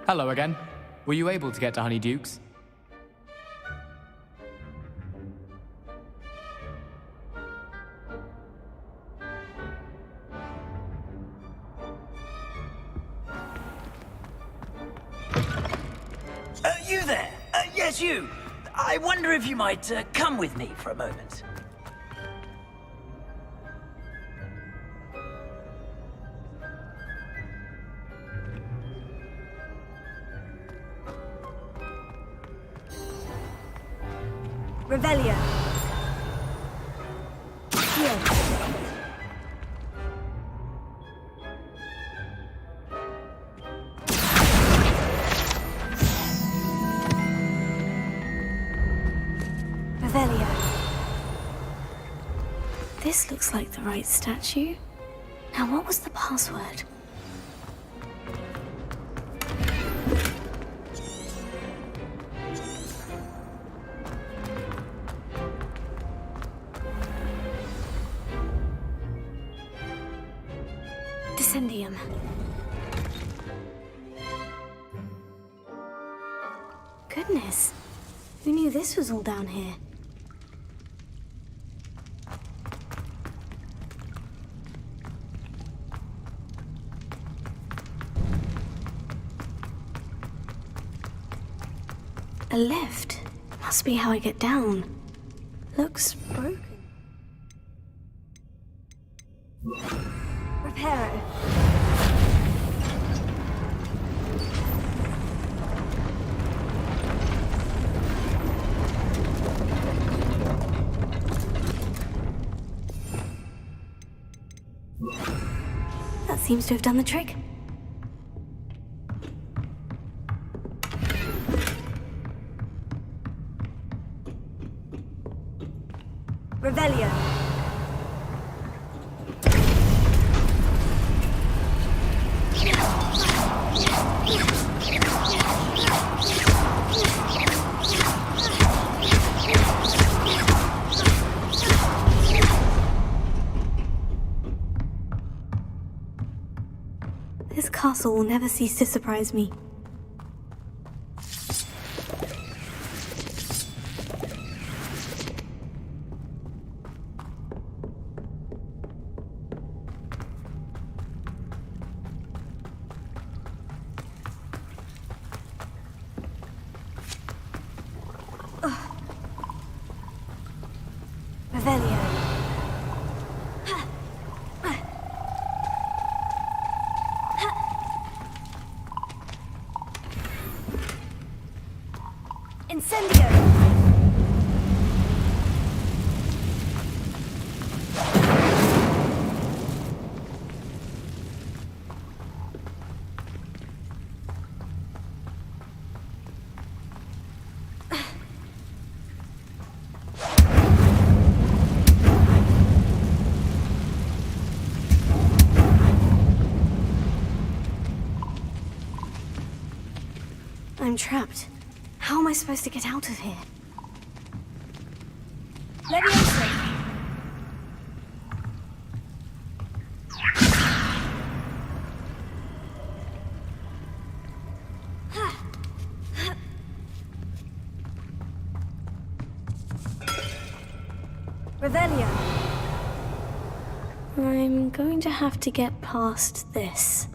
Hello again. Were you able to get to Honeyduke's? You there? Yes, you. I wonder if you might come with me for a moment. Revelio. Here. Revelio. This looks like the right statue. Now, what was the password? Descendium. Goodness, who knew this was all down here? A lift. Must be how I get down. Looks broken. Repair it. That seems to have done the trick. Revelio. This castle will never cease to surprise me. Revelio. Incendio. I'm trapped. How am I supposed to get out of here? Leviosa! Revelio. I'm going to have to get past this.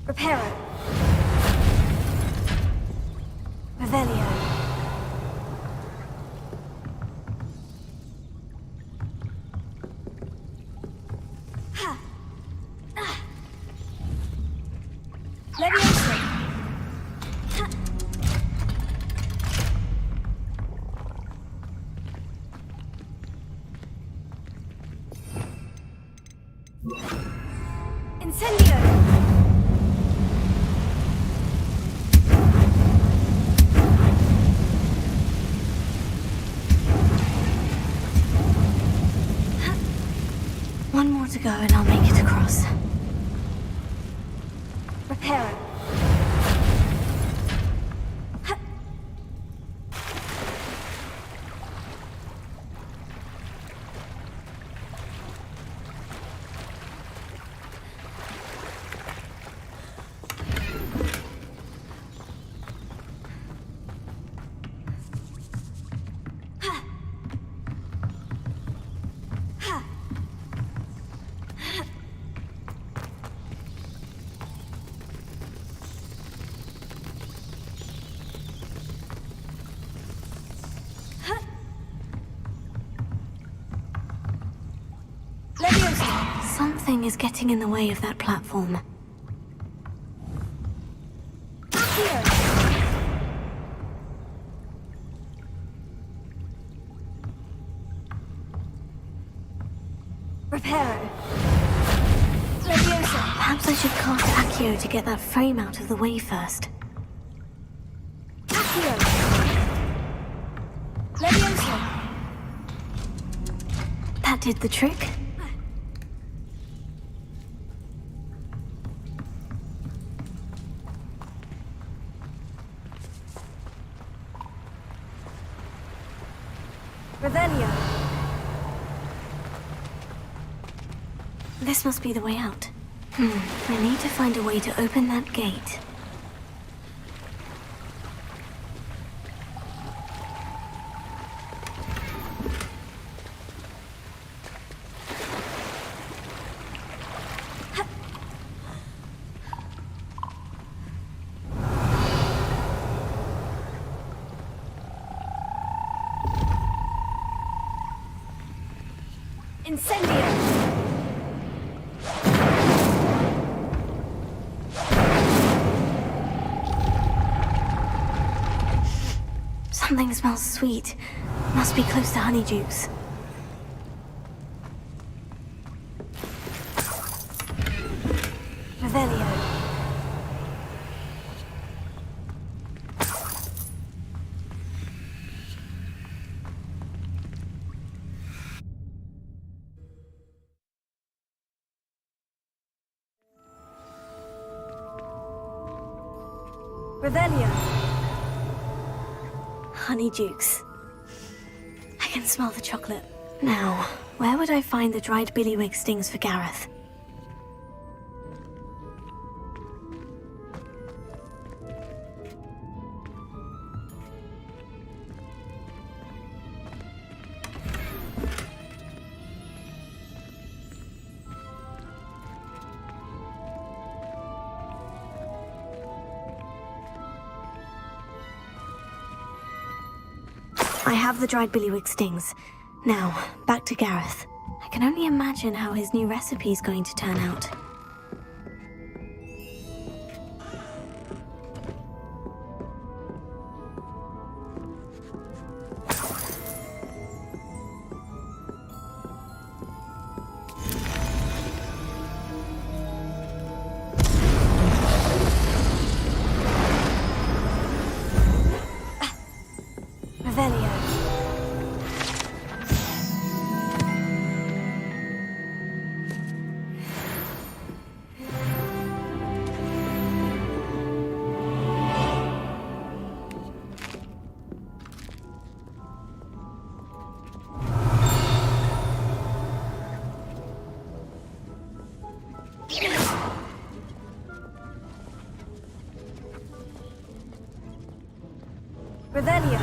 Reparo. Revelio. Incendio! One more to go and I'll make it across. Repair it. Something is getting in the way of that platform. Here. Repair. Leviosa. Perhaps I should cast Accio to get that frame out of the way first. Accio. Leviosa. That did the trick. Revelio. This must be the way out. I need to find a way to open that gate. Incendio! Something smells sweet. Must be close to Honeydukes. Revelio. Revelio. Honeydukes. I can smell the chocolate. Now, where would I find the dried billywig stings for Gareth? I have the dried billywig stings. Now, back to Gareth. I can only imagine how his new recipe is going to turn out. Revelio. Revelio.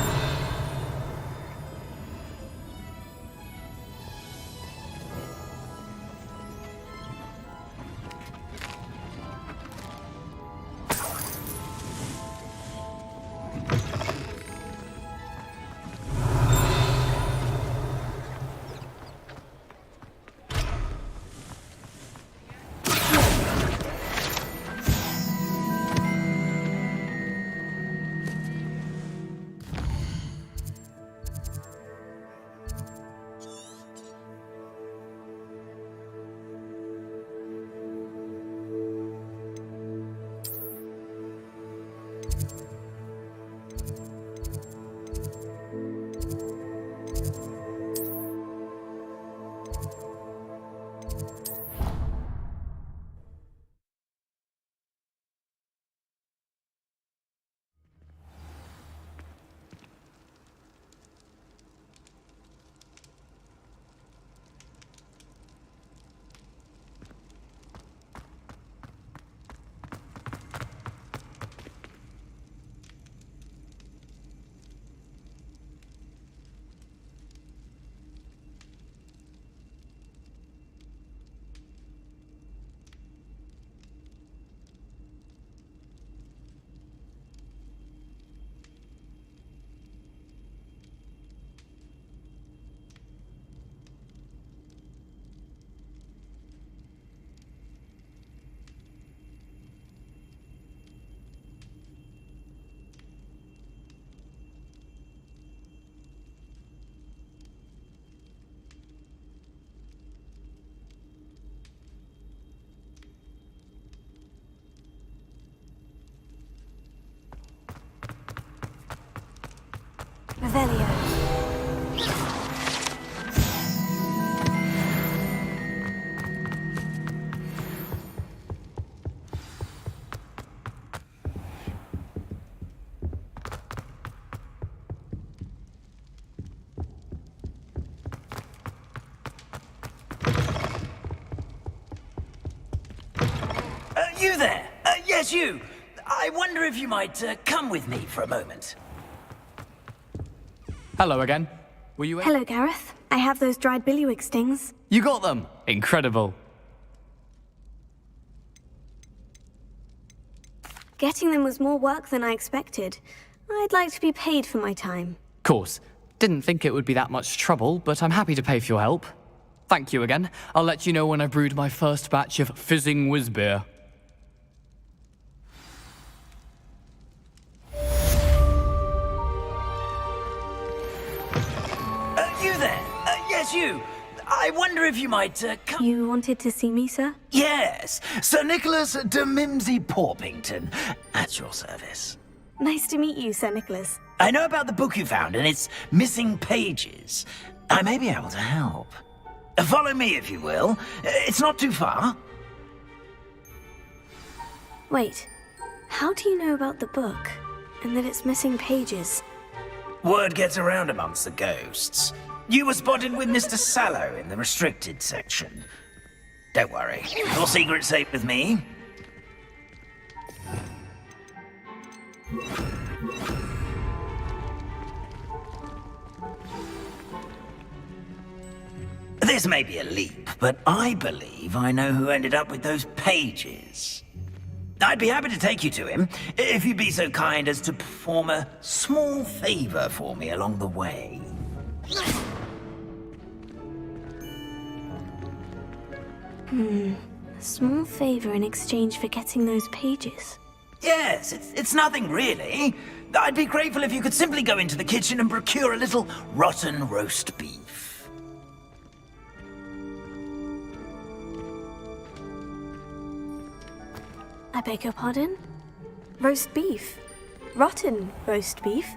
you there? Yes, you. I wonder if you might come with me for a moment. Hello again. Were you... Hello, Gareth. I have those dried billywig stings. You got them! Incredible. Getting them was more work than I expected. I'd like to be paid for my time. Course. Didn't think it would be that much trouble, but I'm happy to pay for your help. Thank you again. I'll let you know when I've brewed my first batch of fizzing whiz-beer. You there? Yes, you. I wonder if you might come... You wanted to see me, sir? Yes, Sir Nicholas de Mimsy Porpington, at your service. Nice to meet you, Sir Nicholas. I know about the book you found and its missing pages. I may be able to help. Follow me, if you will. It's not too far. Wait, how do you know about the book? And that it's missing pages? Word gets around amongst the ghosts. You were spotted with Mr. Sallow in the restricted section. Don't worry, your secret's safe with me. This may be a leap, but I believe I know who ended up with those pages. I'd be happy to take you to him, if you'd be so kind as to perform a small favor for me along the way. A small favor in exchange for getting those pages. Yes, it's nothing really. I'd be grateful if you could simply go into the kitchen and procure a little rotten roast beef. I beg your pardon? Roast beef? Rotten roast beef?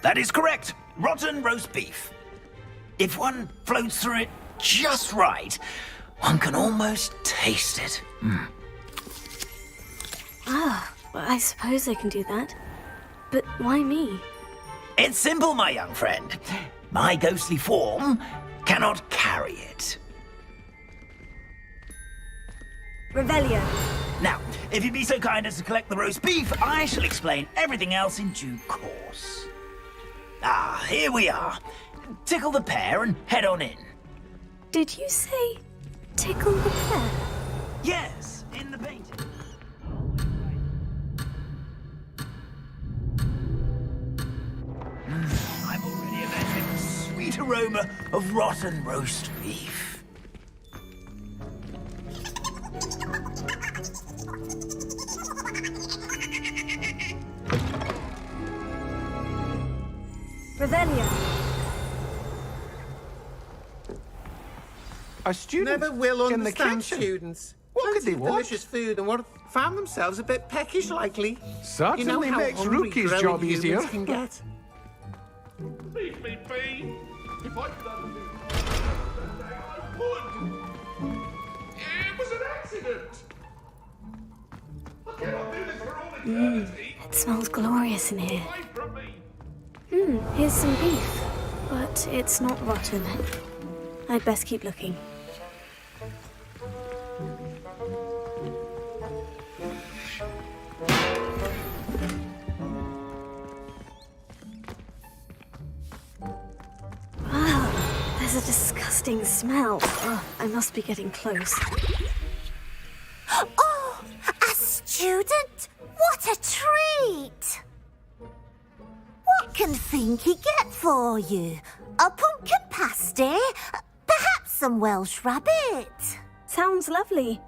That is correct. Rotten roast beef. If one floats through it just right, one can almost taste it. Ah, well, I suppose I can do that. But why me? It's simple, my young friend. My ghostly form cannot carry it. Revelio. Now, if you'd be so kind as to collect the roast beef, I shall explain everything else in due course. Ah, here we are. Tickle the pear and head on in. Did you say tickle the pear? Yes, in the painting. I'm already imagining the sweet aroma of rotten roast beef. Revelio. A student Never will in the understand kitchen. students. What could Plenty they of want? delicious food and what found themselves a bit peckish, likely. Certainly you know how makes hungry Rookie's growing job humans easier. Can get. Leave me be. If I could undo I would. It was an accident. I cannot do this for all eternity. It smells glorious in here. Away from me. Here's some beef. But it's not rotten. I'd best keep looking. Wow, there's a disgusting smell. Oh, I must be getting close. Oh, a student? What a treat! What can Thinky get for you? A pumpkin pasty? Perhaps some Welsh rabbit? Sounds lovely.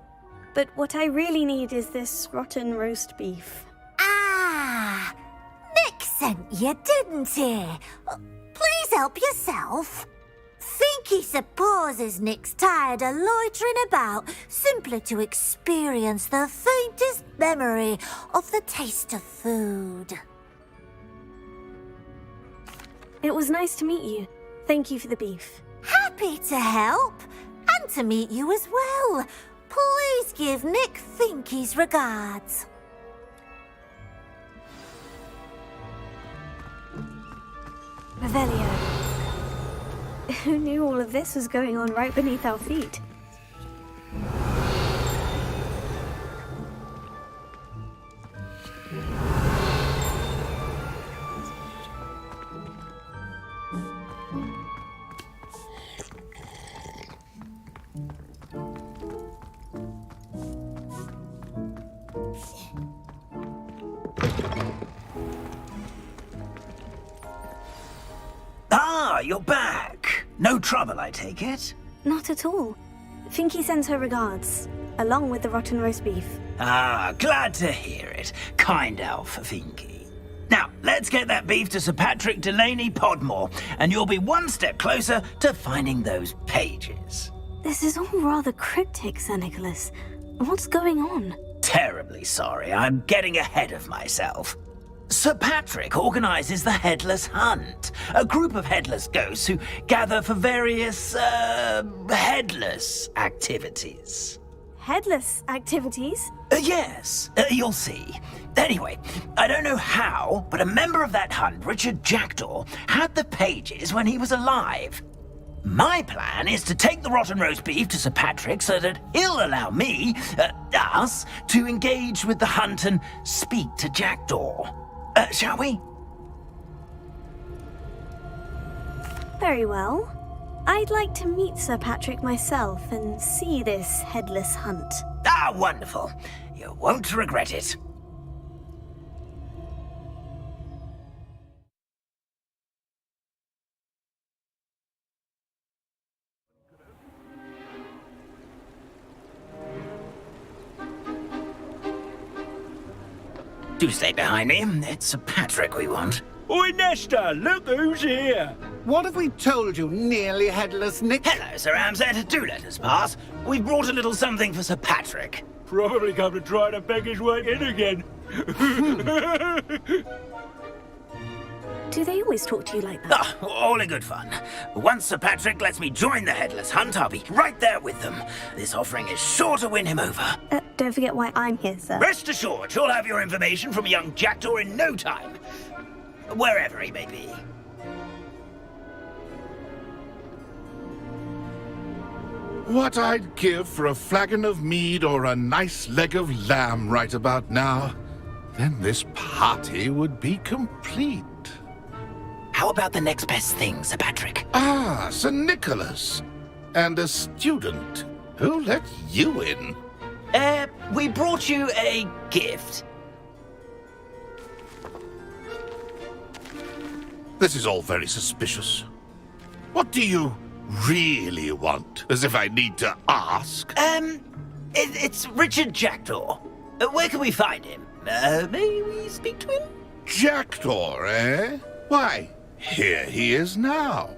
But what I really need is this rotten roast beef. Ah, Nick sent you, didn't he? Please help yourself. Thinky supposes Nick's tired of loitering about simply to experience the faintest memory of the taste of food. It was nice to meet you. Thank you for the beef. Happy to help, and to meet you as well. Please give Nick Thinky's regards. Revelio. Who knew all of this was going on right beneath our feet? Ah, you're back. No trouble, I take it? Not at all. Finky sends her regards, along with the rotten roast beef. Ah, glad to hear it. Kind elf, Finky. Now, let's get that beef to Sir Patrick Delaney Podmore, and you'll be one step closer to finding those pages. This is all rather cryptic, Sir Nicholas. What's going on? Terribly sorry, I'm getting ahead of myself. Sir Patrick organizes the Headless Hunt, a group of headless ghosts who gather for various, headless activities. Headless activities? Yes, you'll see. Anyway, I don't know how, but a member of that hunt, Richard Jackdaw, had the pages when he was alive. My plan is to take the rotten roast beef to Sir Patrick so that he'll allow me, us, to engage with the hunt and speak to Jackdaw. Shall we? Very well. I'd like to meet Sir Patrick myself and see this headless hunt. Ah, wonderful. You won't regret it. Do stay behind me. It's Sir Patrick we want. Oi, Nesta, look who's here. What have we told you, nearly headless Nick? Hello, Sir Ramsed. Do let us pass. We've brought a little something for Sir Patrick. Probably come to try to beg his way in again. Do they always talk to you like that? Ah, all in good fun. Once Sir Patrick lets me join the Headless Hunt, I'll be right there with them. This offering is sure to win him over. Don't forget why I'm here, sir. Rest assured, you'll have your information from a young Jackdaw in no time. Wherever he may be. What I'd give for a flagon of mead or a nice leg of lamb right about now. Then this party would be complete. How about the next best thing, Sir Patrick? Ah, Sir Nicholas. And a student. Who let you in? We brought you a gift. This is all very suspicious. What do you really want? As if I need to ask. It's Richard Jackdaw. Where can we find him? May we speak to him? Jackdaw, eh? Why, here he is now.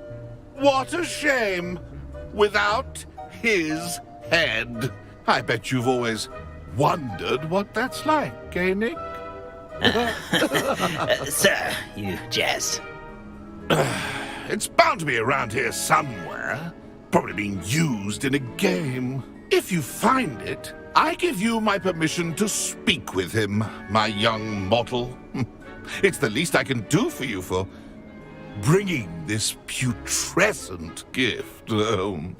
What a shame. Without his head. I bet you've always wondered what that's like, eh, Nick? Sir, you jest. It's bound to be around here somewhere. Probably being used in a game. If you find it, I give you my permission to speak with him, my young mortal. It's the least I can do for you for bringing this putrescent gift home.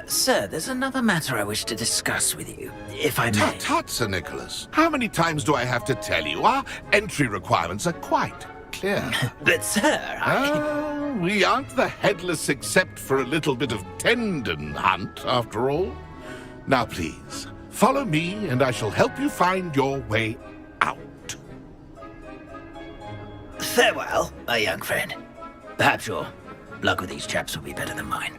Sir, there's another matter I wish to discuss with you, if I may. Tut, tut, Sir Nicholas. How many times do I have to tell you? Our entry requirements are quite clear. But, sir, We aren't the headless except for a little bit of tendon hunt, after all. Now, please, follow me, and I shall help you find your way out. Farewell, my young friend. Perhaps your luck with these chaps will be better than mine.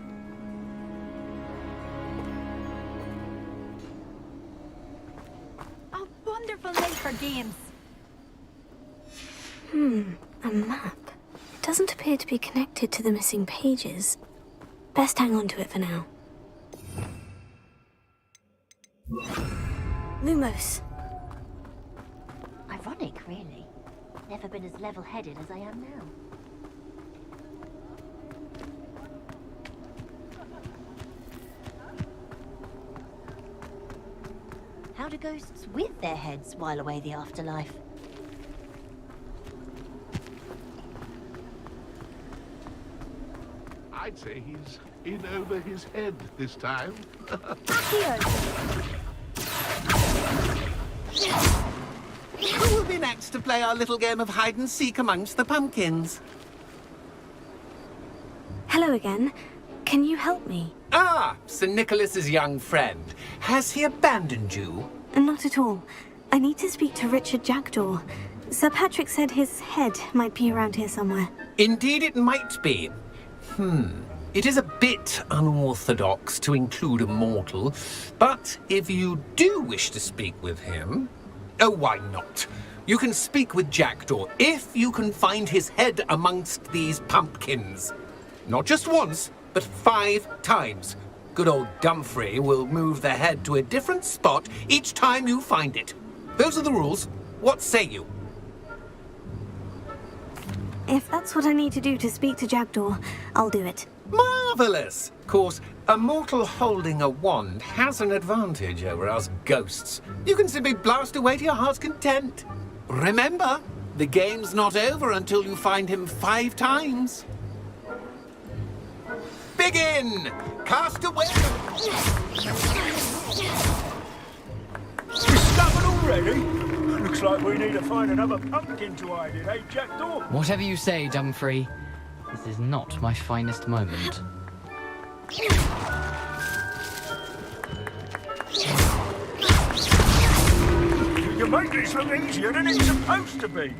A wonderful night for games. A map. It doesn't appear to be connected to the missing pages. Best hang on to it for now. Lumos. Ironic, really. Never been as level-headed as I am now. How do ghosts with their heads while away the afterlife? I'd say he's in over his head this time. Who will be next to play our little game of hide-and-seek amongst the pumpkins? Hello again. Can you help me? Ah, Sir Nicholas's young friend. Has he abandoned you? Not at all. I need to speak to Richard Jackdaw. Sir Patrick said his head might be around here somewhere. Indeed it might be. It is a bit unorthodox to include a mortal, but if you do wish to speak with him... Oh, why not? You can speak with Jackdaw if you can find his head amongst these pumpkins. Not just once, but 5 times. Good old Dumfrey will move the head to a different spot each time you find it. Those are the rules. What say you? If that's what I need to do to speak to Jackdaw, I'll do it. Marvellous! Of course, a mortal holding a wand has an advantage over us ghosts. You can simply blast away to your heart's content. Remember, the game's not over until you find him 5 times. Begin! Cast away! Discovered already? Looks like we need to find another pumpkin to hide in, eh, Jackdaw? Whatever you say, Dumfrey. This is not my finest moment. You make this look easier than it's supposed to be.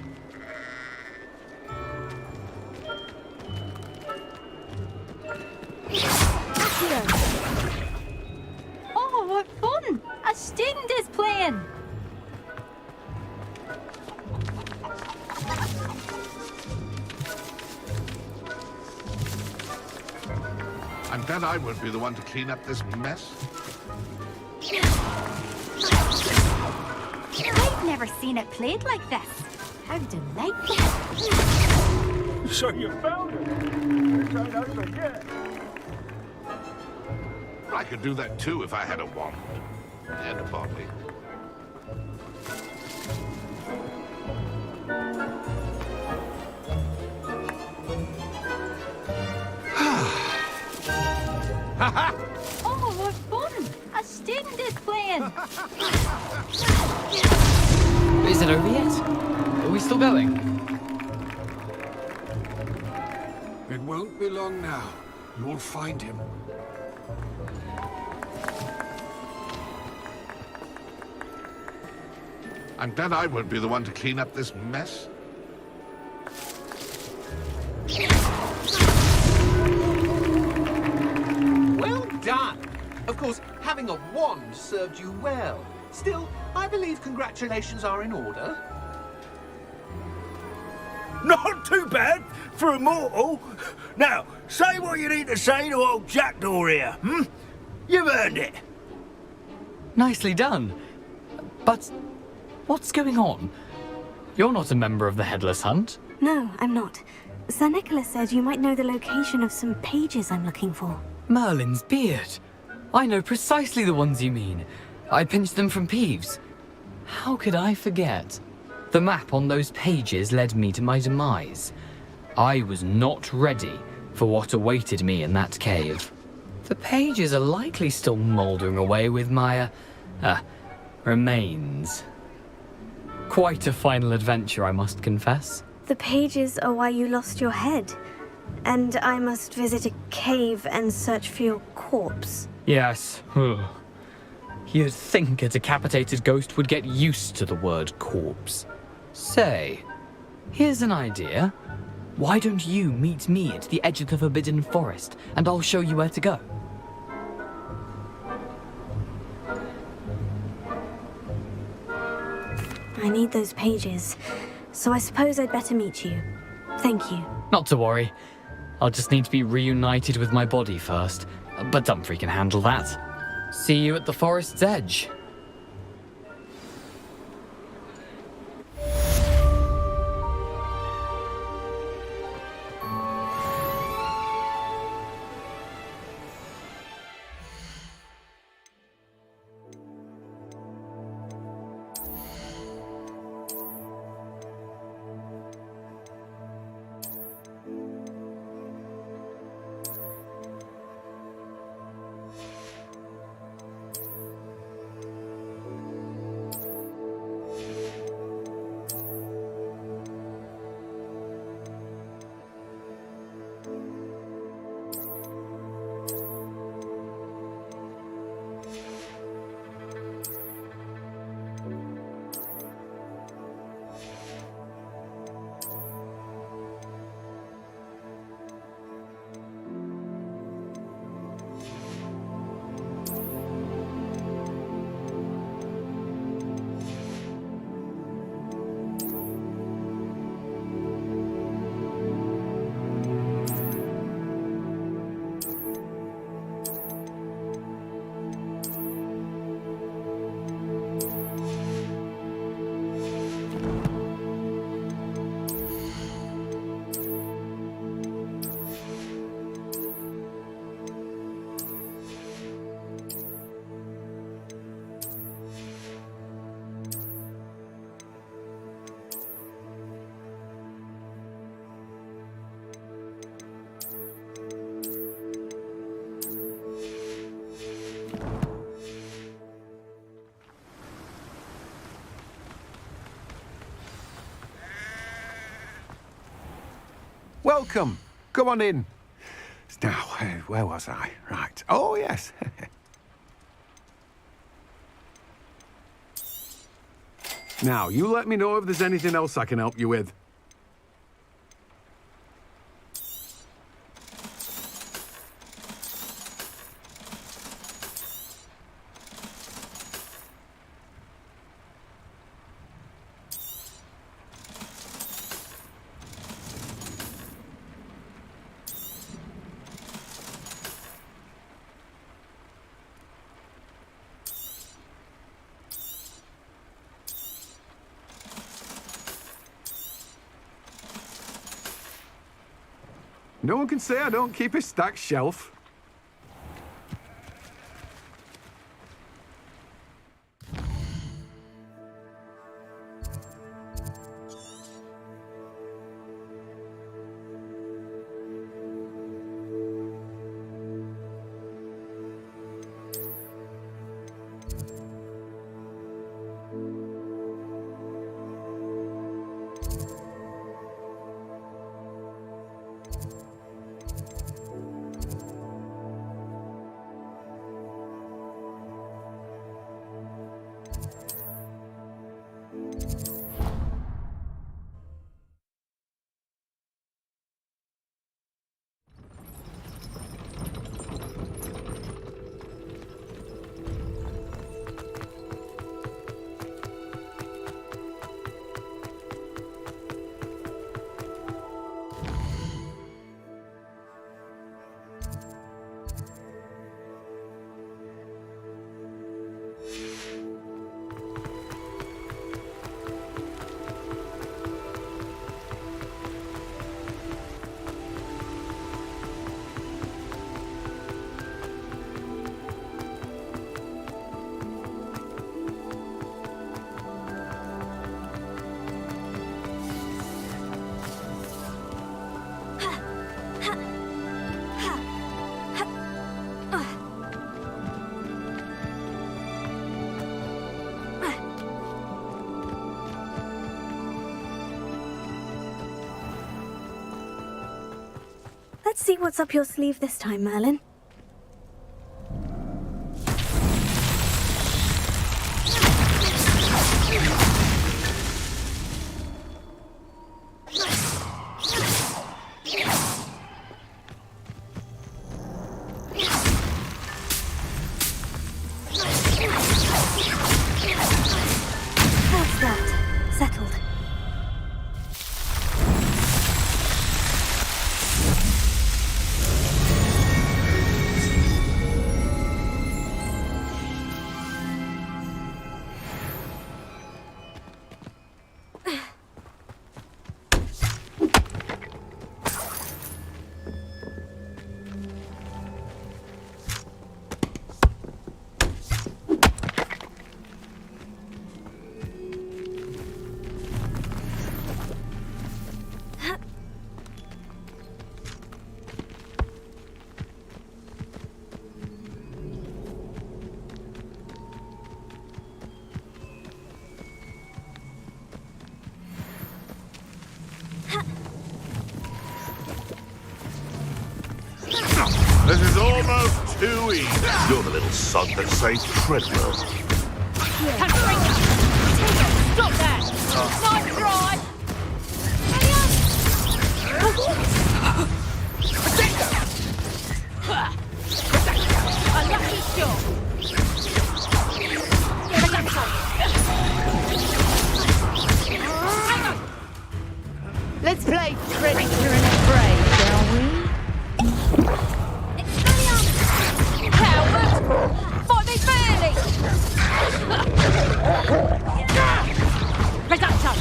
Oh, what fun! A sting is playing! I'm glad I won't be the one to clean up this mess. I've never seen it played like this. How delightful. So you found it. It ain't over yet. I could do that too if I had a wand. And a body. Oh, what fun! A sting is playing! Is it over yet? Are we still going? It won't be long now. You'll find him. I'm glad I won't be the one to clean up this mess. Well done! Of course, having a wand served you well. Still, I believe congratulations are in order. Not too bad for a mortal. Now, say what you need to say to old Jackdaw here, You've earned it. Nicely done. But what's going on? You're not a member of the Headless Hunt. No, I'm not. Sir Nicholas said you might know the location of some pages I'm looking for. Merlin's beard. I know precisely the ones you mean. I pinched them from Peeves. How could I forget? The map on those pages led me to my demise. I was not ready for what awaited me in that cave. The pages are likely still mouldering away with my, remains. Quite a final adventure, I must confess. The pages are why you lost your head. And I must visit a cave and search for your corpse. Yes. You'd think a decapitated ghost would get used to the word corpse. Say, here's an idea. Why don't you meet me at the edge of the Forbidden Forest, and I'll show you where to go? I need those pages, so I suppose I'd better meet you. Thank you. Not to worry. I'll just need to be reunited with my body first, but Dumfrey can handle that. See you at the forest's edge. welcome. Come on in. Now, where was I? Right. Oh, yes. Now, you let me know if there's anything else I can help you with. No one can say I don't keep a stacked shelf. Let's see what's up your sleeve this time, Merlin. What's that? Settled. This is almost too easy. You're the little sod that saved Treadwell. Stop that! Nice try! A lucky shot! Let's play Predator and Prey, shall we? Coward! Fight me fairly! Predator!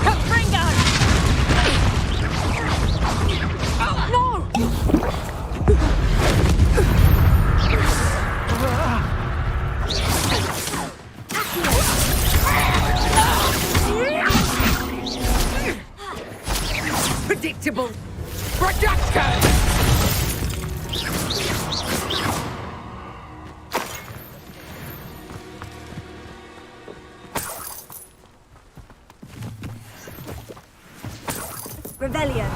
Confringo! No! Revelio.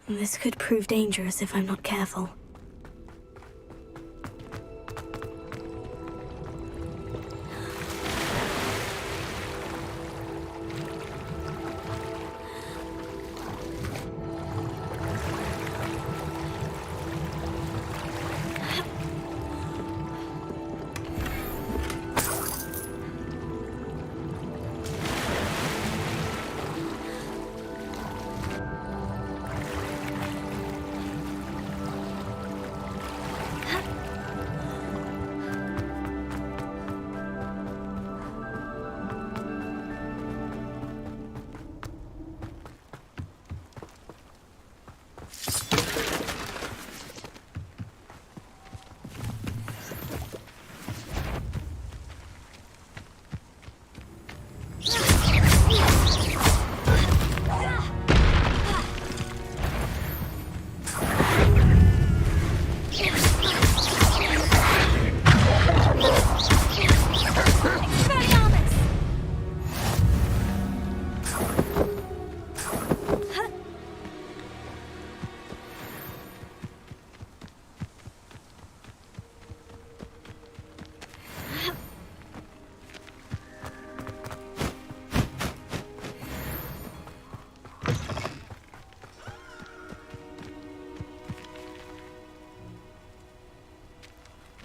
This could prove dangerous if I'm not careful.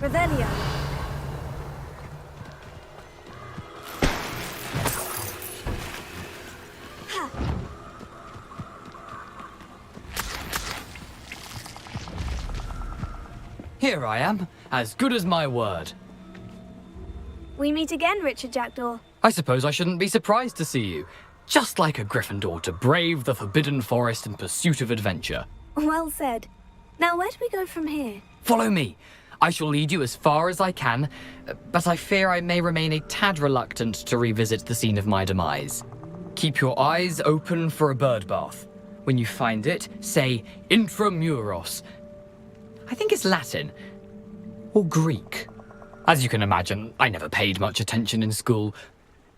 Revelio. Here I am, as good as my word. We meet again, Richard Jackdaw. I suppose I shouldn't be surprised to see you. Just like a Gryffindor to brave the Forbidden Forest in pursuit of adventure. Well said. Now, where do we go from here? Follow me. I shall lead you as far as I can, but I fear I may remain a tad reluctant to revisit the scene of my demise. Keep your eyes open for a bird bath. When you find it, say intramuros. I think it's Latin. Or Greek. As you can imagine, I never paid much attention in school.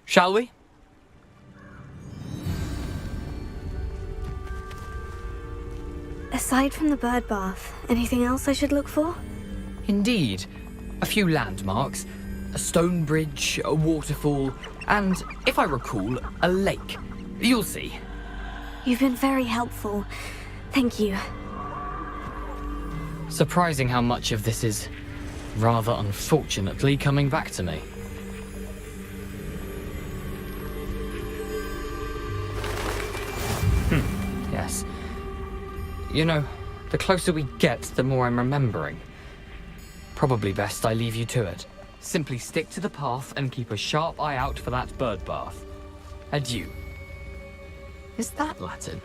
Shall we? Aside from the bird bath, anything else I should look for? Indeed. A few landmarks, a stone bridge, a waterfall, and, if I recall, a lake. You'll see. You've been very helpful. Thank you. Surprising how much of this is, rather unfortunately, coming back to me. Yes. You know, the closer we get, the more I'm remembering. Probably best I leave you to it. Simply stick to the path and keep a sharp eye out for that bird bath. Adieu. Is that Latin?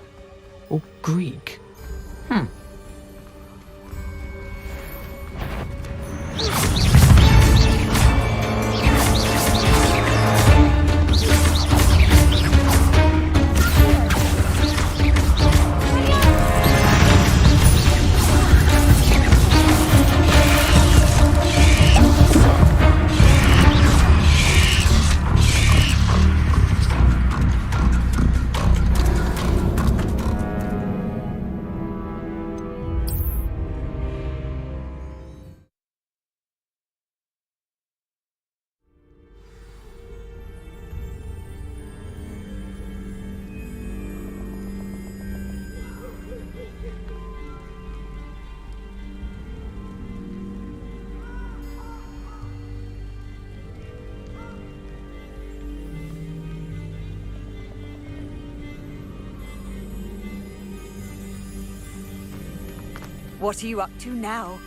Or Greek? What are you up to now?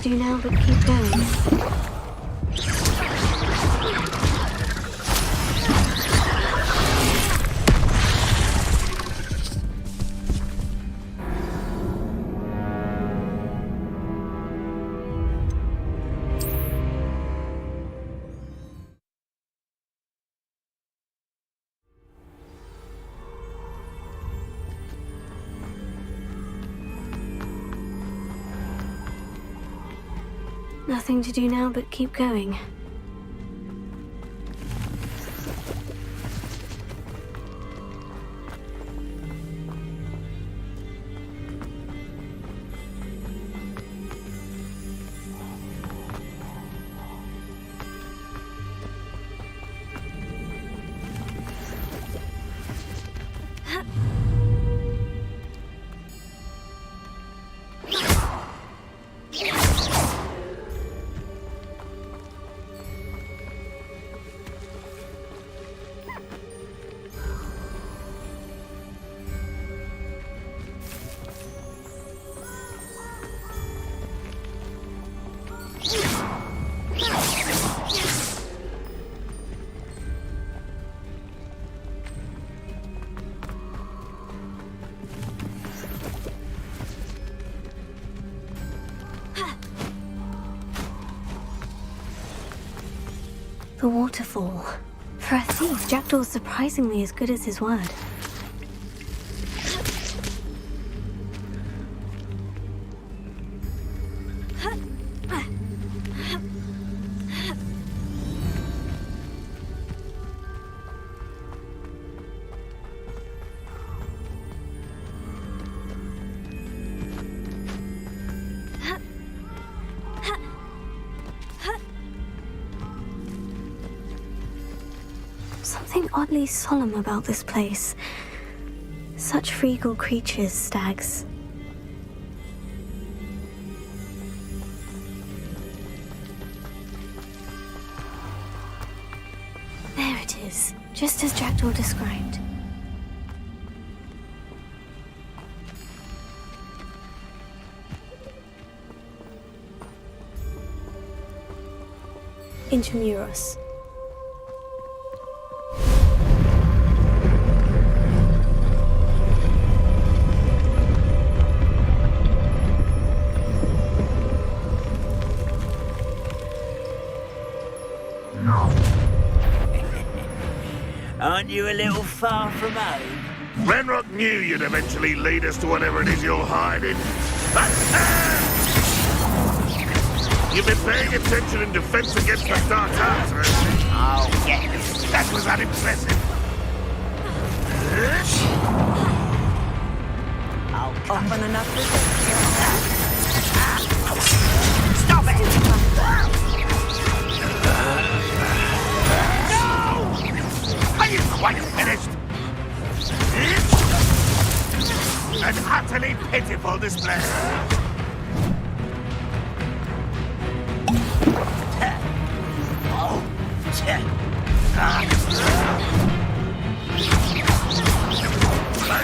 do now but keep going. Nothing to do now but keep going. The waterfall. For a thief, Jackdaw's surprisingly as good as his word. Something oddly solemn about this place. Such regal creatures, stags. There it is, just as Jackdaw described. Intramuros. Aren't you a little far from home? Ranrock knew you'd eventually lead us to whatever it is you're hiding. But, you've been paying attention in Defense Against the Dark Arts, right? Oh, yes. That was unimpressive. Oh, often enough to stop it! Are you quite finished? An utterly pitiful display. Oh, Time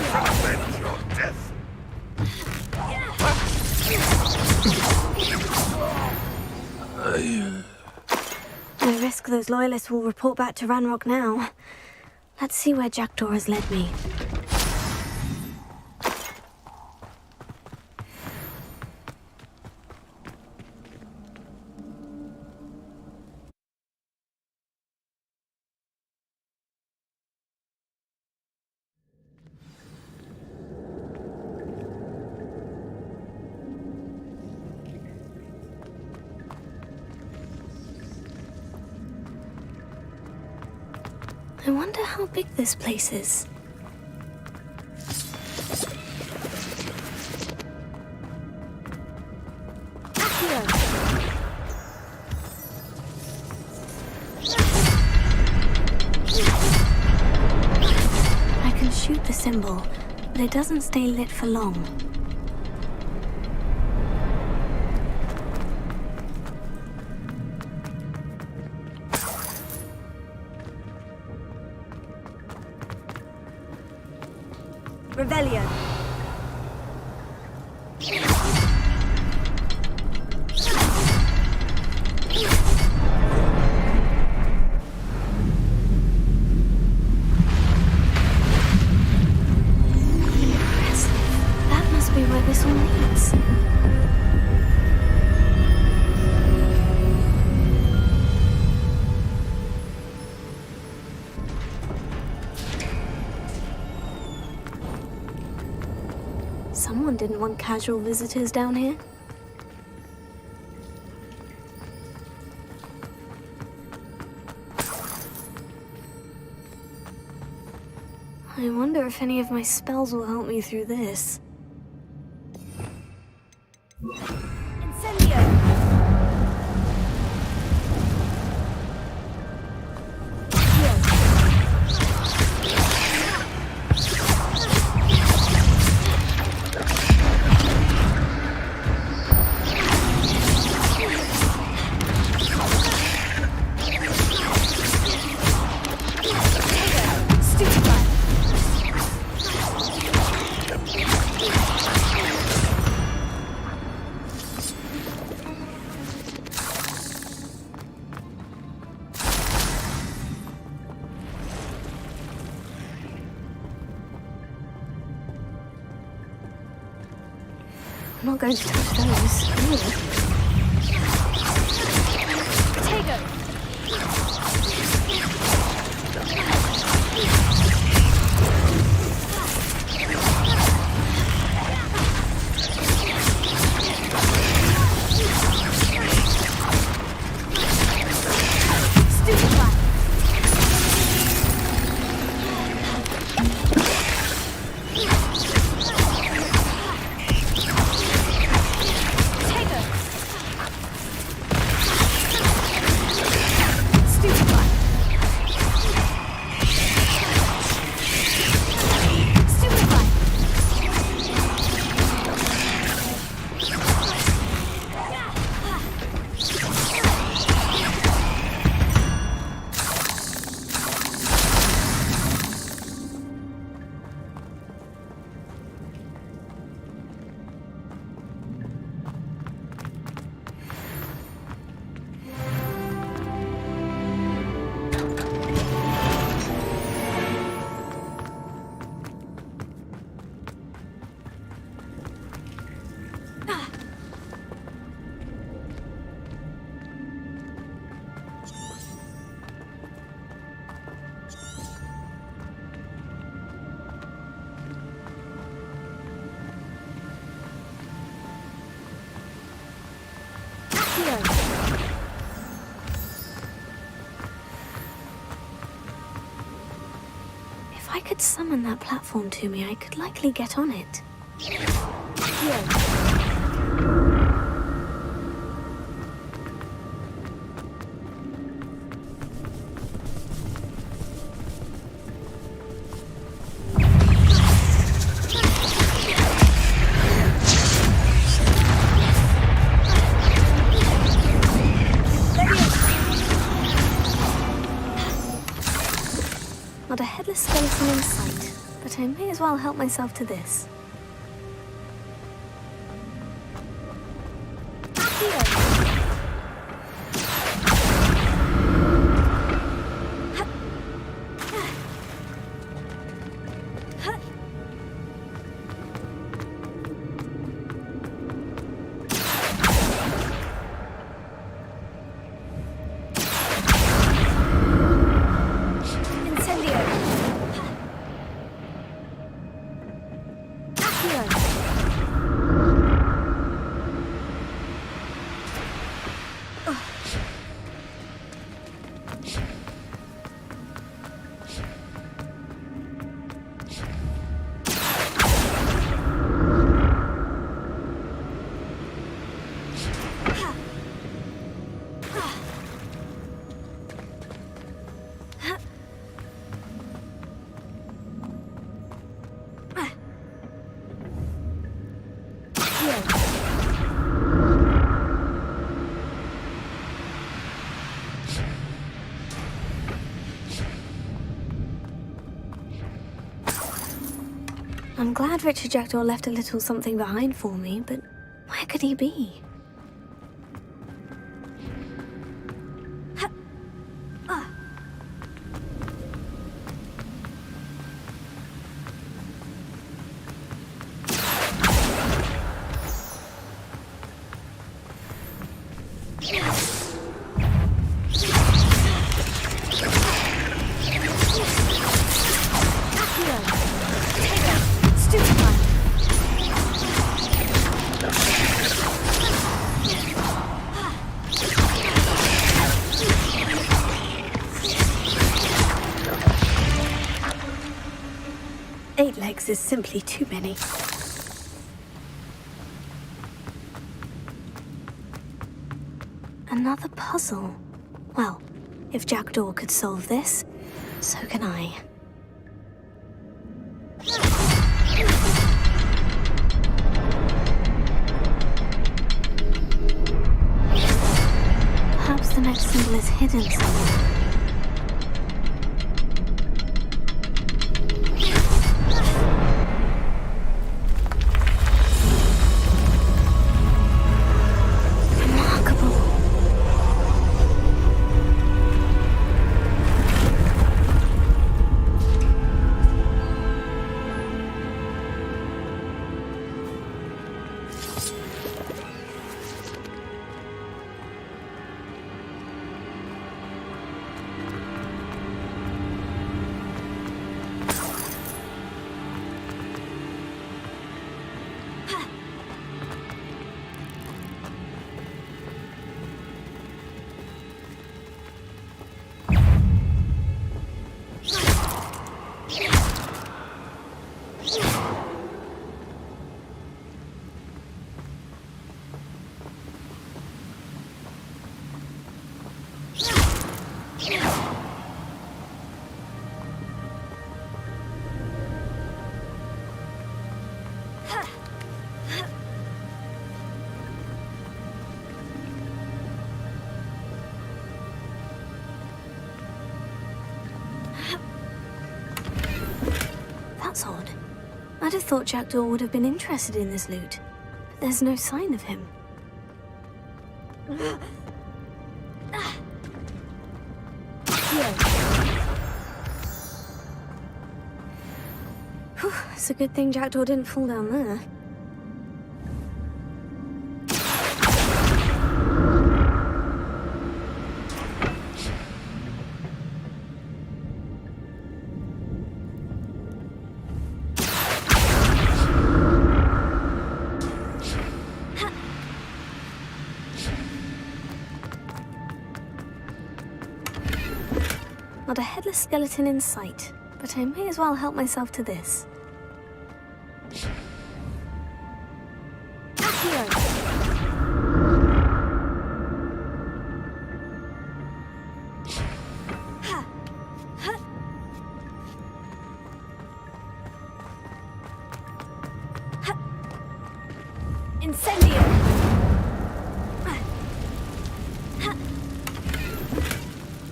to avenge your death. No risk those loyalists will report back to Ranrock now. Let's see where Jackdaw has led me. I wonder how big this place is. I can shoot the symbol, but it doesn't stay lit for long. Rebellion. Someone didn't want casual visitors down here. I wonder if any of my spells will help me through this. Incendio! I'm not going to touch those. If I could summon that platform to me, I could likely get on it. Not a headless skeleton in sight, but I may as well help myself to this. I'm glad Richard Jackdaw left a little something behind for me, but where could he be? 8 legs is simply too many. Another puzzle. Well, if Jackdaw could solve this, so can I. Perhaps the next symbol is hidden somewhere. That's odd. I'd have thought Jackdaw would have been interested in this loot, but there's no sign of him. Whew, it's a good thing Jackdaw didn't fall down there. Not a headless skeleton in sight, but I may as well help myself to this.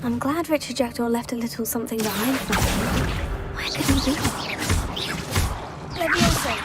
I'm glad Richard Jackdaw left a little something behind for me. Where could he be? Leviosa!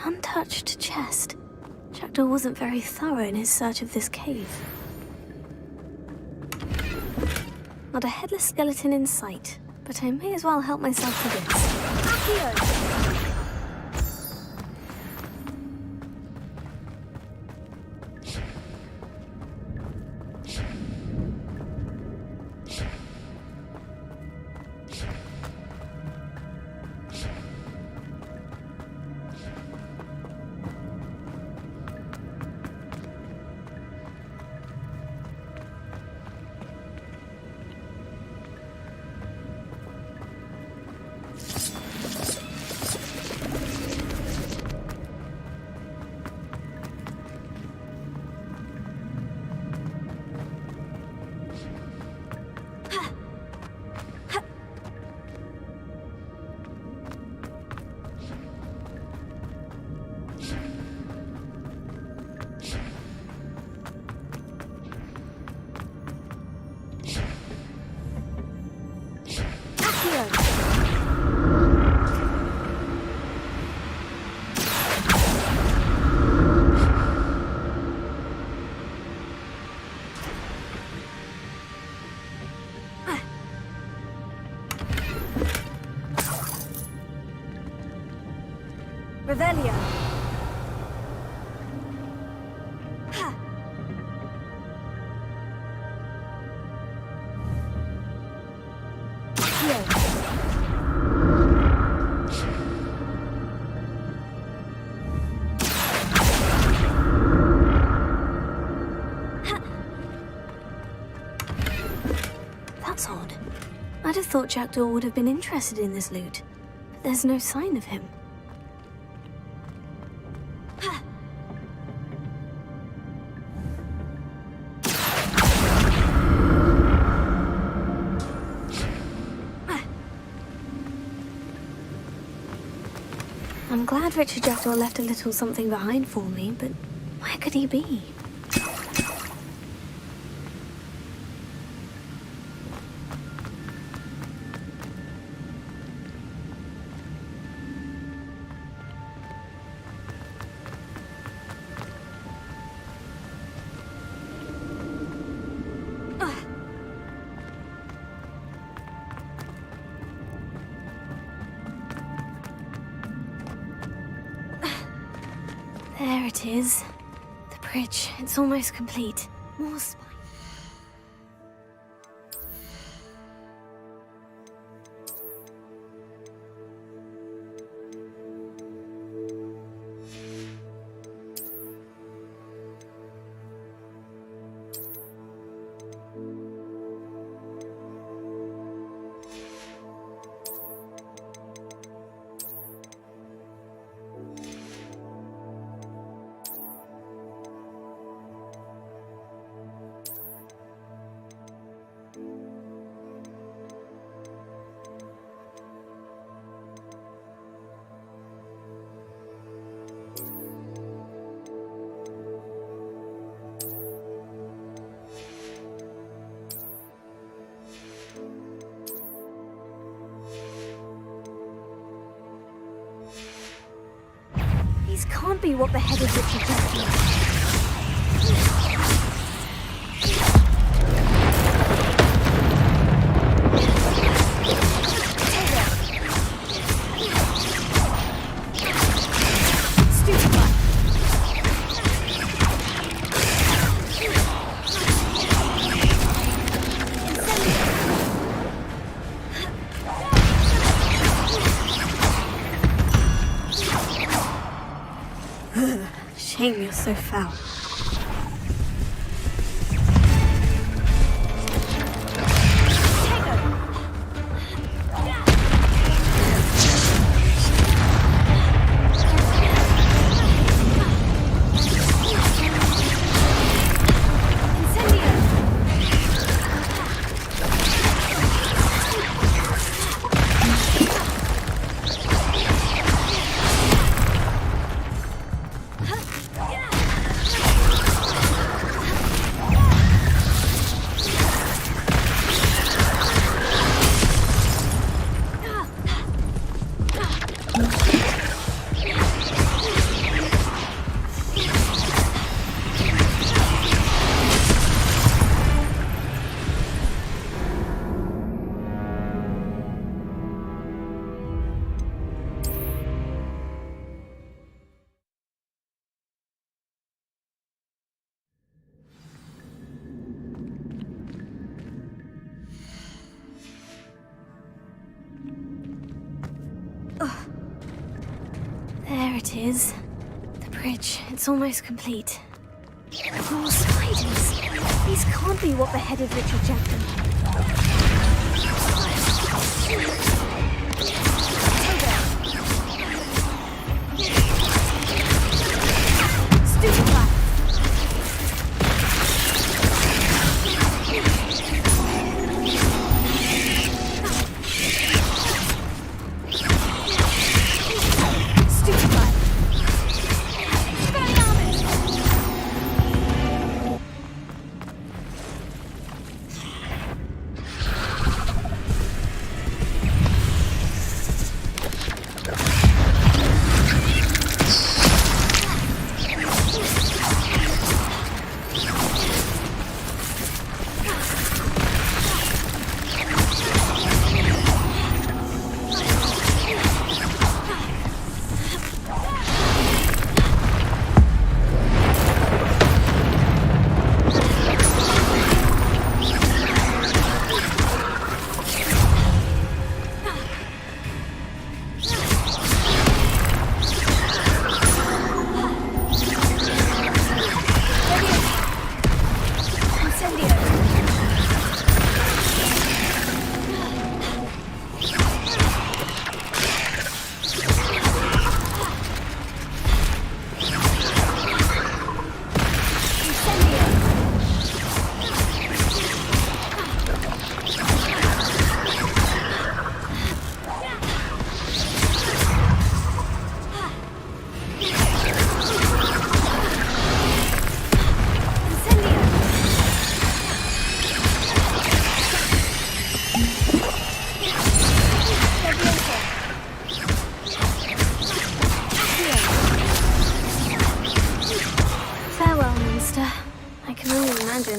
Untouched chest. Jackdaw wasn't very thorough in his search of this cave. Not a headless skeleton in sight, but I may as well help myself to this. Accio! Revelio. Ha. Here. Ha. That's odd. I'd have thought Jackdaw would have been interested in this loot, but there's no sign of him. I'm glad Richard Jackdaw left a little something behind for me, but where could he be? There it is. The bridge. It's almost complete. More spine. These can't be what the head of Richard Jackson. Shame you're so foul. There it is. The bridge. It's almost complete. More spiders. These can't be what the head of Richard Jackson. Stupid rat.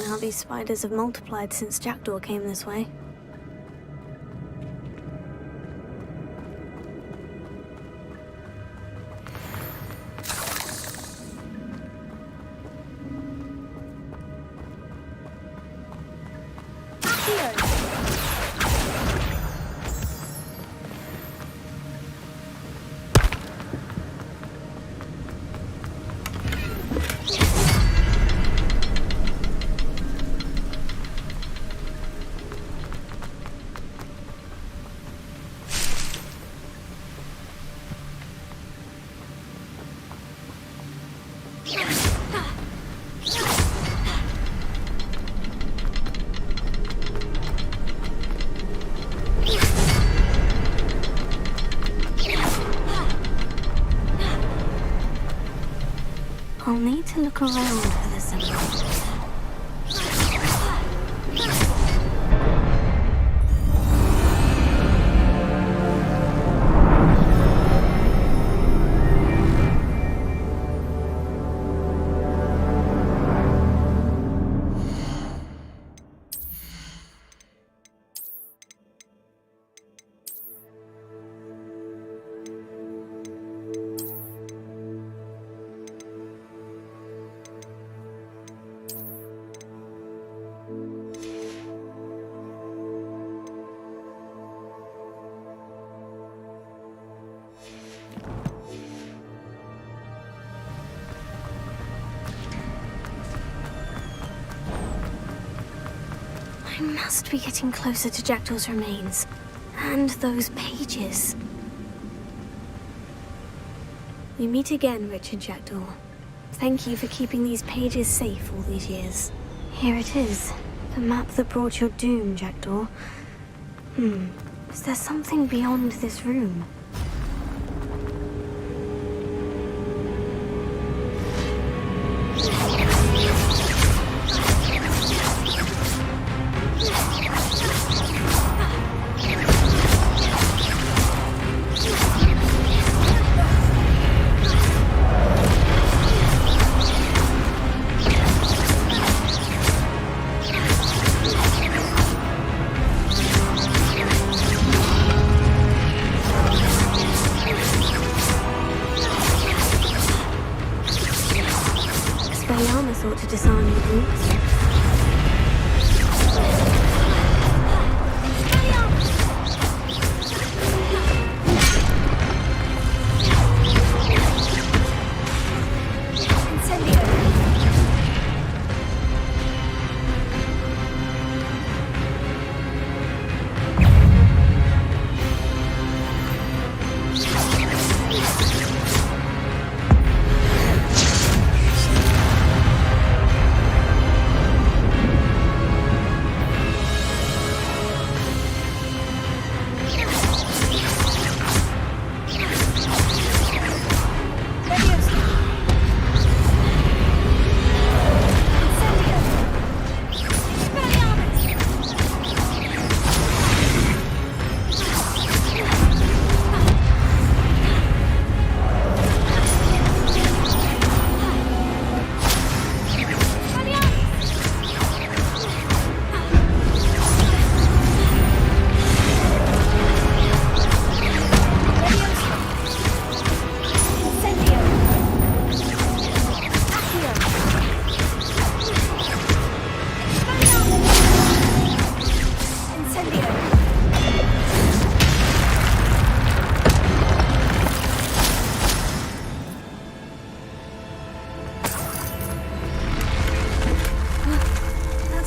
How these spiders have multiplied since Jackdaw came this way. I'll need to look around for the symbol. I must be getting closer to Jackdaw's remains. And those pages. We meet again, Richard Jackdaw. Thank you for keeping these pages safe all these years. Here it is. The map that brought your doom, Jackdaw. Is there something beyond this room? Thought to disarm your boots.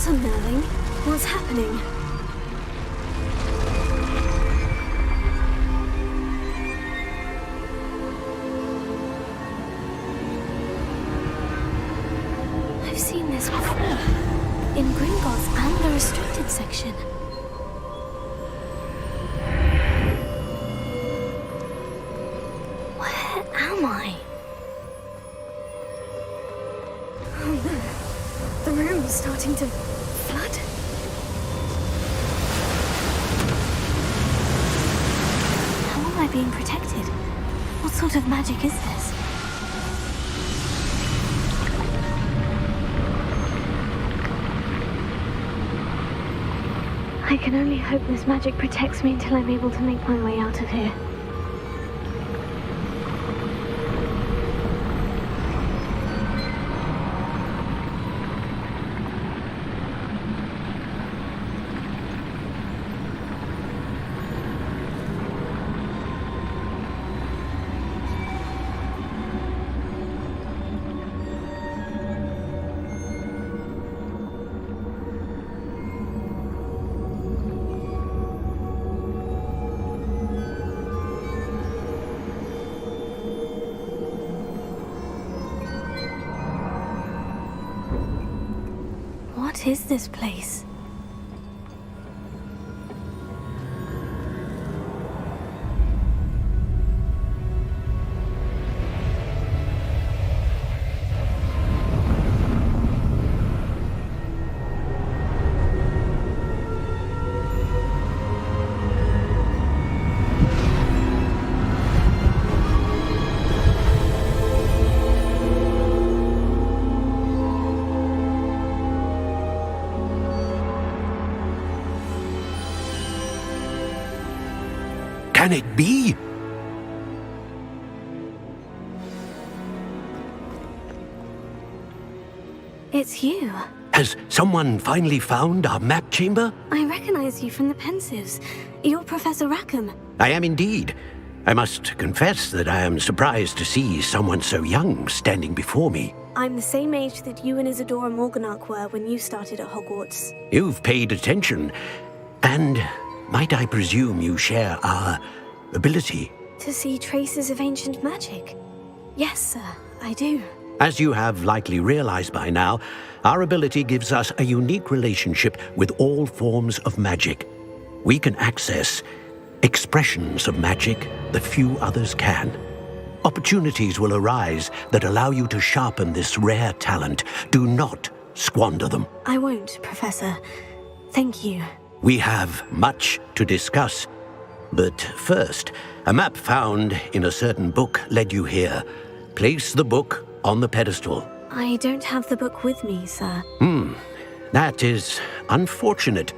Unnerving. What's happening? I've seen this before. In Gringotts and the restricted section. Where am I? Oh no. The room is starting to flood. How am I being protected? What sort of magic is this? I can only hope this magic protects me until I'm able to make my way out of here. What is this place? Can it be? It's you. Has someone finally found our map chamber? I recognize you from the Pensives. You're Professor Rackham. I am indeed. I must confess that I am surprised to see someone so young standing before me. I'm the same age that you and Isadora Morganach were when you started at Hogwarts. You've paid attention, and might I presume you share our ability? To see traces of ancient magic? Yes, sir, I do. As you have likely realized by now, our ability gives us a unique relationship with all forms of magic. We can access expressions of magic that few others can. Opportunities will arise that allow you to sharpen this rare talent. Do not squander them. I won't, Professor. Thank you. We have much to discuss. But first, a map found in a certain book led you here. Place the book on the pedestal. I don't have the book with me, sir. That is unfortunate.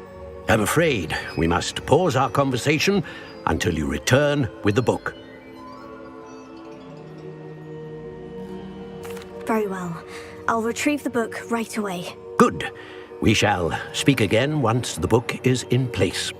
I'm afraid we must pause our conversation until you return with the book. Very well. I'll retrieve the book right away. Good. We shall speak again once the book is in place.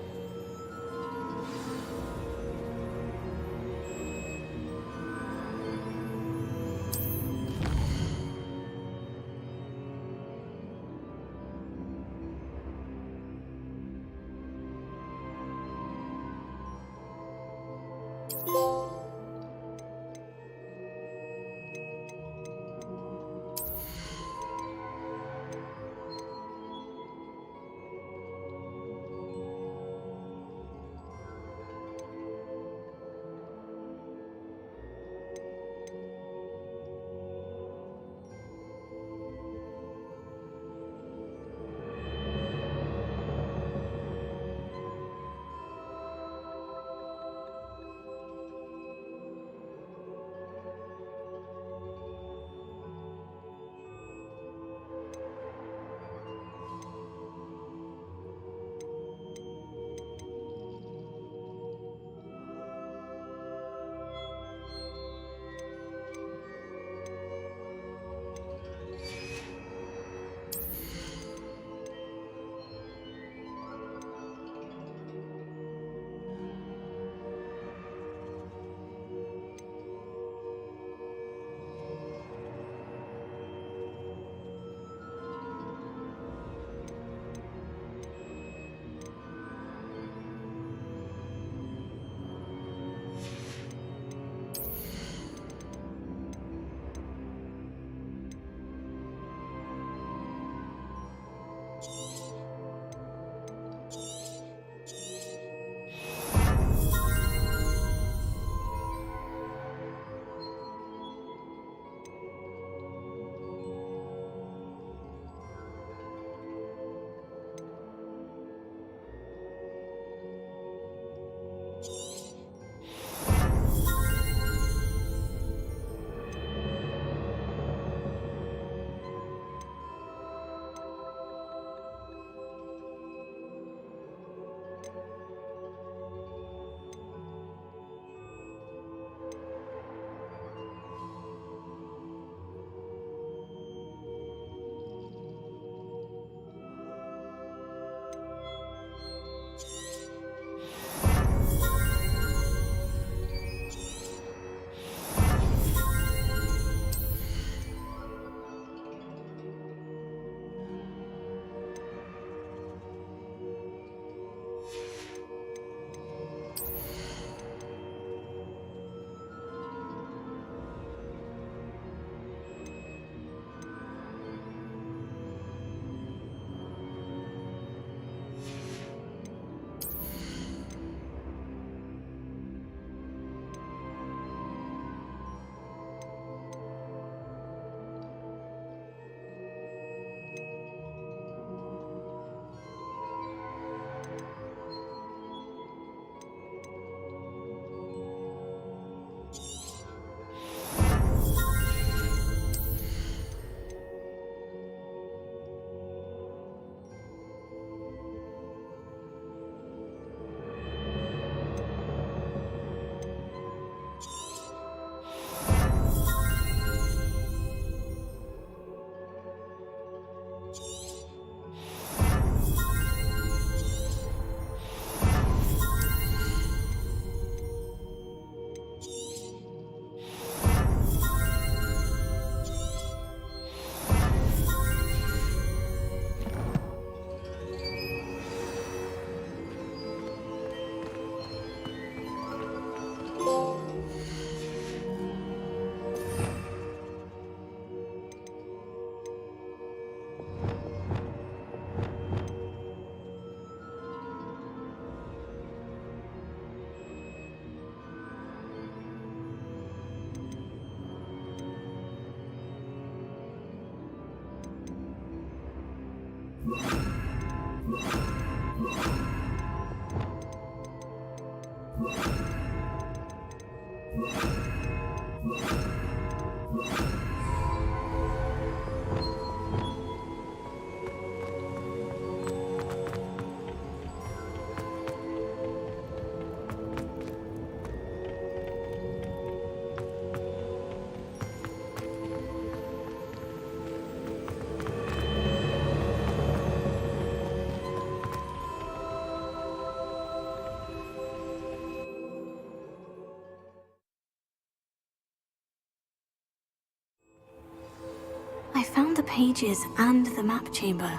I found the pages and the map chamber.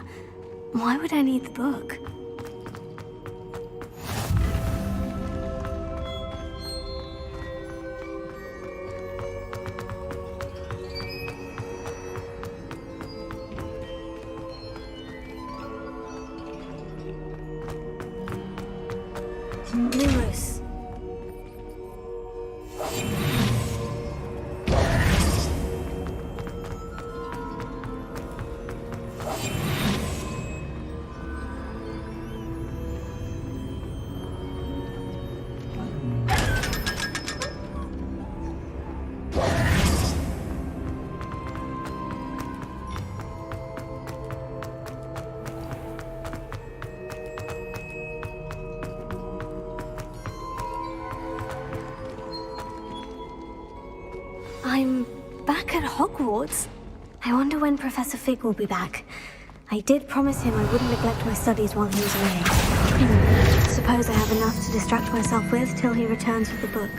Why would I need the book? Lumos. I'm back at Hogwarts. I wonder when Professor Fig will be back. I did promise him I wouldn't neglect my studies while he was away. Suppose I have enough to distract myself with till he returns with the book.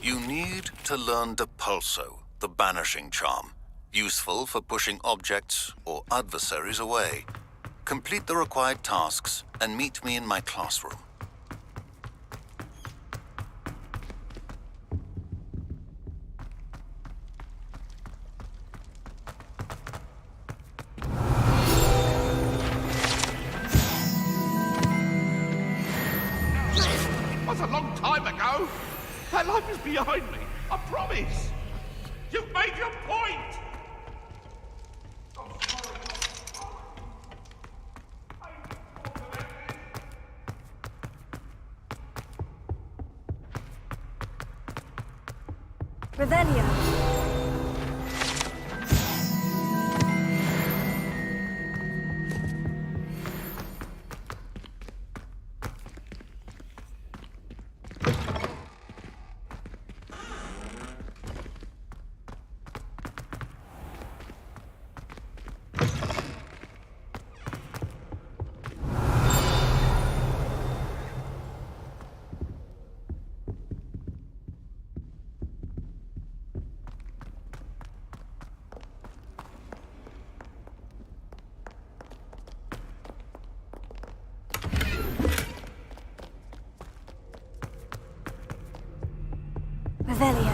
You need to learn Depulso, the banishing charm, useful for pushing objects or adversaries away. Complete the required tasks and meet me in my classroom. It was a long time ago. That life is behind me. I promise. You've made your point. Revelio. Revelio.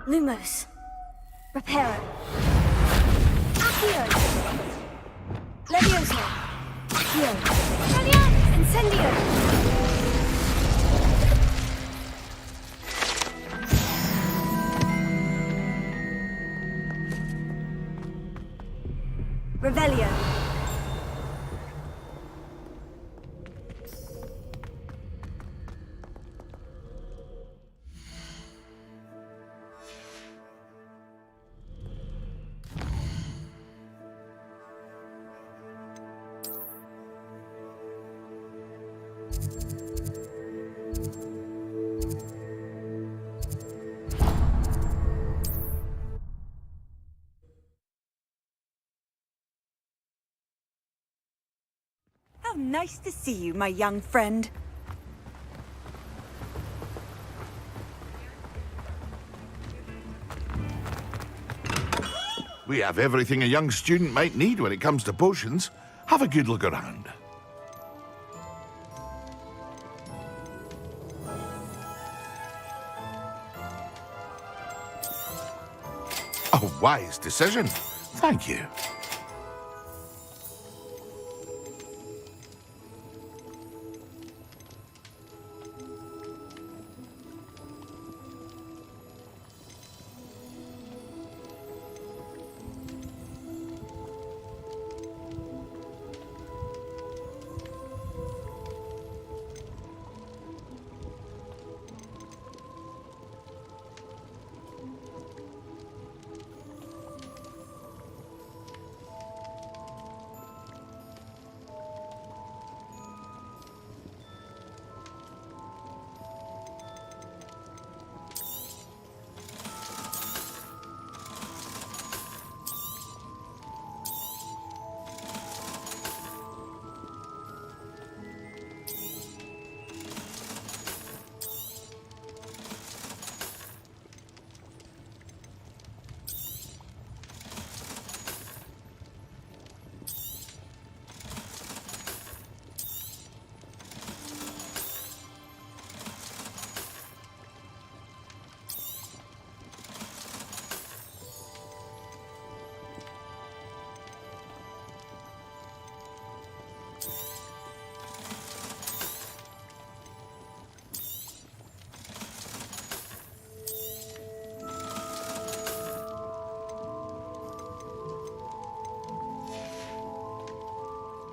Lumos. Reparo. Accio. Levioso. Accio. Incendio. Revelio. How nice to see you, my young friend. We have everything a young student might need when it comes to potions. Have a good look around. A wise decision. Thank you.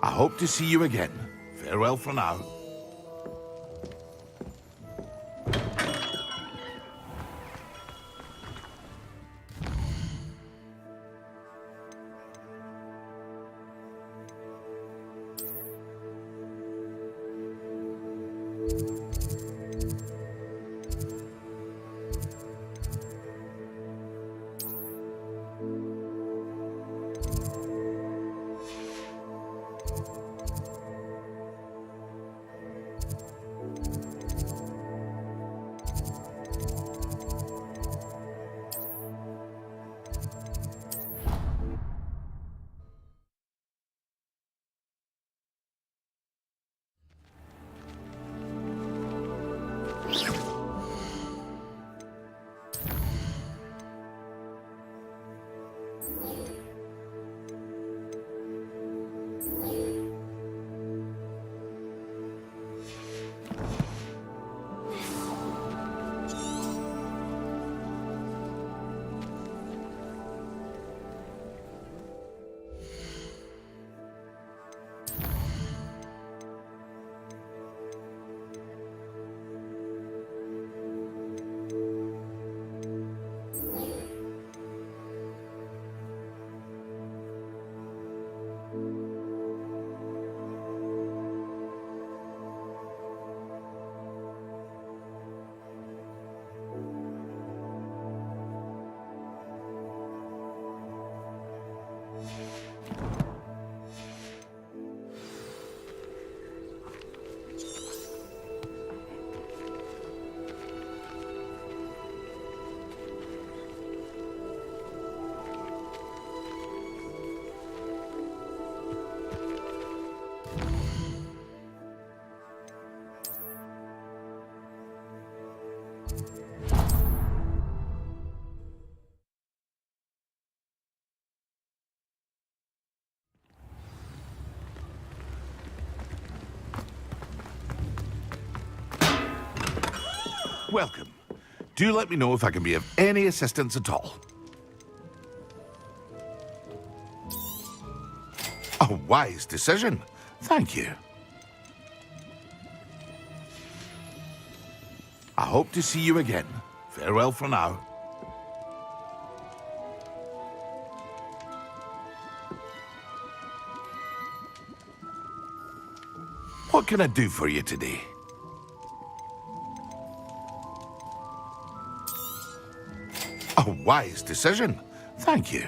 I hope to see you again. Farewell for now. Welcome. Do let me know if I can be of any assistance at all. A wise decision. Thank you. I hope to see you again. Farewell for now. What can I do for you today? A wise decision. Thank you.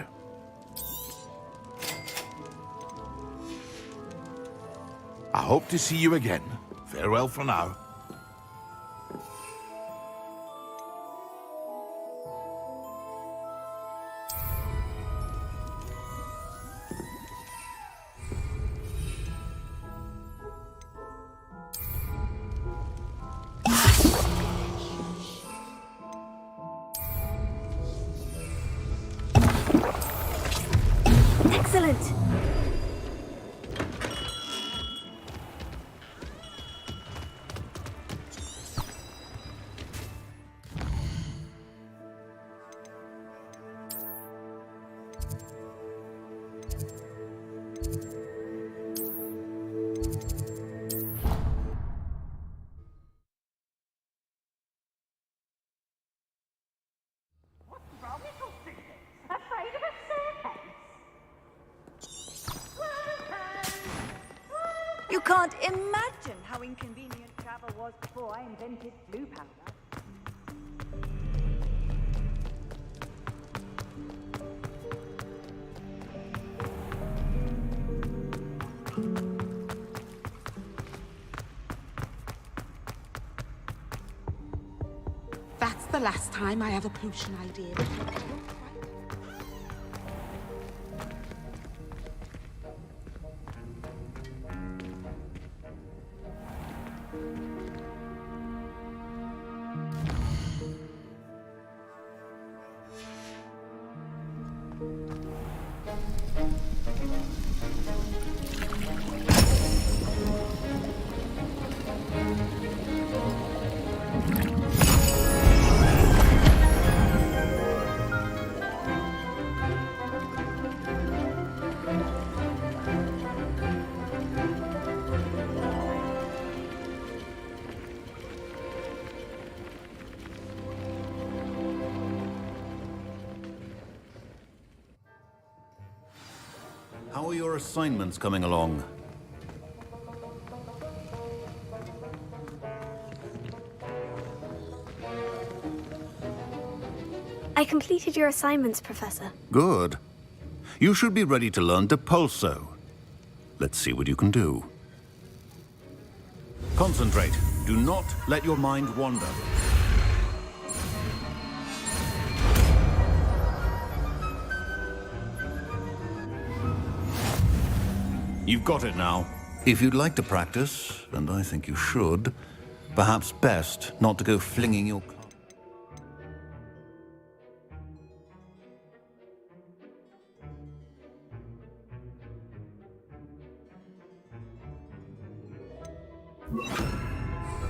I hope to see you again. Farewell for now. Excellent! You can't imagine how inconvenient travel was before I invented blue powder. That's the last time I have a potion idea. How are your assignments coming along? I completed your assignments, Professor. Good. You should be ready to learn Depulso. Let's see what you can do. Concentrate. Do not let your mind wander. You've got it now. If you'd like to practice, and I think you should, perhaps best not to go flinging your... the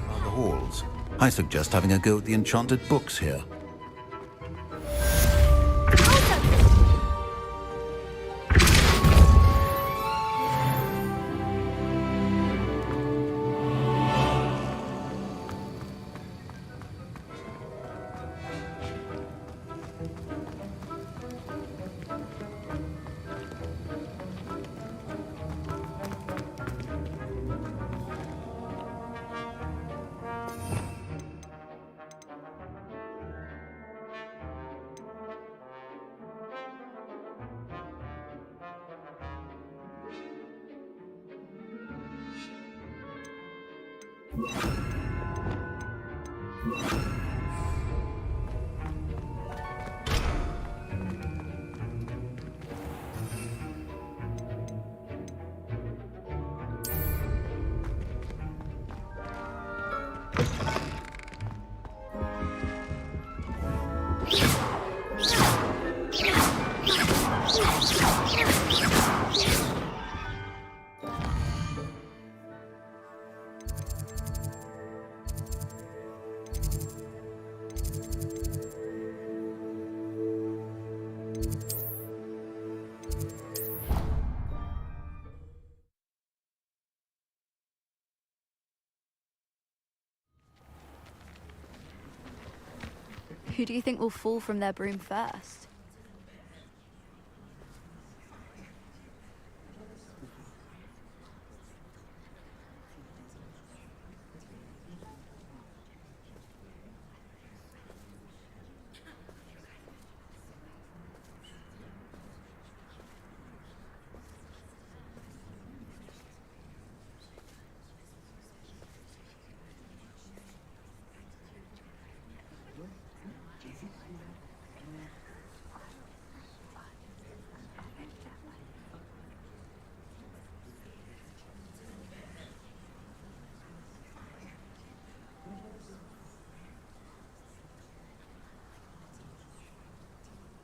halls. I suggest having a go at the enchanted books here. Who do you think will fall from their broom first?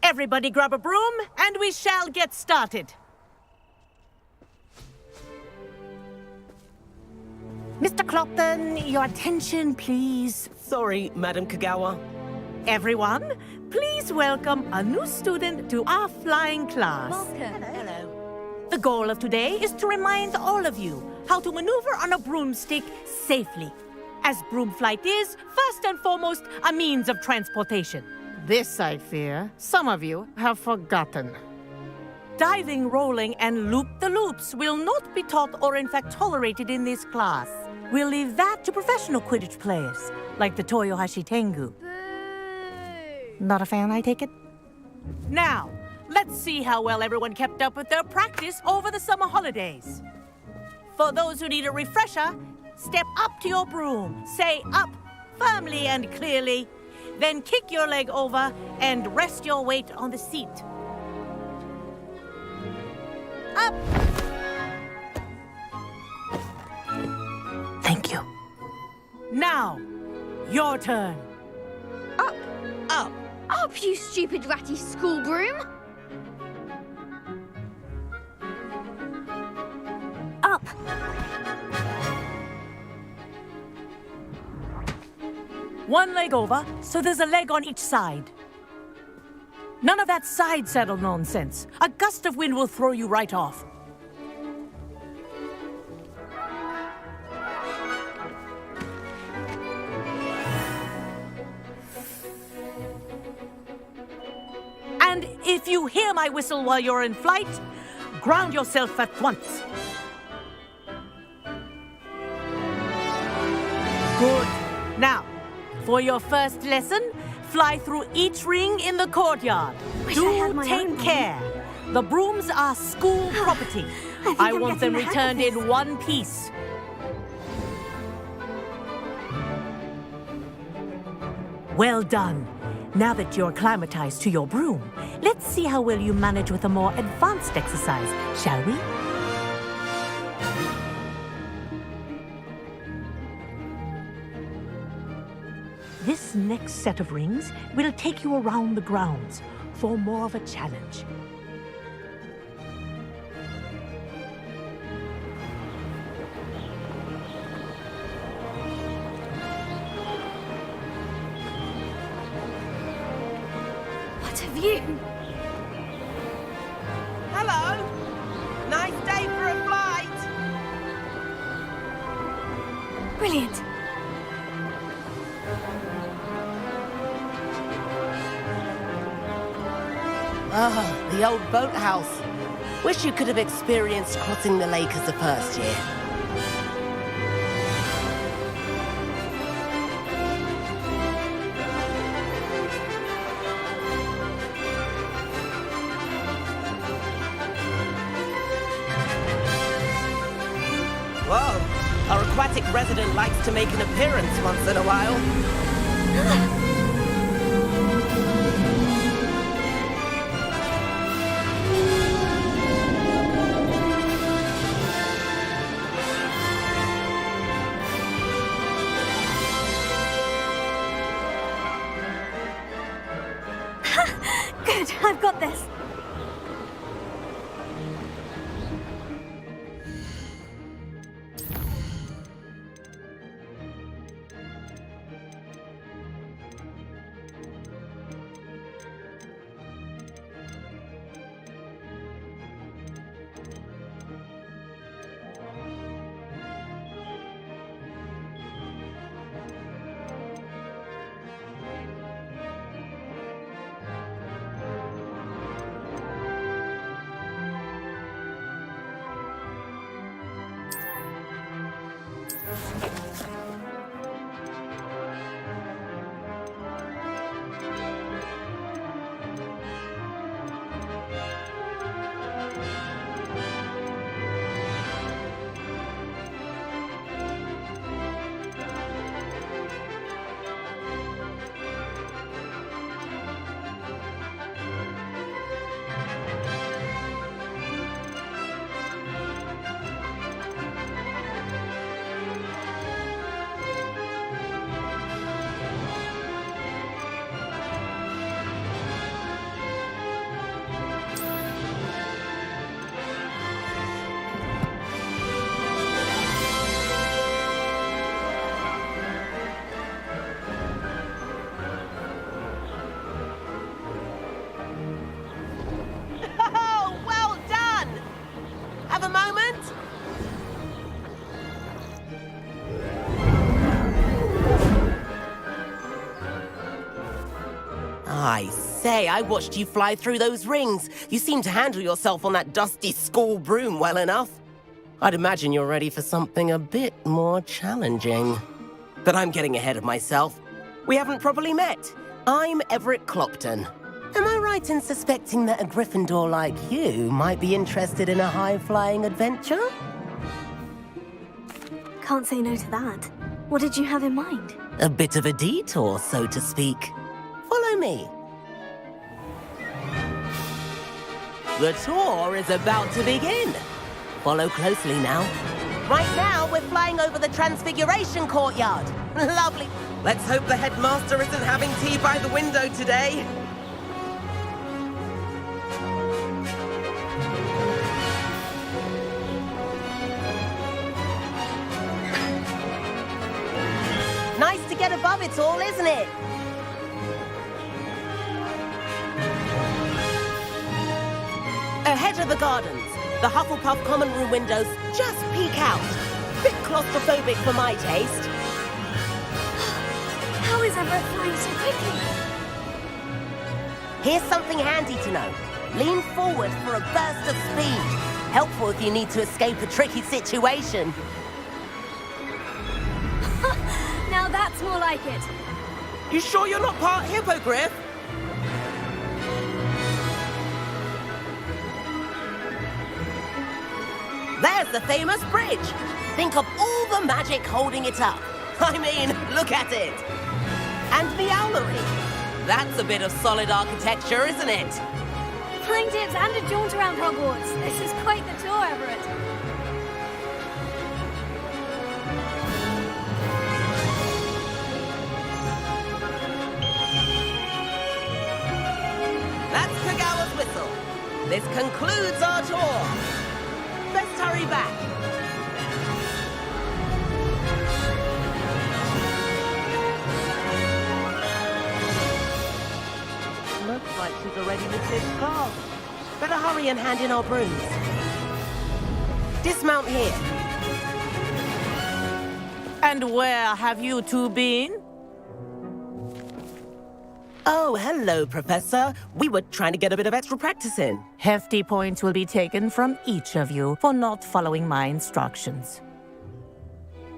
Everybody grab a broom, and we shall get started. Mr. Clopton, your attention, please. Sorry, Madam Kagawa. Everyone, please welcome a new student to our flying class. Welcome. Hello. The goal of today is to remind all of you how to maneuver on a broomstick safely, as broom flight is, first and foremost, a means of transportation. This, I fear, some of you have forgotten. Diving, rolling, and loop-the-loops will not be taught or in fact tolerated in this class. We'll leave that to professional Quidditch players, like the Toyohashi Tengu. Not a fan, I take it? Now, let's see how well everyone kept up with their practice over the summer holidays. For those who need a refresher, step up to your broom, say up firmly and clearly, then kick your leg over and rest your weight on the seat. Up! Thank you. Now, your turn. Up. Up. Up, you stupid ratty school broom. Up. One leg over, so there's a leg on each side. None of that side saddle nonsense. A gust of wind will throw you right off. And if you hear my whistle while you're in flight, ground yourself at once. Good. Now, for your first lesson, fly through each ring in the courtyard. Do take care. The brooms are school property. I want them returned in one piece. Well done. Now that you're acclimatized to your broom, let's see how well you manage with a more advanced exercise, shall we? This next set of rings will take you around the grounds for more of a challenge. What a view! Hello. Nice day for a flight. Brilliant. Ah, the old boathouse. Wish you could have experienced crossing the lake as a first year. Whoa, our aquatic resident likes to make an appearance once in a while. Good, I've got this. say, I watched you fly through those rings. You seem to handle yourself on that dusty school broom well enough. I'd imagine you're ready for something a bit more challenging. But I'm getting ahead of myself. We haven't properly met. I'm Everett Clopton. Am I right in suspecting that a Gryffindor like you might be interested in a high-flying adventure? Can't say no to that. What did you have in mind? A bit of a detour, so to speak. Follow me. The tour is about to begin. Follow closely now. Right now, we're flying over the Transfiguration Courtyard. Lovely. Let's hope the headmaster isn't having tea by the window today. Nice to get above it all, isn't it? Ahead of the gardens, the Hufflepuff common room windows just peek out. Bit claustrophobic for my taste. How is Everett flying so quickly? Here's something handy to know. Lean forward for a burst of speed. Helpful if you need to escape a tricky situation. Now that's more like it. You sure you're not part hippogriff? There's the famous bridge. Think of all the magic holding it up. I mean, look at it. And the owlery. That's a bit of solid architecture, isn't it? Flying dips and a jaunt around Hogwarts. This is quite the tour, Everett. That's Kagawa's whistle. This concludes our tour. Let's hurry back. Looks like she's already missed this class. Better hurry and hand in our brooms. Dismount here. And where have you two been? Oh, hello, Professor. We were trying to get a bit of extra practice in. Hefty points will be taken from each of you for not following my instructions.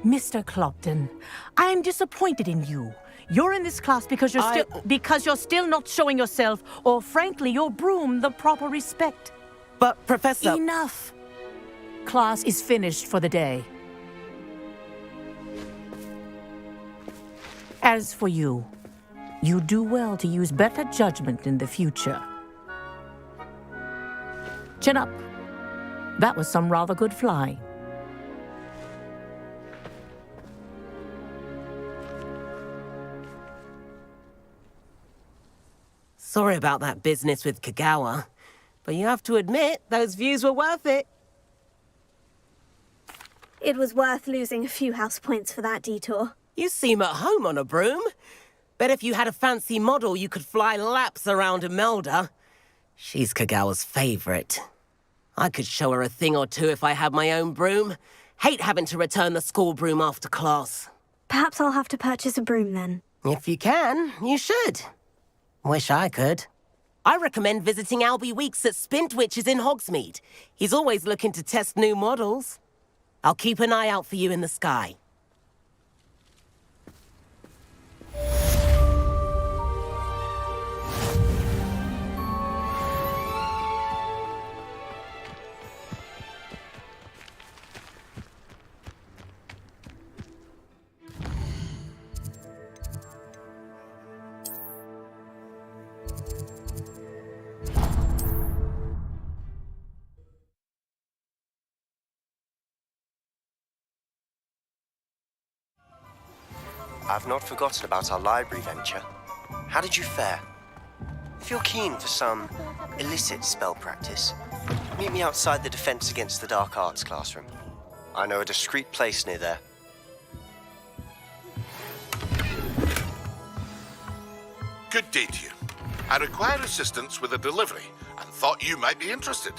Mr. Clopton, I am disappointed in you. You're in this class because you're still not showing yourself, or frankly, your broom the proper respect. But, Professor... Enough! Class is finished for the day. As for you, you do well to use better judgment in the future. Chin up. That was some rather good flying. Sorry about that business with Kagawa, but you have to admit, those views were worth it. It was worth losing a few house points for that detour. You seem at home on a broom. Bet if you had a fancy model, you could fly laps around Imelda. She's Kagawa's favorite. I could show her a thing or two if I had my own broom. Hate having to return the school broom after class. Perhaps I'll have to purchase a broom then. If you can, you should. Wish I could. I recommend visiting Albie Weeks at Spintwitches in Hogsmeade. He's always looking to test new models. I'll keep an eye out for you in the sky. I've not forgotten about our library venture. How did you fare? If you're keen for some illicit spell practice, meet me outside the Defense Against the Dark Arts classroom. I know a discreet place near there. Good day to you. I require assistance with a delivery and thought you might be interested.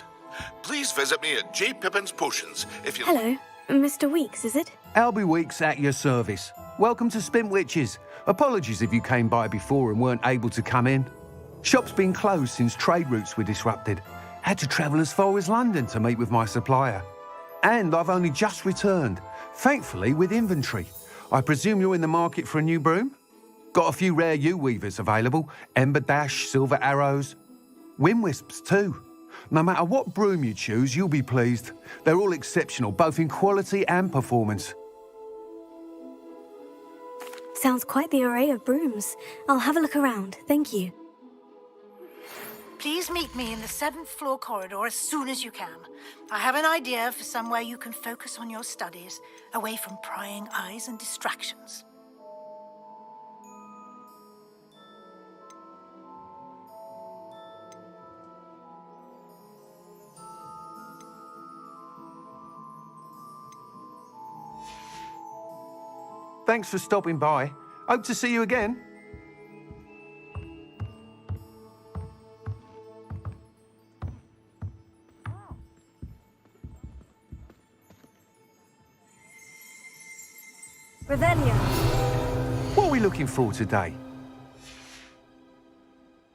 Please visit me at J. Pippin's Potions if you... Hello, Mr. Weeks, is it? Albie Weeks at your service. Welcome to Spintwitches. Apologies if you came by before and weren't able to come in. Shop's been closed since trade routes were disrupted. Had to travel as far as London to meet with my supplier. And I've only just returned, thankfully with inventory. I presume you're in the market for a new broom? Got a few rare U-weavers available, Ember Dash, Silver Arrows. Wind Wisps too. No matter what broom you choose, you'll be pleased. They're all exceptional, both in quality and performance. Sounds quite the array of brooms. I'll have a look around, thank you. Please meet me in the 7th floor corridor as soon as you can. I have an idea for somewhere you can focus on your studies, away from prying eyes and distractions. Thanks for stopping by. Hope to see you again. Revelio. What are we looking for today?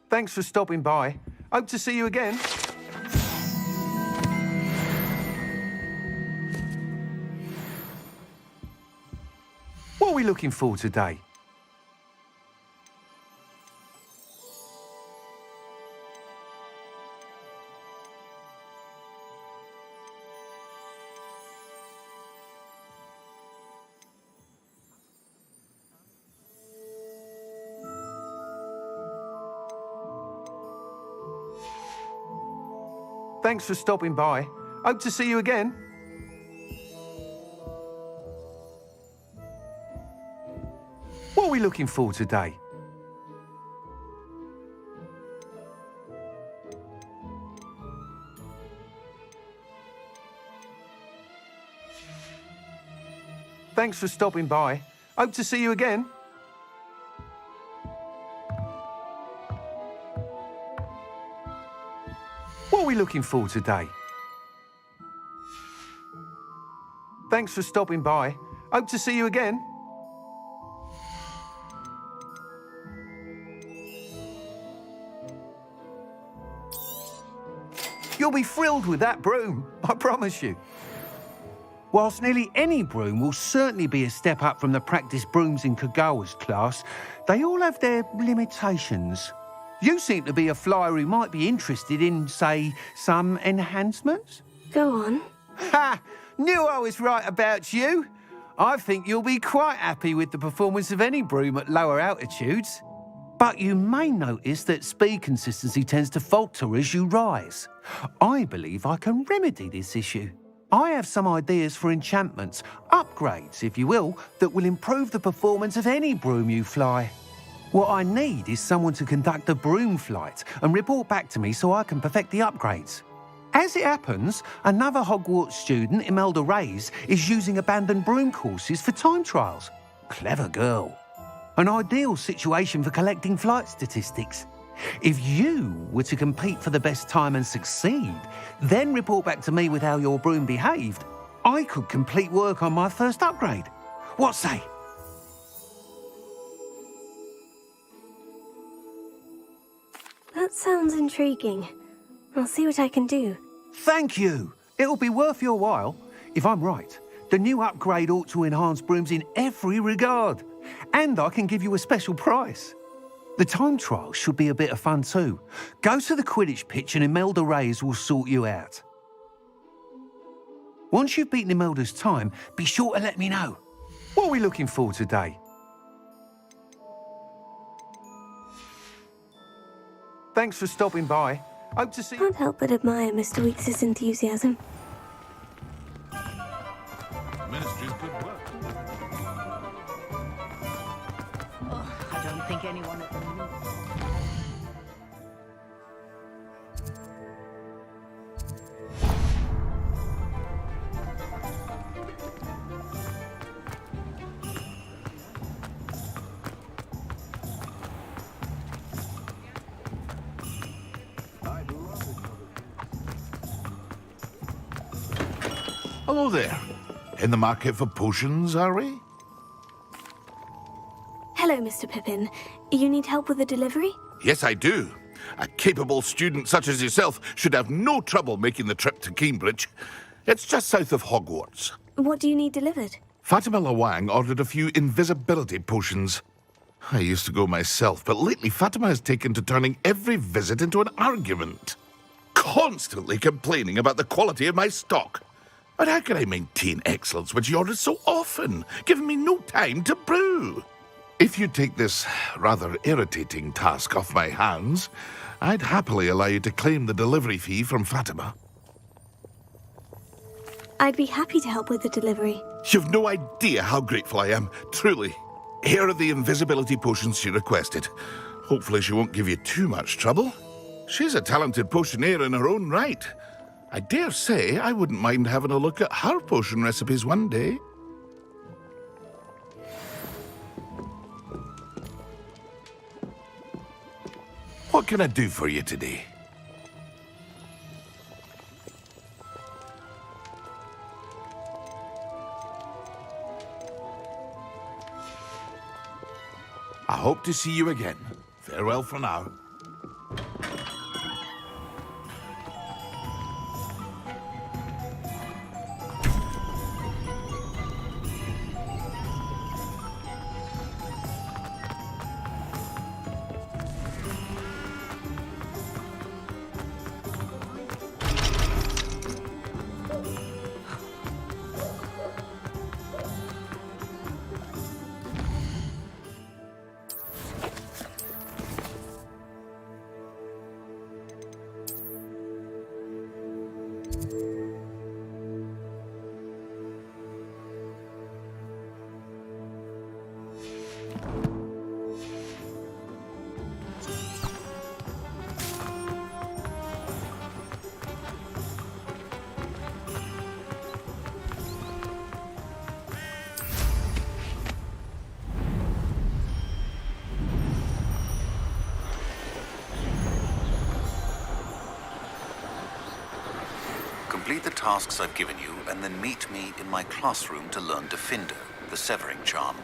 Thanks for stopping by. Hope to see you again. What are we looking for today? Thanks for stopping by. Hope to see you again. What are we looking for today? Thanks for stopping by. Hope to see you again. What are we looking for today? Thanks for stopping by. Hope to see you again. You'll be thrilled with that broom, I promise you. Whilst nearly any broom will certainly be a step up from the practice brooms in Kagawa's class, they all have their limitations. You seem to be a flyer who might be interested in, say, some enhancements? Go on. Ha! Knew I was right about you. I think you'll be quite happy with the performance of any broom at lower altitudes. But you may notice that speed consistency tends to falter as you rise. I believe I can remedy this issue. I have some ideas for enchantments, upgrades, if you will, that will improve the performance of any broom you fly. What I need is someone to conduct a broom flight and report back to me so I can perfect the upgrades. As it happens, another Hogwarts student, Imelda Reyes, is using abandoned broom courses for time trials. Clever girl. An ideal situation for collecting flight statistics. If you were to compete for the best time and succeed, then report back to me with how your broom behaved, I could complete work on my first upgrade. What say? That sounds intriguing. I'll see what I can do. Thank you. It'll be worth your while. If I'm right, the new upgrade ought to enhance brooms in every regard. And I can give you a special price. The time trial should be a bit of fun too. Go to the Quidditch pitch and Imelda Reyes will sort you out. Once you've beaten Imelda's time, be sure to let me know. What are we looking for today? Thanks for stopping by. Hope to see you. Can't help but admire Mr. Weeks' enthusiasm. Ministry's good work. I don't think anyone at the moment. Hello there. In the market for potions, are we? Hello, Mr. Pippin. You need help with the delivery? Yes, I do. A capable student such as yourself should have no trouble making the trip to Cambridge. It's just south of Hogwarts. What do you need delivered? Fatima Lawang ordered a few invisibility potions. I used to go myself, but lately Fatima has taken to turning every visit into an argument. Constantly complaining about the quality of my stock. But how can I maintain excellence when she orders so often, giving me no time to brew? If you take this rather irritating task off my hands, I'd happily allow you to claim the delivery fee from Fatima. I'd be happy to help with the delivery. You've no idea how grateful I am, truly. Here are the invisibility potions she requested. Hopefully she won't give you too much trouble. She's a talented potioneer in her own right. I dare say I wouldn't mind having a look at her potion recipes one day. What can I do for you today? I hope to see you again. Farewell for now. Complete the tasks I've given you, and then meet me in my classroom to learn Definder, the severing charm.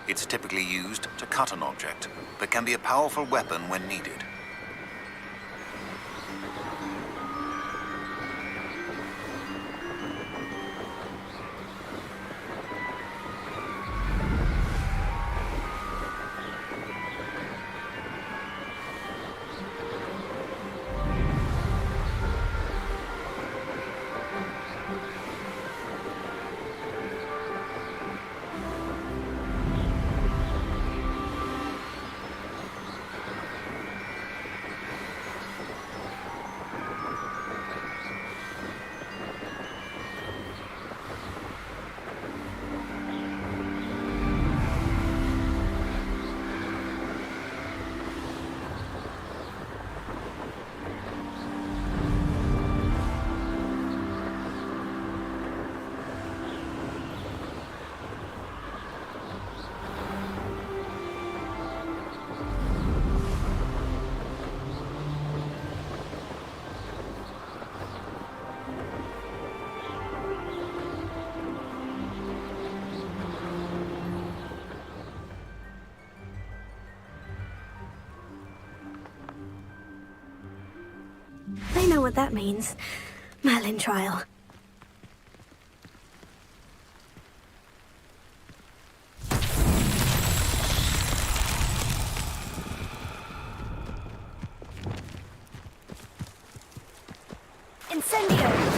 It's typically used to cut an object, but can be a powerful weapon when needed. I know what that means. Merlin trial. Incendio!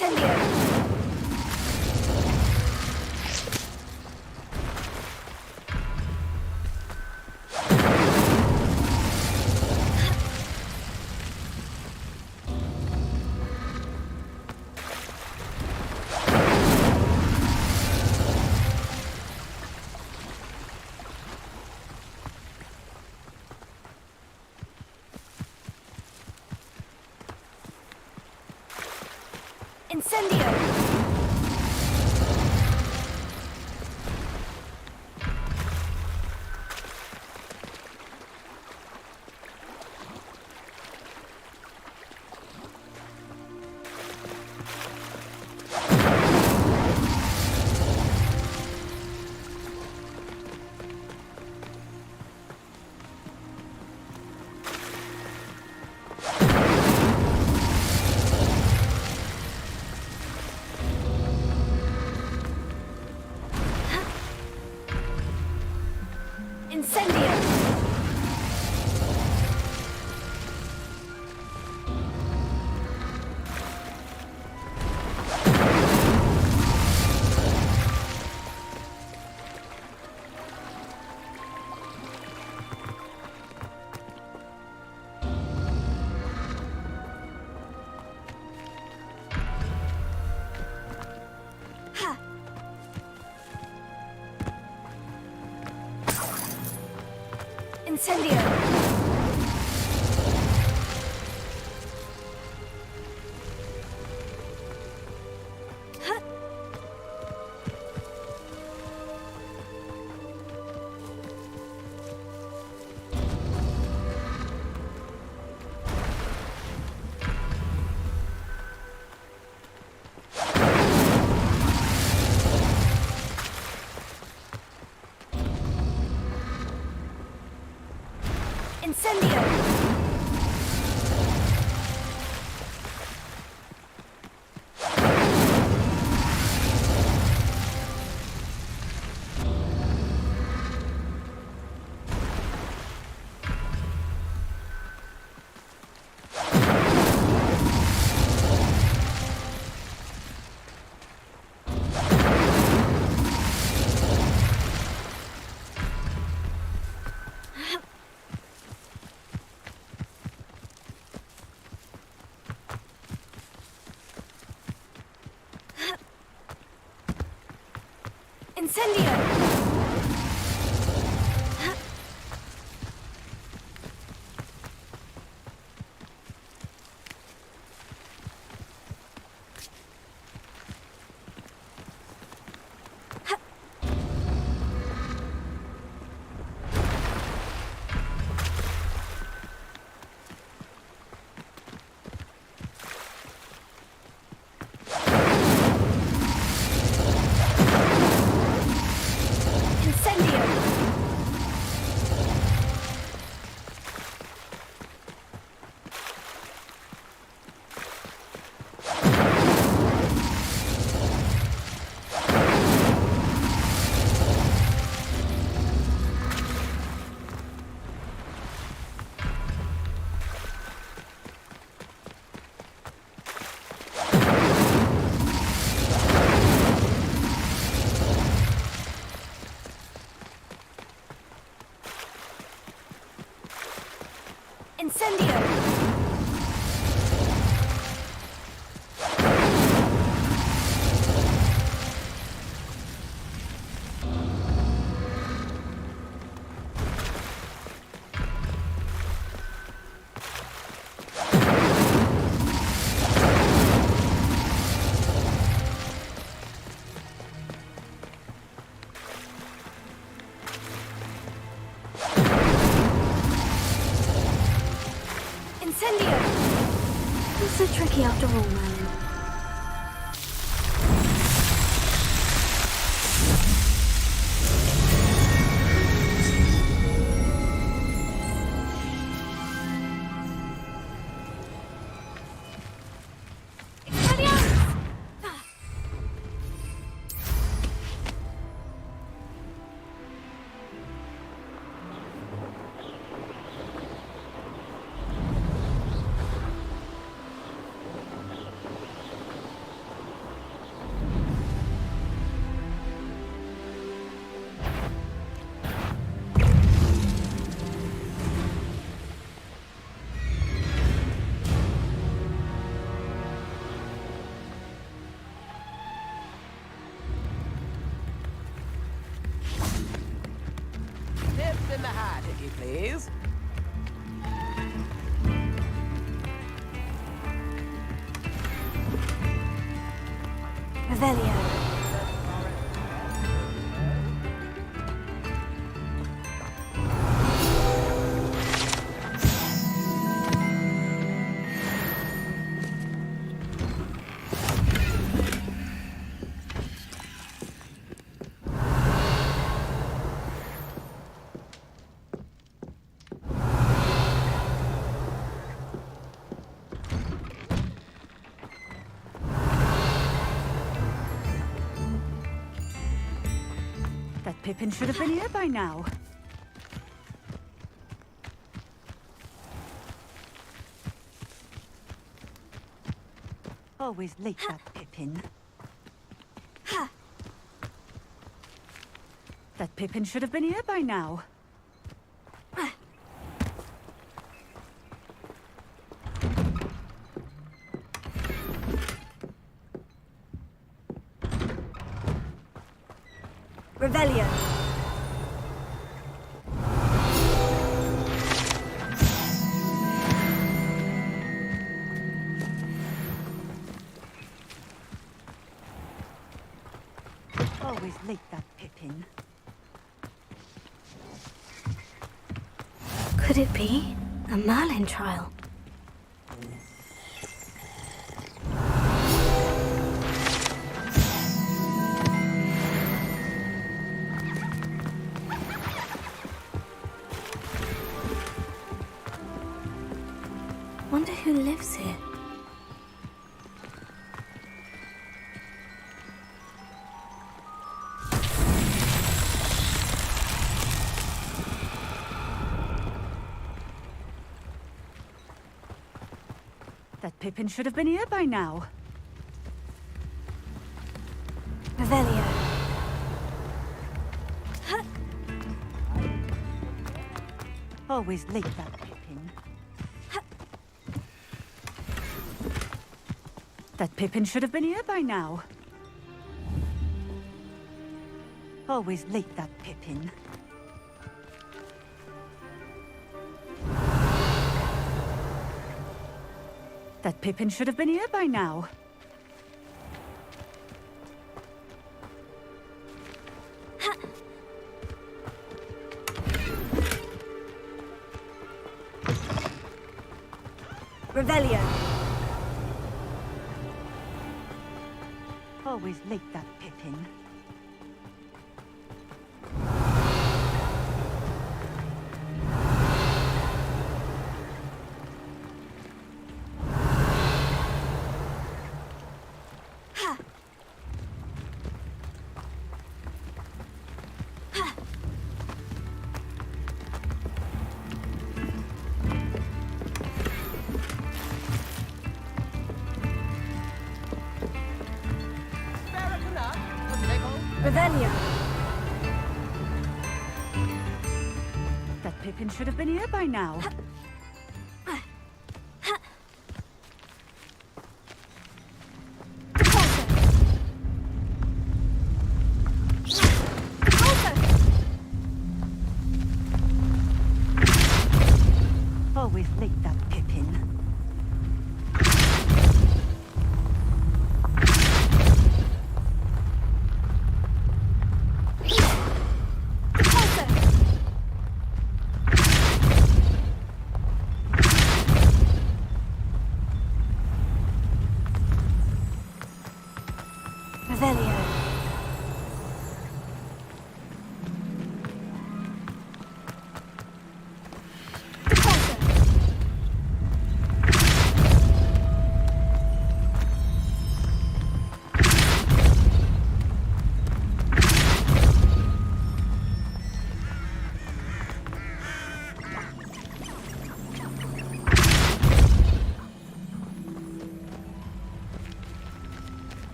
Incendio! Incendio! Incendio! Incendio! Incendio! Incendio! Incendio! Not so tricky after all, Merlin. in the hat, if you please. Revelio. That Pippin should have been here by now. Always late, that Pippin. That Pippin should have been here by now. Revelio. Always late, that Pippin. Could it be a Merlin trial? Wonder who lives here. That Pippin should have been here by now. Revelio. Always late, that Pippin. That Pippin should have been here by now. Always late, that Pippin. That Pippin should have been here by now. Revelio. Always late, that Pippin. Revelio. That Pippin should have been here by now. Always late, that Pippin. Revelio.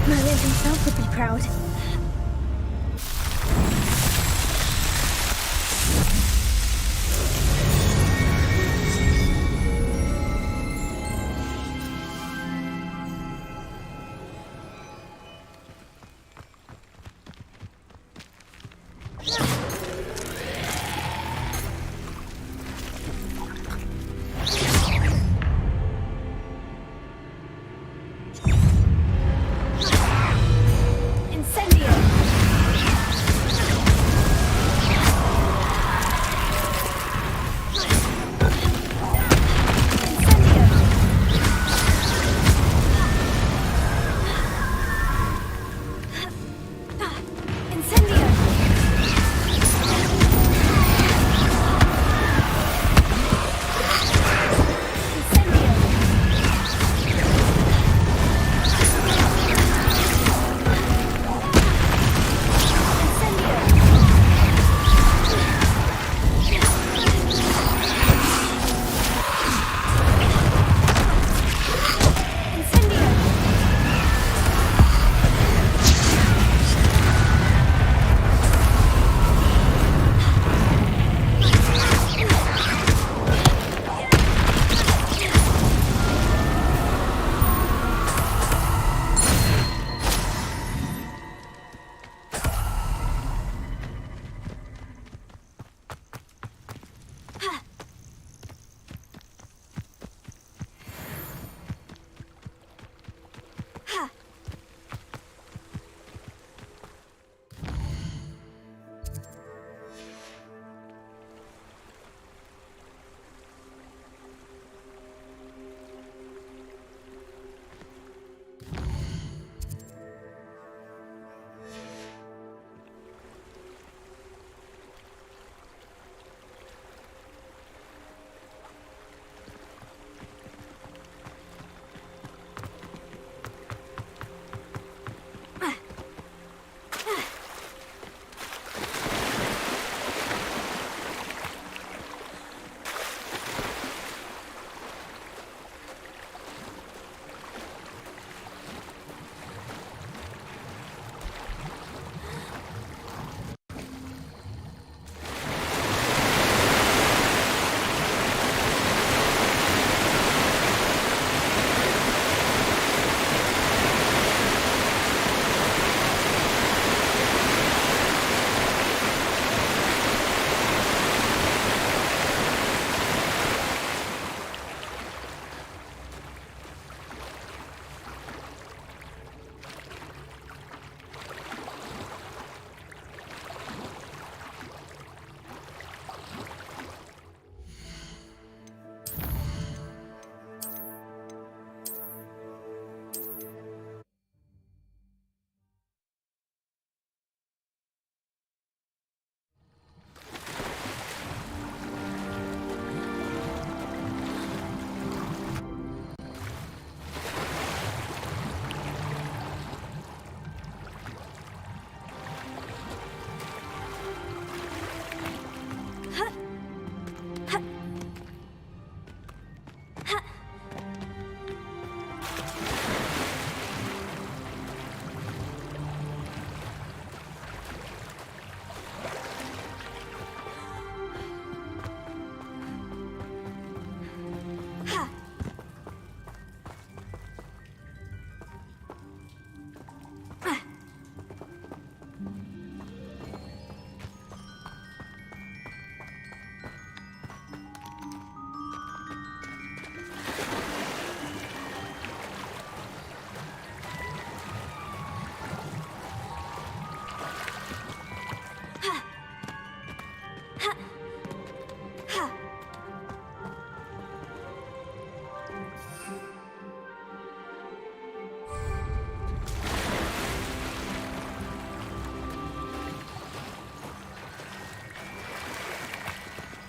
Merlin himself would be proud.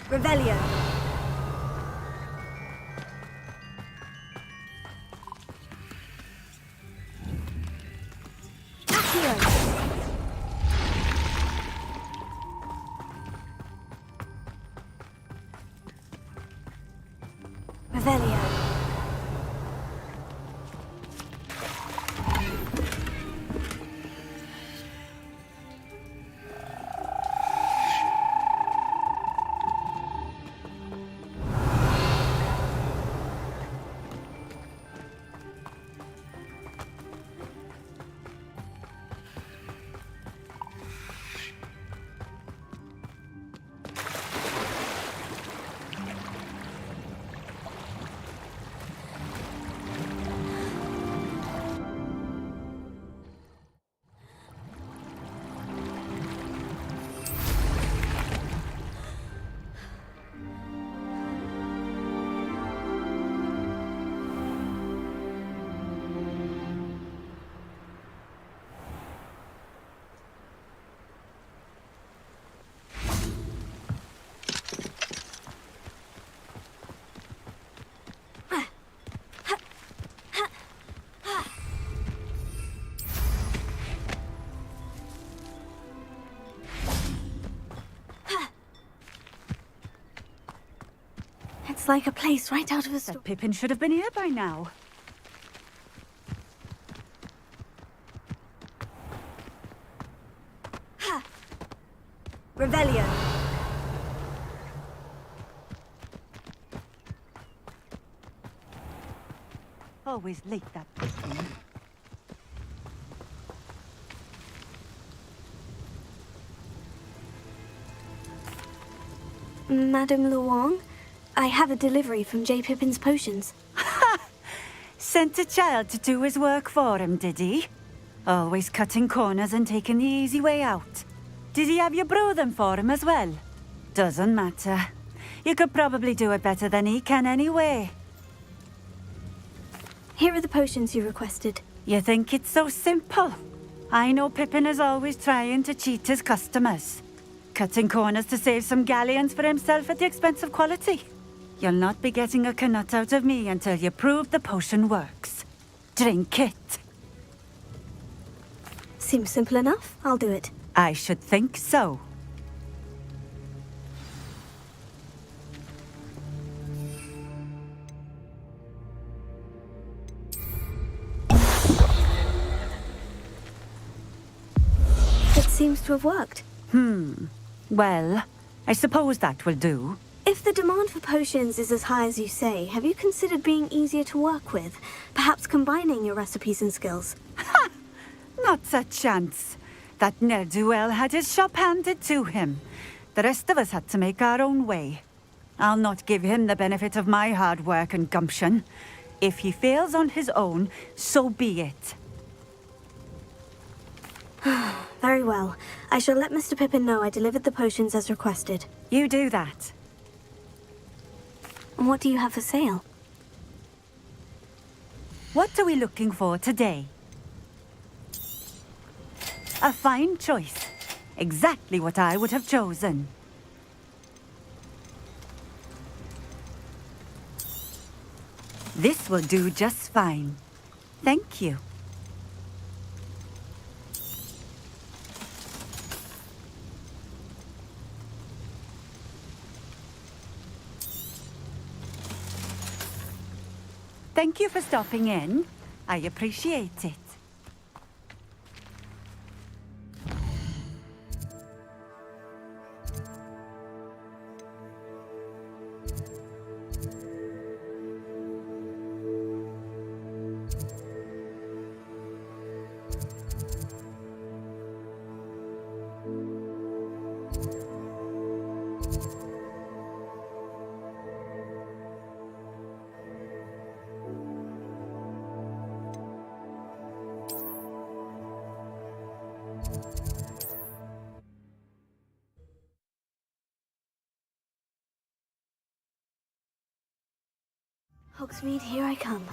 Revelio. Revelio. It's like a place right out of a story. Pippin should have been here by now. Revelio. Always late, that Pippin. Madame Luong, I have a delivery from J. Pippin's potions. Sent a child to do his work for him, did he? Always cutting corners and taking the easy way out. Did he have you brew them for him as well? Doesn't matter. You could probably do it better than he can anyway. Here are the potions you requested. You think it's so simple? I know Pippin is always trying to cheat his customers. Cutting corners to save some galleons for himself at the expense of quality. You'll not be getting a canut out of me until you prove the potion works. Drink it. Seems simple enough. I'll do it. I should think so. It seems to have worked. Well, I suppose that will do. If the demand for potions is as high as you say, have you considered being easier to work with? Perhaps combining your recipes and skills? Not a chance. That ne'er-do-well had his shop handed to him. The rest of us had to make our own way. I'll not give him the benefit of my hard work and gumption. If he fails on his own, so be it. Very well. I shall let Mr. Pippin know I delivered the potions as requested. You do that. And what do you have for sale? What are we looking for today? A fine choice. Exactly what I would have chosen. This will do just fine. Thank you. Thank you for stopping in. I appreciate it. Hogsmeade, here I come.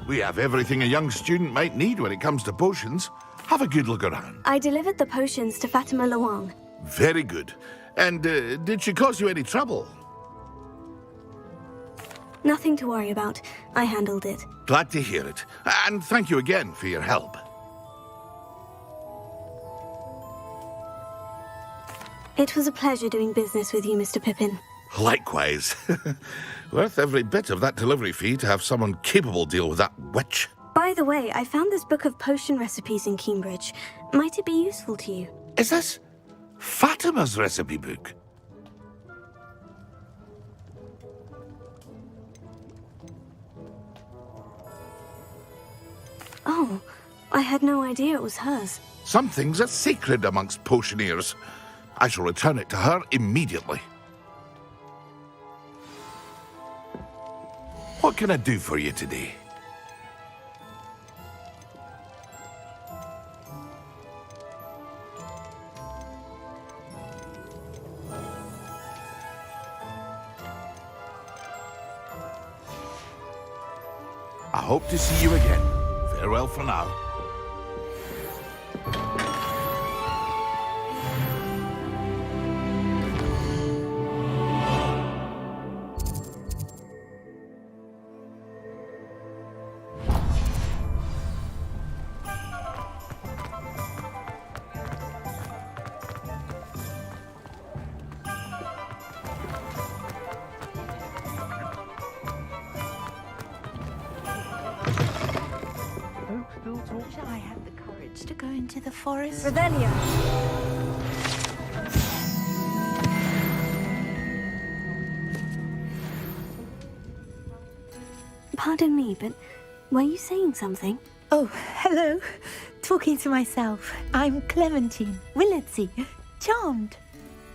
We have everything a young student might need when it comes to potions. Have a good look around. I delivered the potions to Fatima Luang. Very good. And did she cause you any trouble? Nothing to worry about. I handled it. Glad to hear it. And thank you again for your help. It was a pleasure doing business with you, Mr. Pippin. Likewise. Worth every bit of that delivery fee to have someone capable deal with that witch. By the way, I found this book of potion recipes in Cambridge. Might it be useful to you? Is this Fatima's recipe book? Oh, I had no idea it was hers. Some things are sacred amongst potioneers. I shall return it to her immediately. What can I do for you today? I hope to see you again. Farewell for now. Shall I have the courage to go into the forest? Revelio. Pardon me, but were you saying something? Oh, hello. Talking to myself. I'm Clementine, Willardsey, charmed.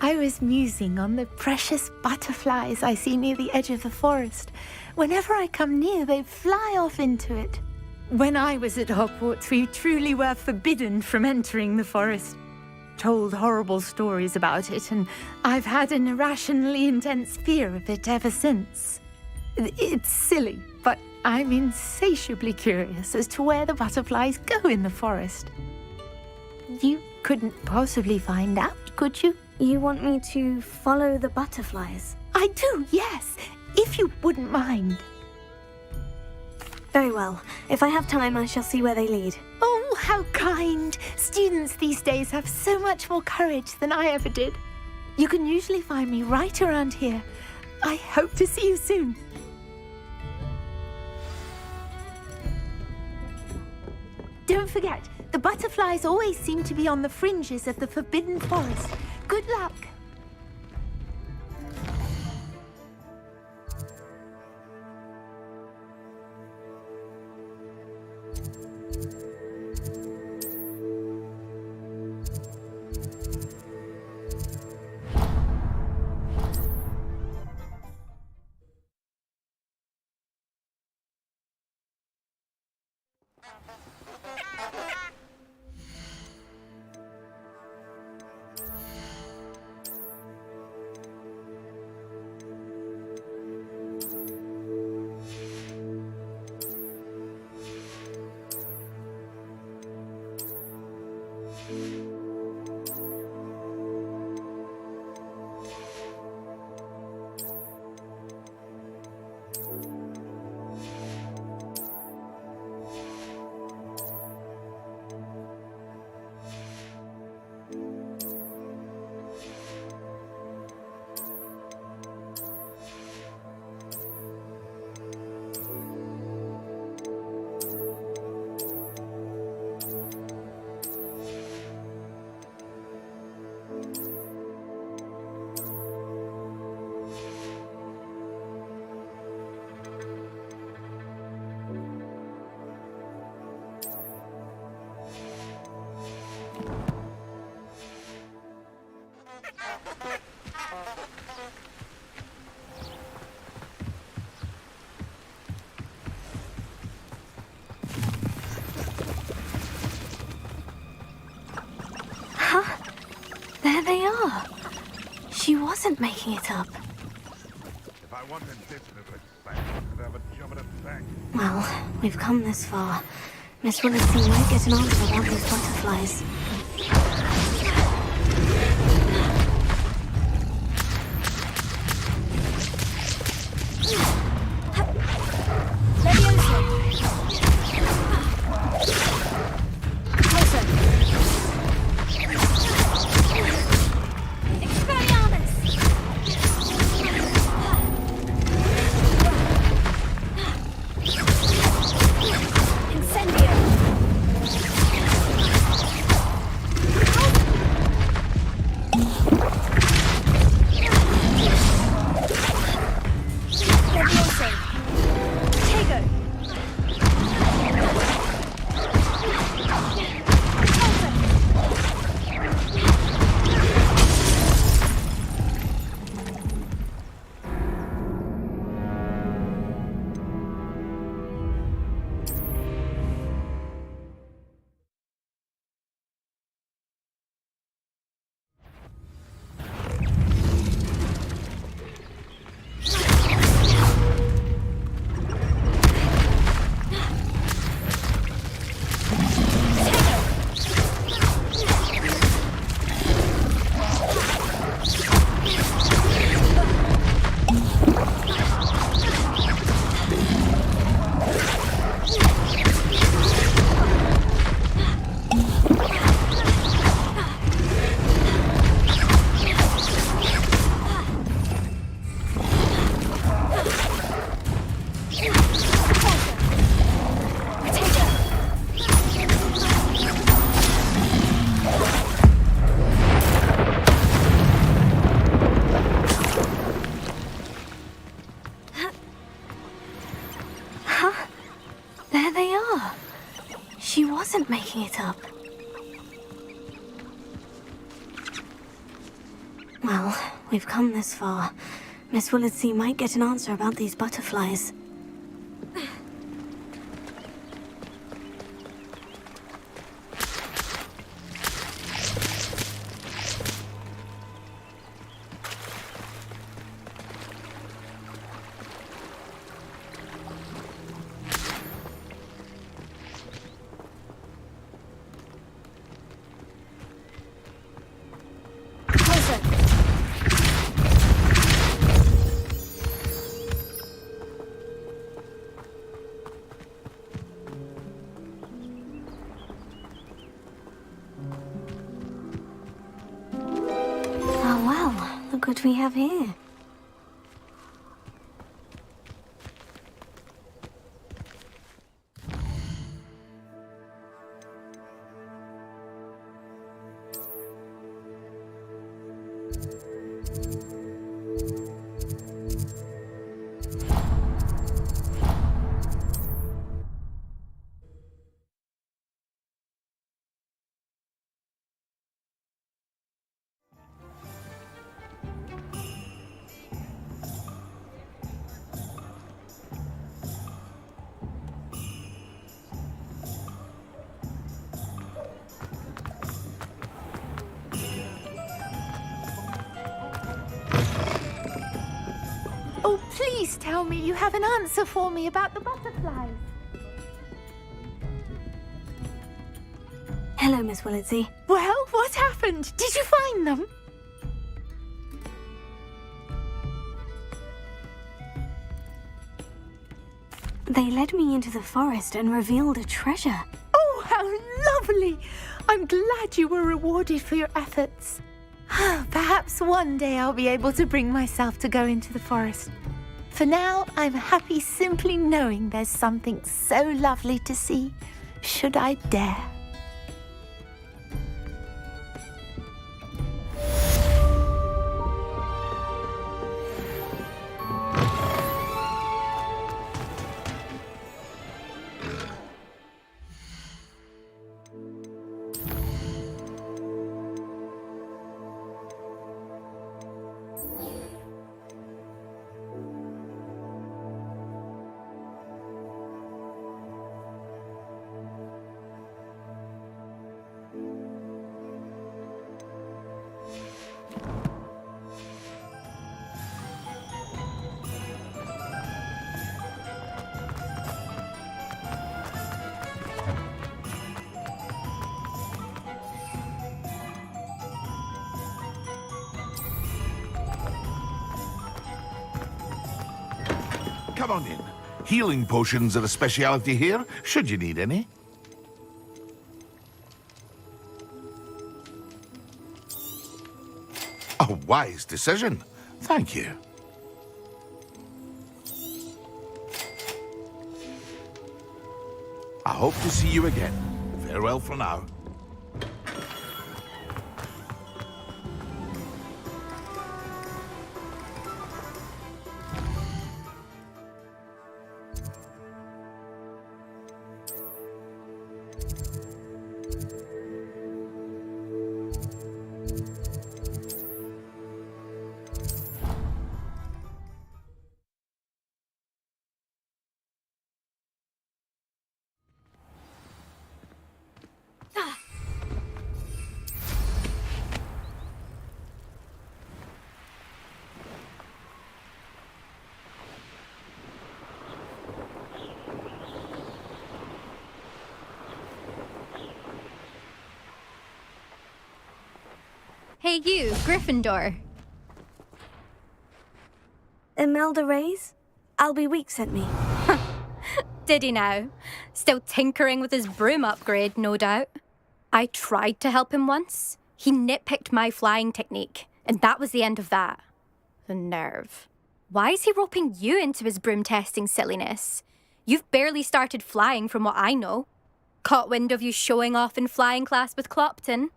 I was musing on the precious butterflies I see near the edge of the forest. Whenever I come near, they fly off into it. When I was at Hogwarts, we truly were forbidden from entering the forest. Told horrible stories about it, and I've had an irrationally intense fear of it ever since. It's silly, but I'm insatiably curious as to where the butterflies go in the forest. You couldn't possibly find out, could you? You want me to follow the butterflies? I do, yes, if you wouldn't mind. Very well. If I have time, I shall see where they lead. Oh, how kind! Students these days have so much more courage than I ever did. You can usually find me right around here. I hope to see you soon. Don't forget, the butterflies always seem to be on the fringes of the Forbidden Forest. Good luck! There they are. She wasn't making it up. If I wanted this little excitement, I'd have a job at a bank. Well, we've come this far. Miss Willardson might get an answer about these butterflies. There they are. She wasn't making it up. Well, we've come this far. Miss Willardson might get an answer about these butterflies. Look what we have here. Oh, please tell me you have an answer for me about the butterflies. Hello, Miss Willardson. Well, what happened? Did you find them? They led me into the forest and revealed a treasure. Oh, how lovely! I'm glad you were rewarded for your efforts. Perhaps one day I'll be able to bring myself to go into the forest. For now, I'm happy simply knowing there's something so lovely to see, should I dare. come on in. Healing potions are a speciality here, should you need any. A wise decision. Thank you. I hope to see you again. Farewell for now. Hey you, Gryffindor. Imelda Reyes? Albie Week sent me. Did he now? Still tinkering with his broom upgrade, no doubt. I tried to help him once. He nitpicked my flying technique, and that was the end of that. The nerve. Why is he roping you into his broom testing silliness? You've barely started flying from what I know. Caught wind of you showing off in flying class with Clopton.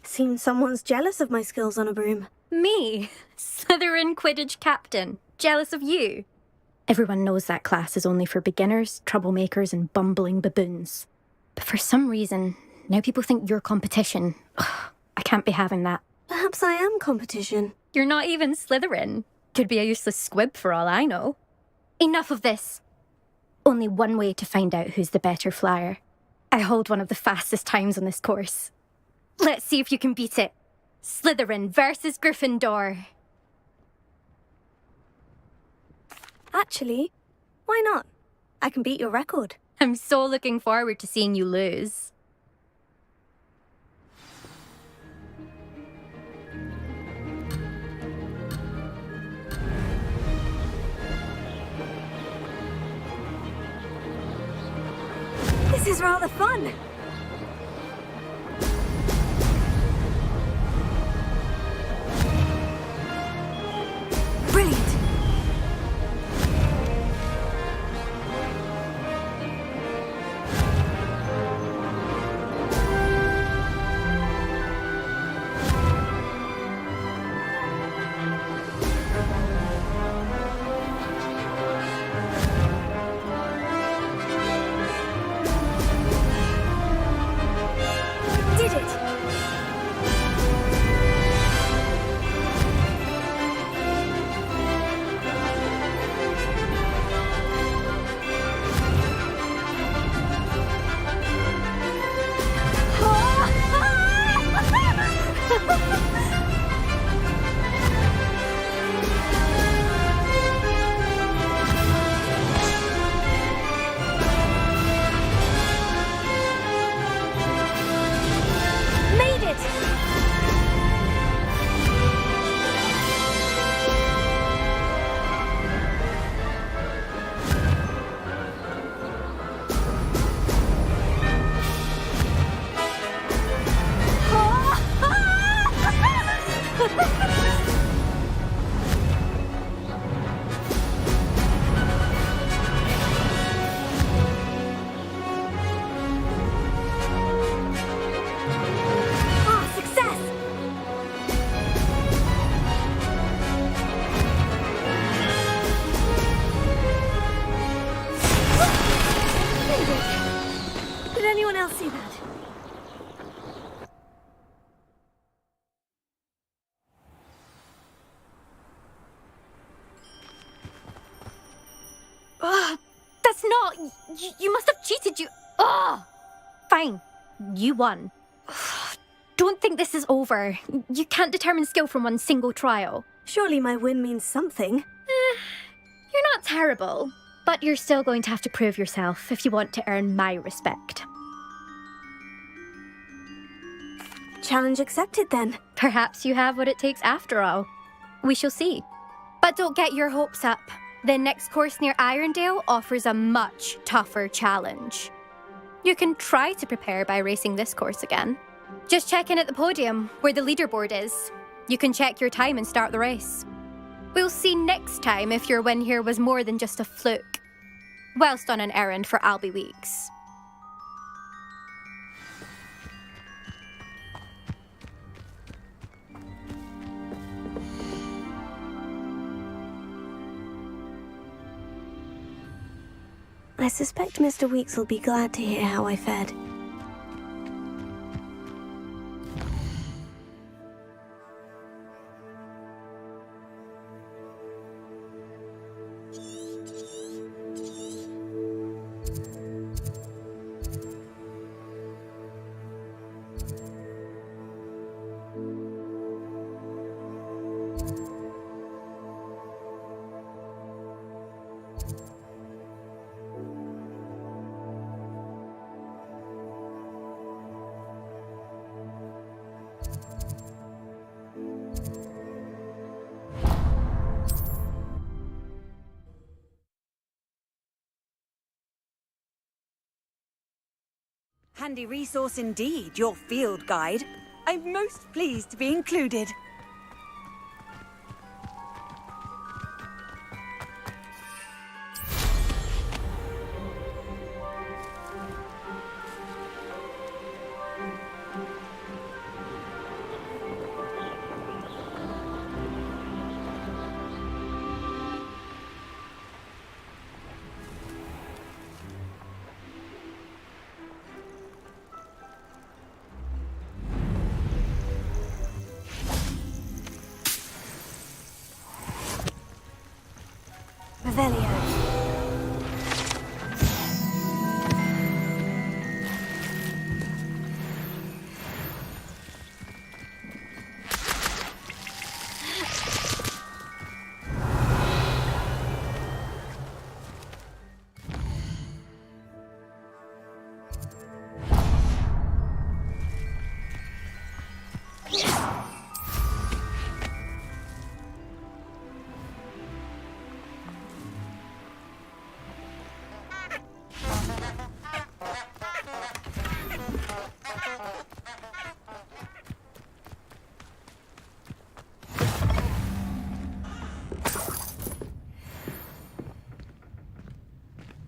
Seems someone's jealous of my skills on a broom. Me? Slytherin Quidditch captain. Jealous of you? Everyone knows that class is only for beginners, troublemakers, and bumbling baboons. But for some reason, now people think you're competition. Ugh, I can't be having that. Perhaps I am competition. You're not even Slytherin. Could be a useless squib for all I know. Enough of this. Only one way to find out who's the better flyer. I hold one of the fastest times on this course. Let's see if you can beat it. Slytherin versus Gryffindor. Actually, why not? I can beat your record. I'm so looking forward to seeing you lose. This is rather fun. Brilliant. Did it. Made it! Ah, success! Made it. Did anyone else see that? That's not... You must have cheated, you... Fine. You won. Don't think this is over. You can't determine skill from one single trial. Surely my win means something. You're not terrible, but you're still going to have to prove yourself if you want to earn my respect. Challenge accepted then. Perhaps you have what it takes after all. We shall see. But don't get your hopes up. The next course near Irondale offers a much tougher challenge. You can try to prepare by racing this course again. Just check in at the podium, where the leaderboard is. You can check your time and start the race. We'll see next time if your win here was more than just a fluke. Whilst on an errand for Albie Weeks. I suspect Mr. Weeks will be glad to hear how I fared. Handy resource indeed, your field guide. I'm most pleased to be included. Revelio.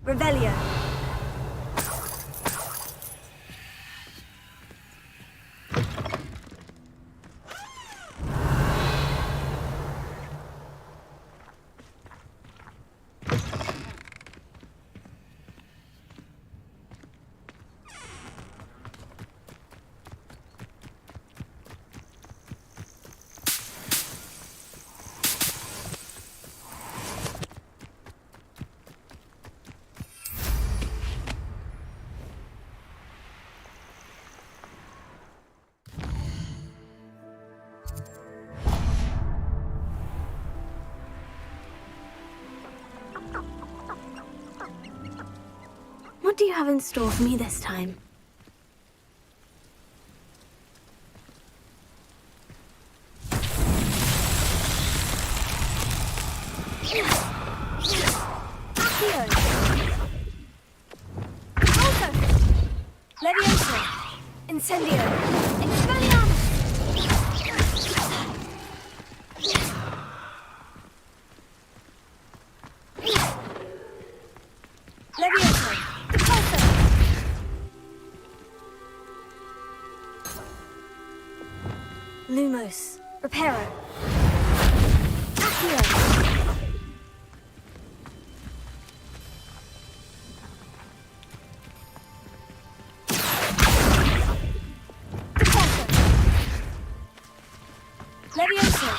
Revelio. What do you have in store for me this time? Leviosa! Incendio! Expelliarmus! Leviosa! Repulsor! Lumos! Reparo! Accio! Leviosa!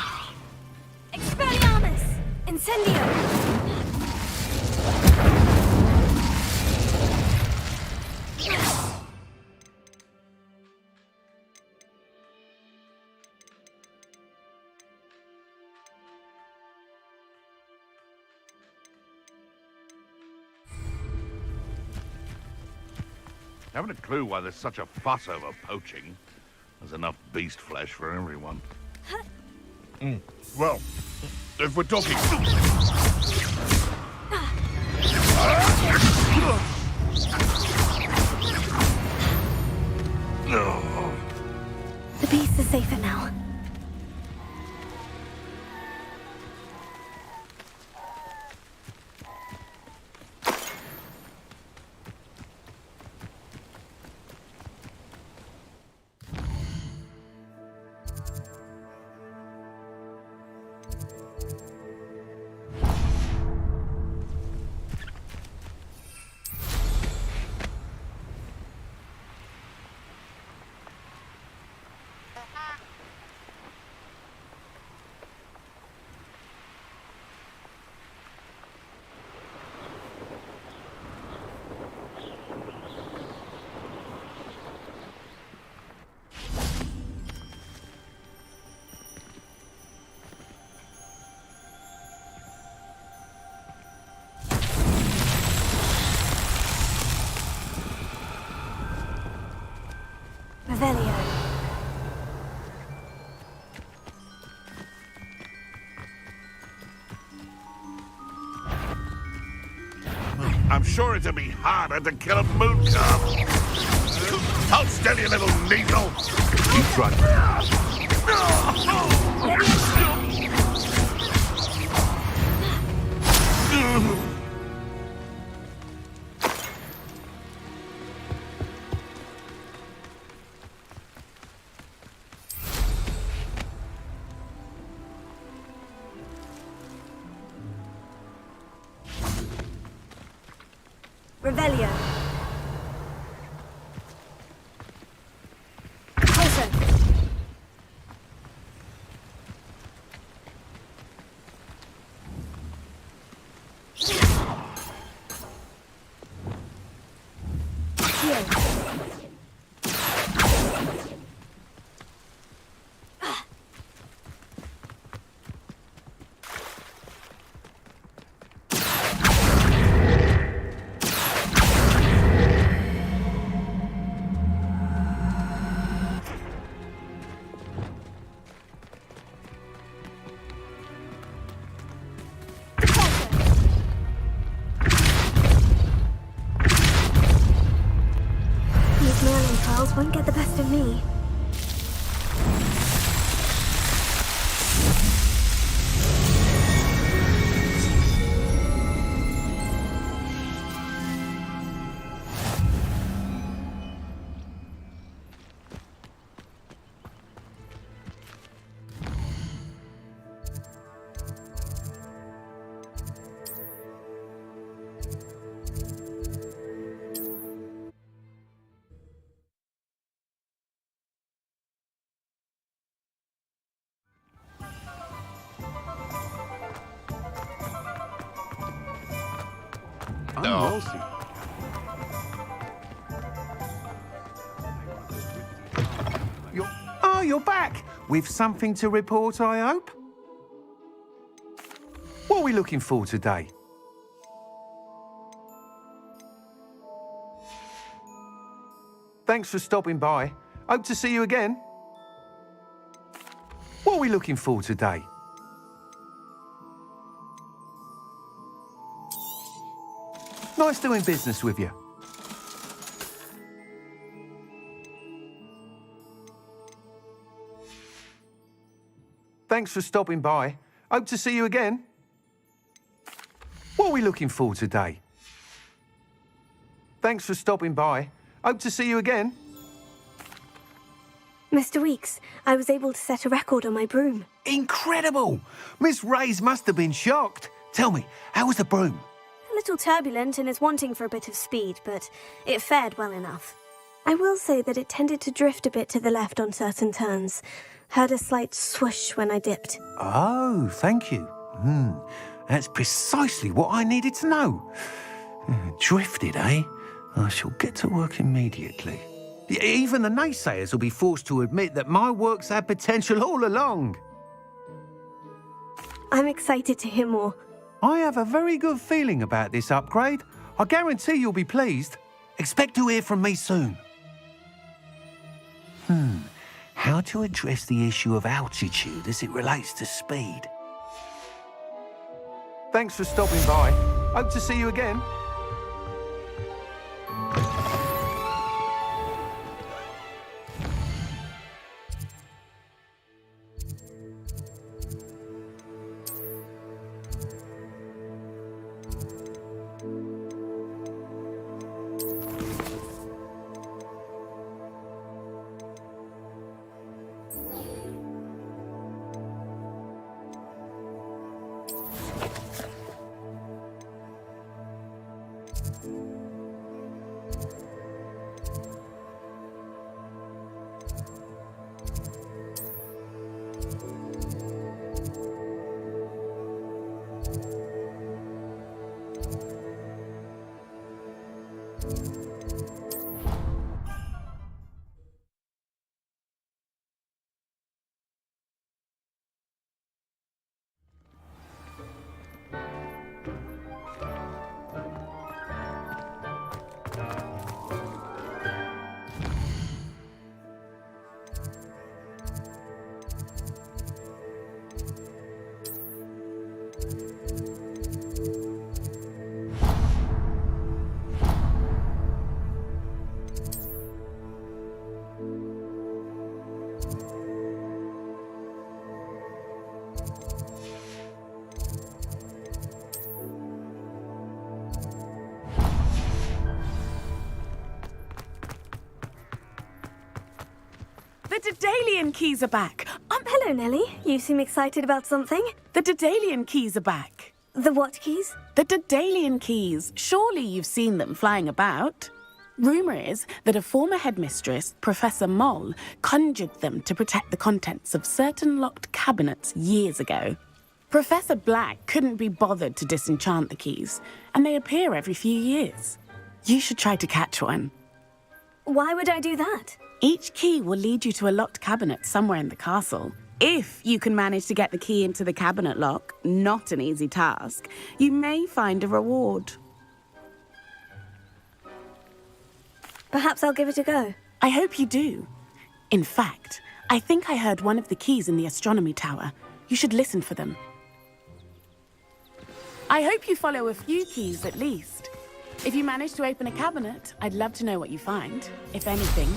Expelliarmus! Incendio! Haven't a clue why there's such a fuss over poaching. There's enough beast flesh for everyone. Well, if we're talking... The beasts are safer now. Revelio. I'm sure it'll be harder to kill a moon calf. Hold still, you little needle. You try. Revelio. Closer. Heal. These Merlin trials won't get the best of me. You're back! With something to report, I hope? What are we looking for today? Thanks for stopping by. Hope to see you again. What are we looking for today? Nice doing business with you. Thanks for stopping by. Hope to see you again. What are we looking for today? Thanks for stopping by. Hope to see you again. Mr. Weeks, I was able to set a record on my broom. Incredible! Miss Reyes must have been shocked. Tell me, how was the broom? A little turbulent and is wanting for a bit of speed, but it fared well enough. I will say that it tended to drift a bit to the left on certain turns. Heard a slight swoosh when I dipped. Oh, thank you. That's precisely what I needed to know. Drifted, eh? I shall get to work immediately. Even the naysayers will be forced to admit that my work's had potential all along. I'm excited to hear more. I have a very good feeling about this upgrade. I guarantee you'll be pleased. Expect to hear from me soon. how to address the issue of altitude as it relates to speed. Thanks for stopping by. Hope to see you again. The Daedalian keys are back. Hello, Nellie. You seem excited about something. The Daedalian keys are back. The what keys? The Daedalian keys. Surely you've seen them flying about. Rumour is that a former headmistress, Professor Moll, conjured them to protect the contents of certain locked cabinets years ago. Professor Black couldn't be bothered to disenchant the keys, and they appear every few years. You should try to catch one. Why would I do that? Each key will lead you to a locked cabinet somewhere in the castle. If you can manage to get the key into the cabinet lock, not an easy task, you may find a reward. Perhaps I'll give it a go. I hope you do. In fact, I think I heard one of the keys in the astronomy tower. You should listen for them. I hope you follow a few keys at least. If you manage to open a cabinet, I'd love to know what you find, if anything.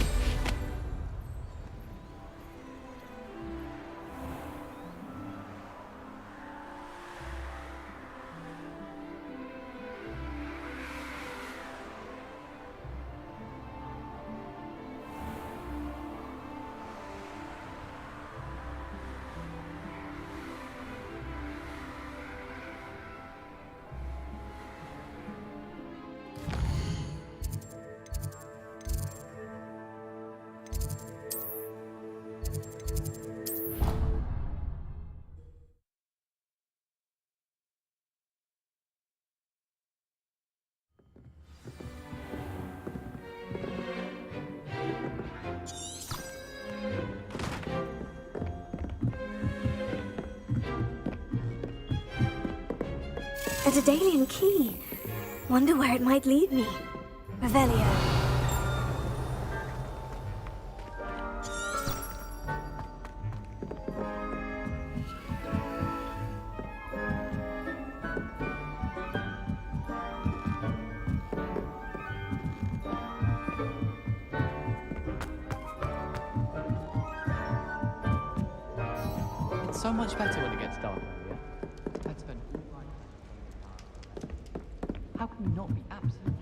A Daedalian key. Wonder where it might lead me. Revelio. It's so much better when it gets dark earlier. I'd spend all my time. How can you not be absolutely?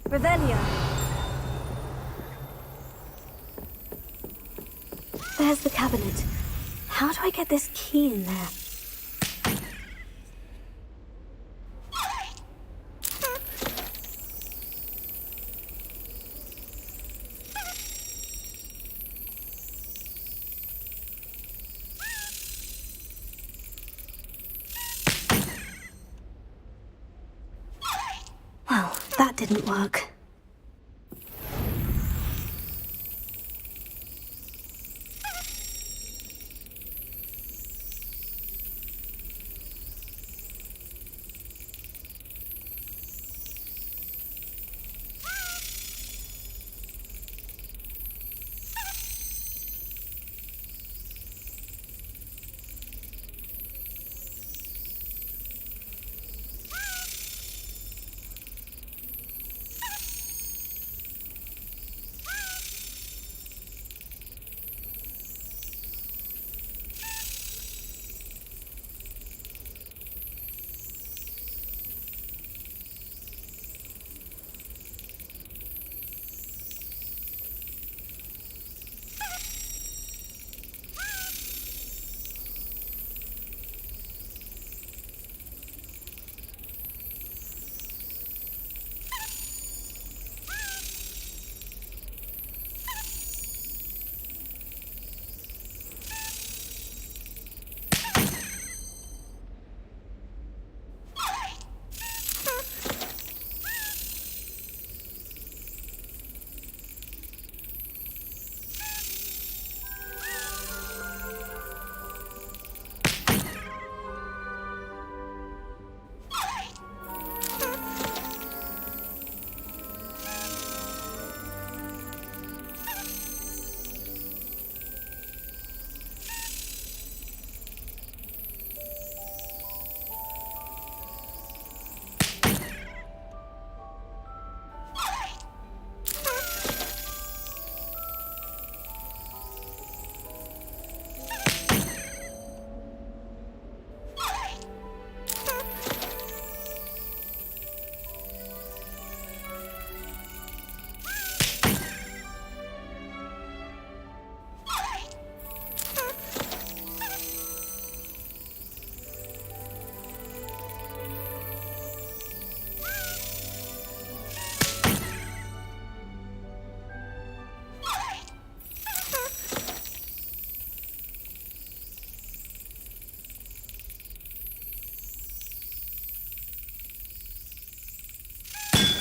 Revelio. There's the cabinet. How do I get this key in there? Well, that didn't work.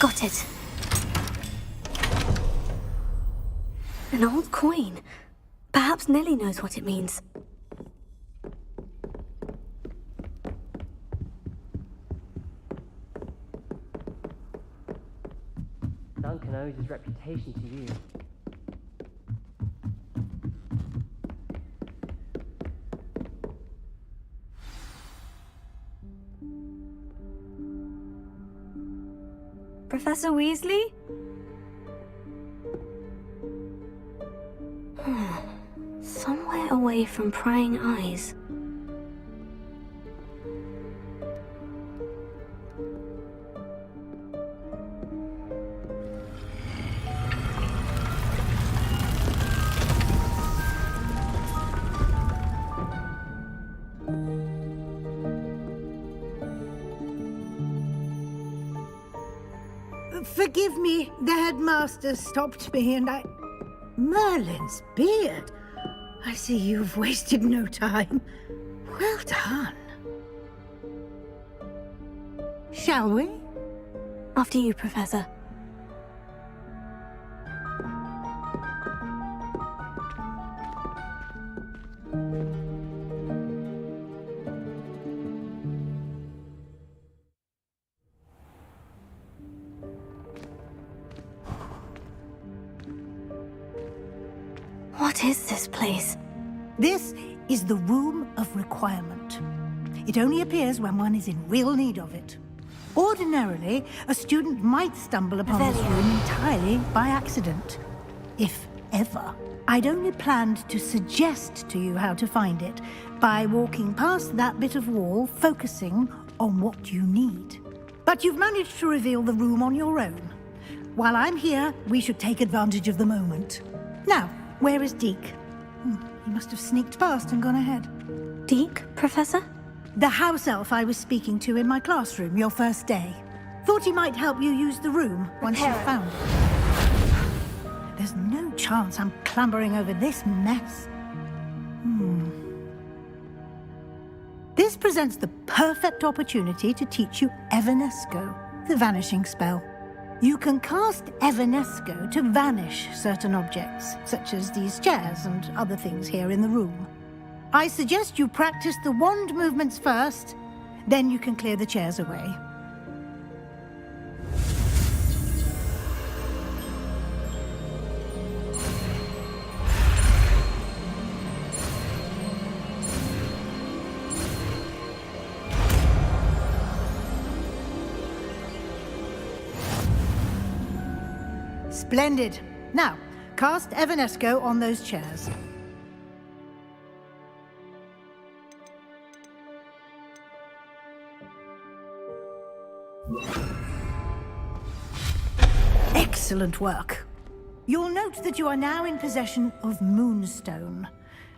Got it. An old coin. Perhaps Nellie knows what it means. Duncan owes his reputation to you. Professor Weasley? Somewhere away from prying eyes. Forgive me, the headmaster stopped me and I... Merlin's beard. I see you've wasted no time. Well done. Shall we? After you, Professor. What is this place? This is the Room of Requirement. It only appears when one is in real need of it. Ordinarily, a student might stumble upon this room entirely by accident. If ever. I'd only planned to suggest to you how to find it by walking past that bit of wall, focusing on what you need. But you've managed to reveal the room on your own. While I'm here, we should take advantage of the moment. Now, where is Deke? He must have sneaked past and gone ahead. Deke, Professor? The house elf I was speaking to in my classroom your first day. Thought he might help you use the room once you found it. There's no chance I'm clambering over this mess. This presents the perfect opportunity to teach you Evanesco, the vanishing spell. You can cast Evanesco to vanish certain objects, such as these chairs and other things here in the room. I suggest you practice the wand movements first, then you can clear the chairs away. Splendid. Now, cast Evanesco on those chairs. Excellent work. You'll note that you are now in possession of Moonstone.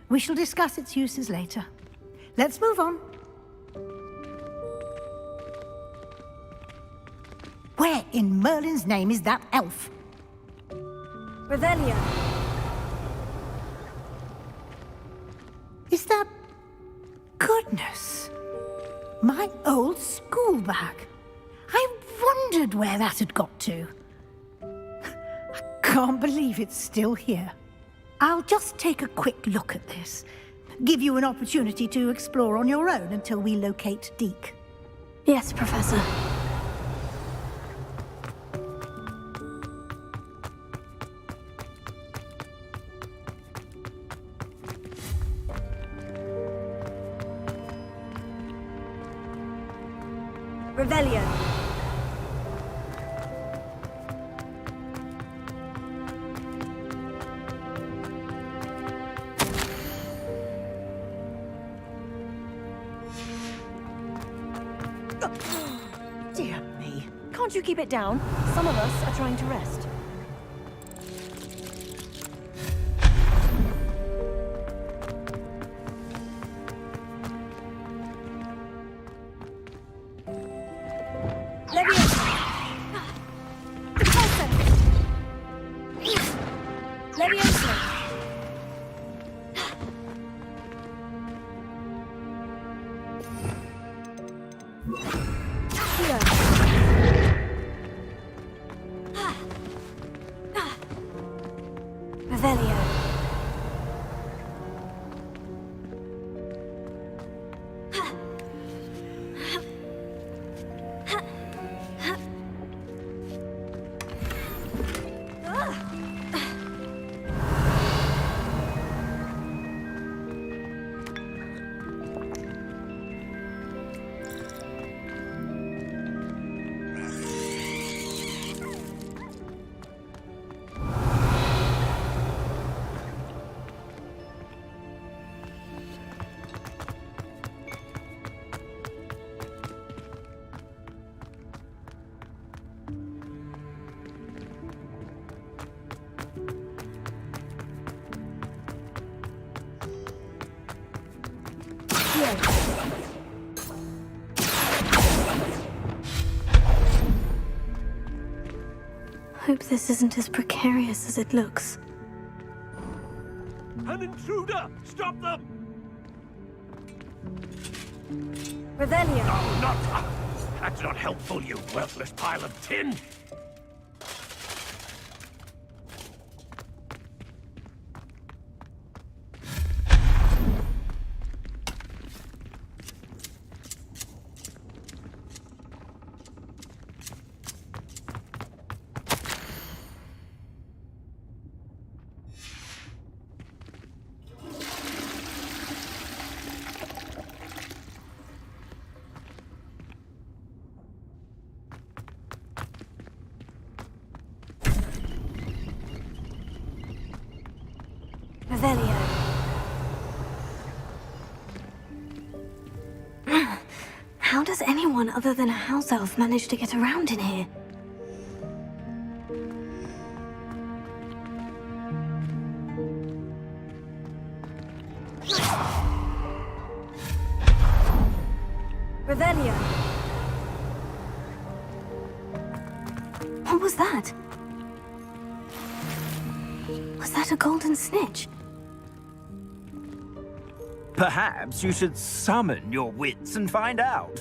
We shall discuss its uses later. Let's move on. Where in Merlin's name is that elf? Revelio. Is that... Goodness. My old school bag. I wondered where that had got to. I can't believe it's still here. I'll just take a quick look at this. Give you an opportunity to explore on your own until we locate Deke. Yes, Professor. Revelio. Dear me. Can't you keep it down? Some of us are trying to rest. Revelio. Hope this isn't as precarious as it looks. An intruder! Stop them! Revelio. Oh, not... That's not helpful, you worthless pile of tin! Revelio. How does anyone other than a house elf manage to get around in here? Revelio. What was that? Was that a golden snitch? Perhaps you should summon your wits and find out.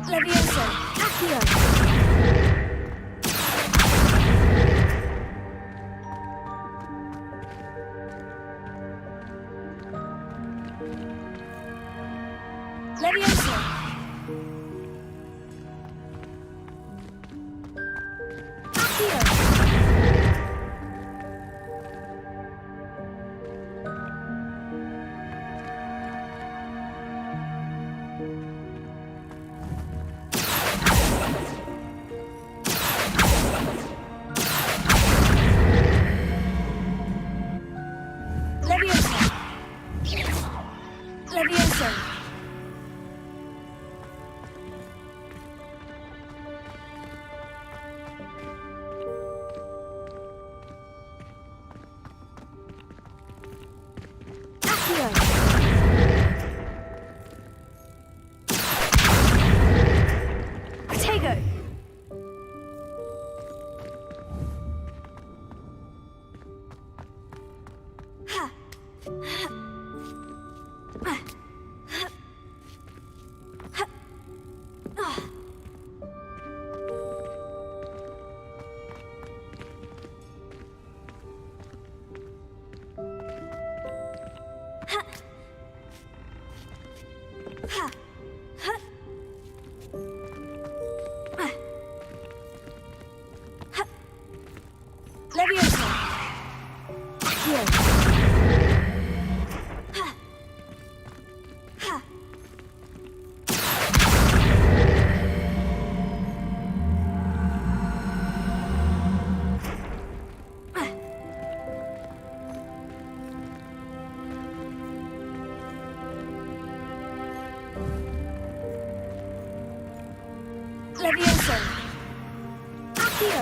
Levioso. Accio. Levioso. Accio. Levioso. Accio. Protego. Levioso. Accio. Levioso. Accio.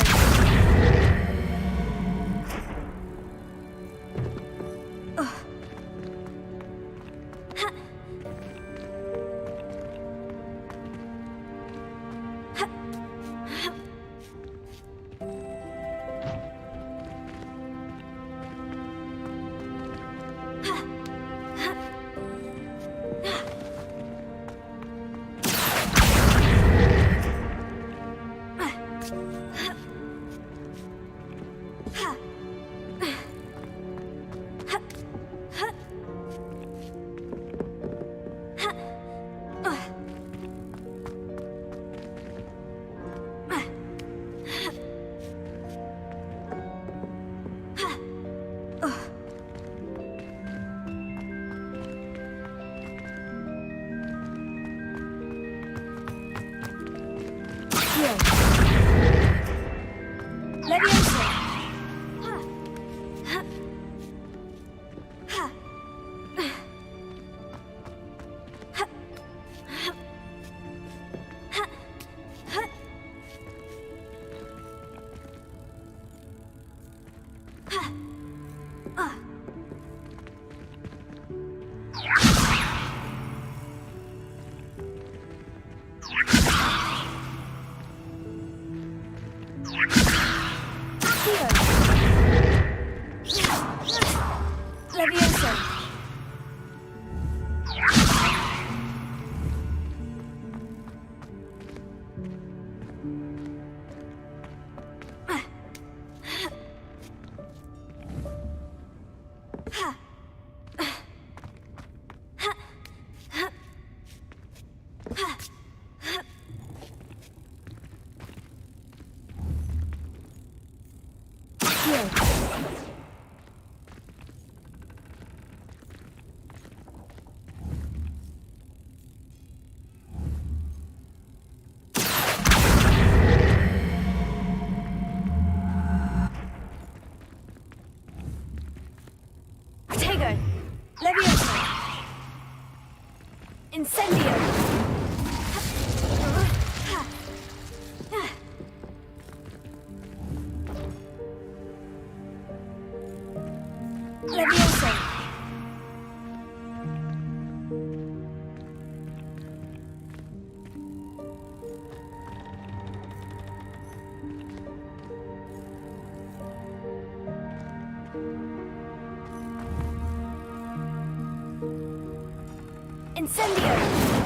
Incendio!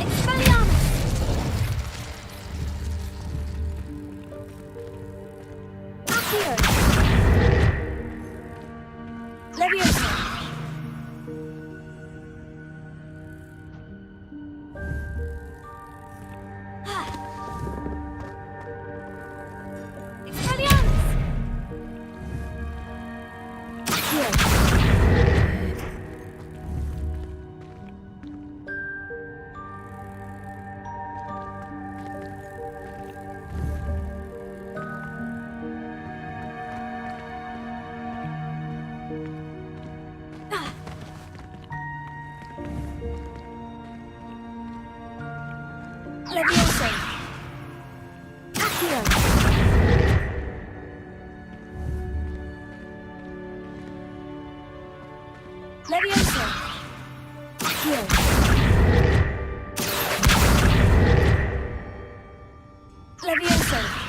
Expelliarmus! Accio! Leviosa! Expelliarmus! Accio! Leviosa! Accio! Leviosa! Accio! Leviosa!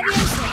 Leviosa!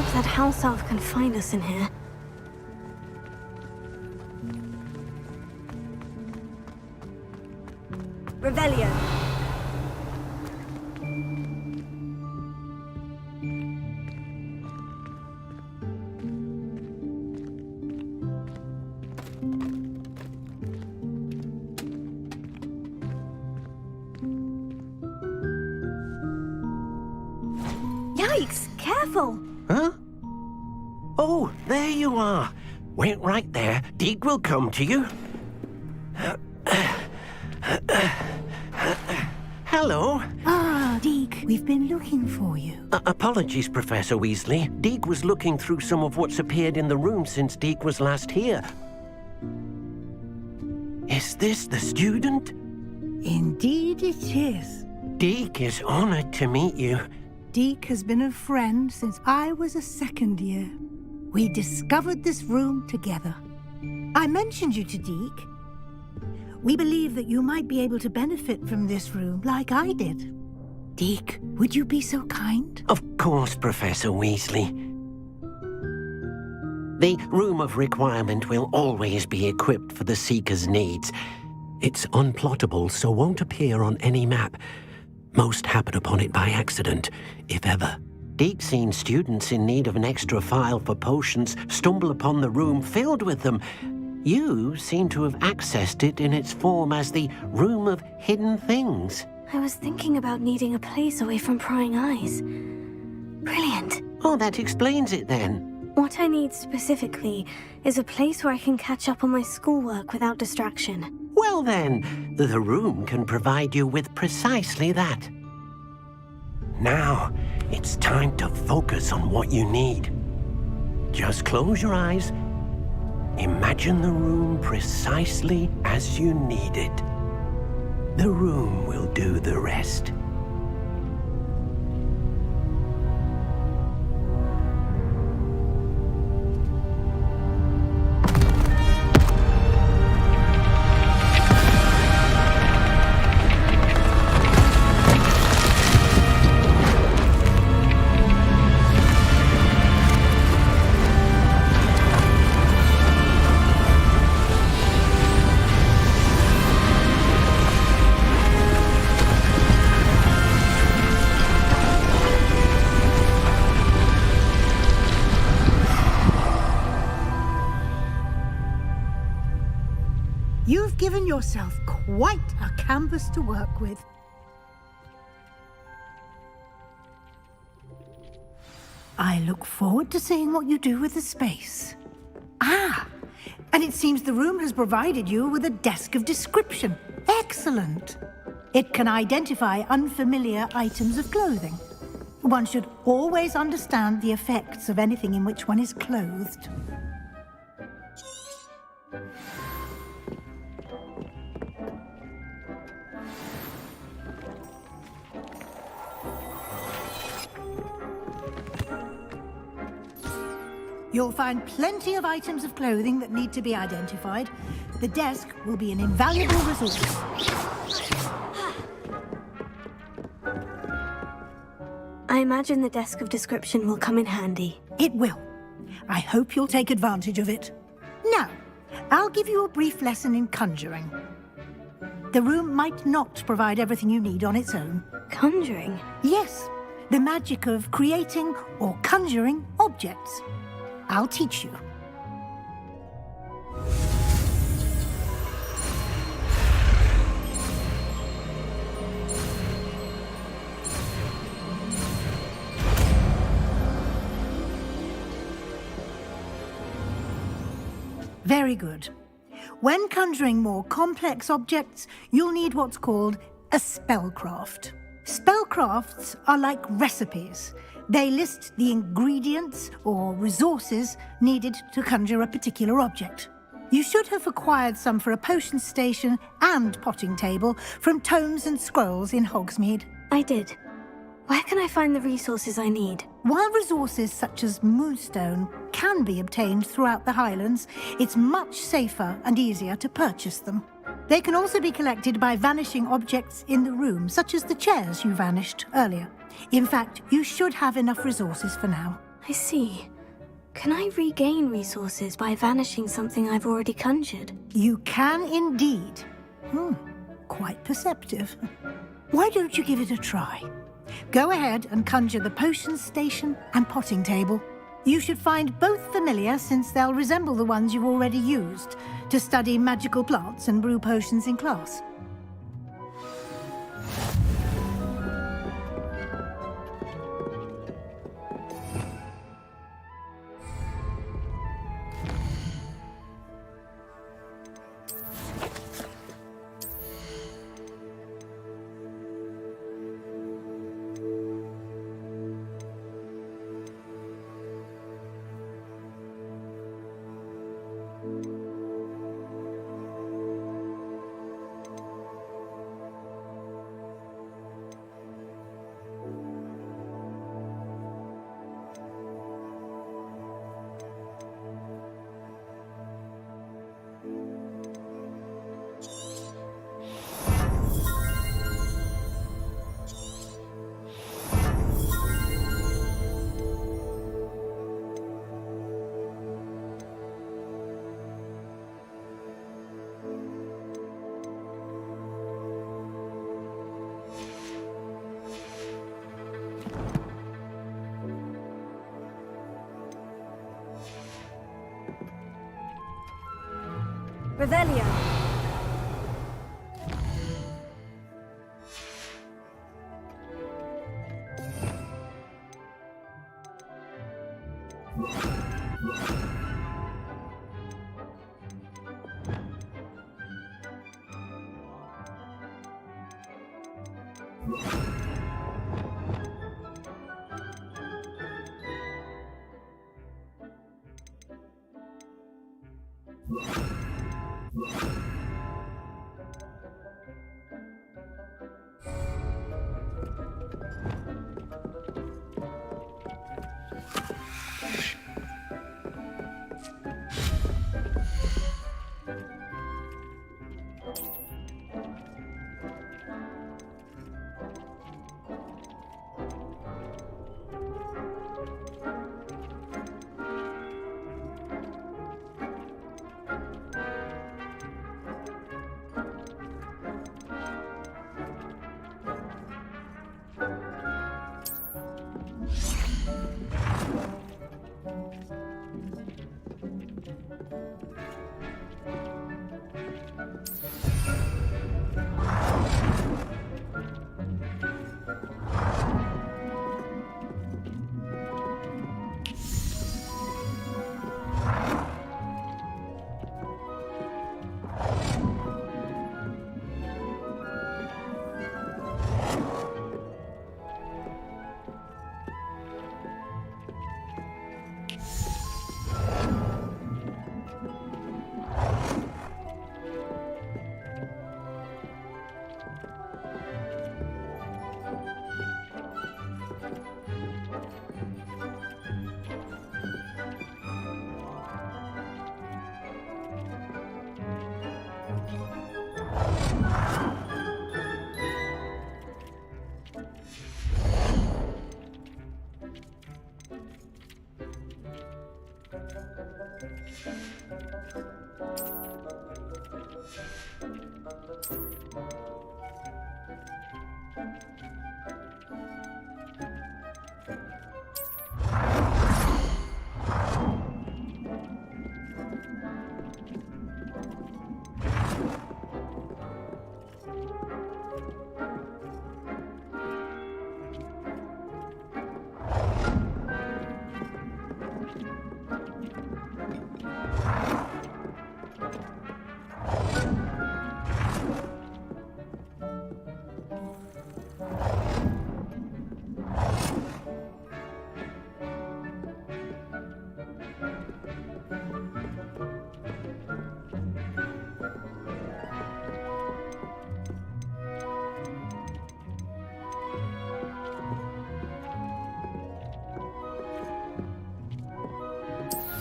hope that house elf can find us in here. Revelio. Yikes! Careful! Huh? Oh, there you are. Wait right there. Deke will come to you. Hello. Ah, Deke, we've been looking for you. Apologies, Professor Weasley. Deke was looking through some of what's appeared in the room since Deke was last here. Is this the student? Indeed it is. Deke is honored to meet you. Deke has been a friend since I was a second year. We discovered this room together. I mentioned you to Deke. We believe that you might be able to benefit from this room like I did. Deke, would you be so kind? Of course, Professor Weasley. The Room of Requirement will always be equipped for the Seeker's needs. It's unplottable, so won't appear on any map. Most happen upon it by accident, if ever. Deke's seen students in need of an extra file for potions stumble upon the room filled with them. You seem to have accessed it in its form as the Room of Hidden Things. I was thinking about needing a place away from prying eyes. Brilliant. Oh, that explains it then. What I need specifically is a place where I can catch up on my schoolwork without distraction. Well then, the room can provide you with precisely that. Now, it's time to focus on what you need. Just close your eyes. Imagine the room precisely as you need it. The room will do the rest. You've given yourself quite a canvas to work with. I look forward to seeing what you do with the space. Ah, and it seems the room has provided you with a desk of description. Excellent. It can identify unfamiliar items of clothing. One should always understand the effects of anything in which one is clothed. You'll find plenty of items of clothing that need to be identified. The desk will be an invaluable resource. I imagine the desk of description will come in handy. It will. I hope you'll take advantage of it. Now, I'll give you a brief lesson in conjuring. The room might not provide everything you need on its own. Conjuring? Yes, the magic of creating or conjuring objects. I'll teach you. Very good. When conjuring more complex objects, you'll need what's called a spellcraft. Spellcrafts are like recipes. They list the ingredients or resources needed to conjure a particular object. You should have acquired some for a potion station and potting table from tomes and scrolls in Hogsmeade. I did. Where can I find the resources I need? While resources such as moonstone can be obtained throughout the Highlands, it's much safer and easier to purchase them. They can also be collected by vanishing objects in the room, such as the chairs you vanished earlier. In fact, you should have enough resources for now. I see. Can I regain resources by vanishing something I've already conjured? You can indeed. Quite perceptive. Why don't you give it a try? Go ahead and conjure the potions station and potting table. You should find both familiar since they'll resemble the ones you've already used to study magical plants and brew potions in class. Revelio.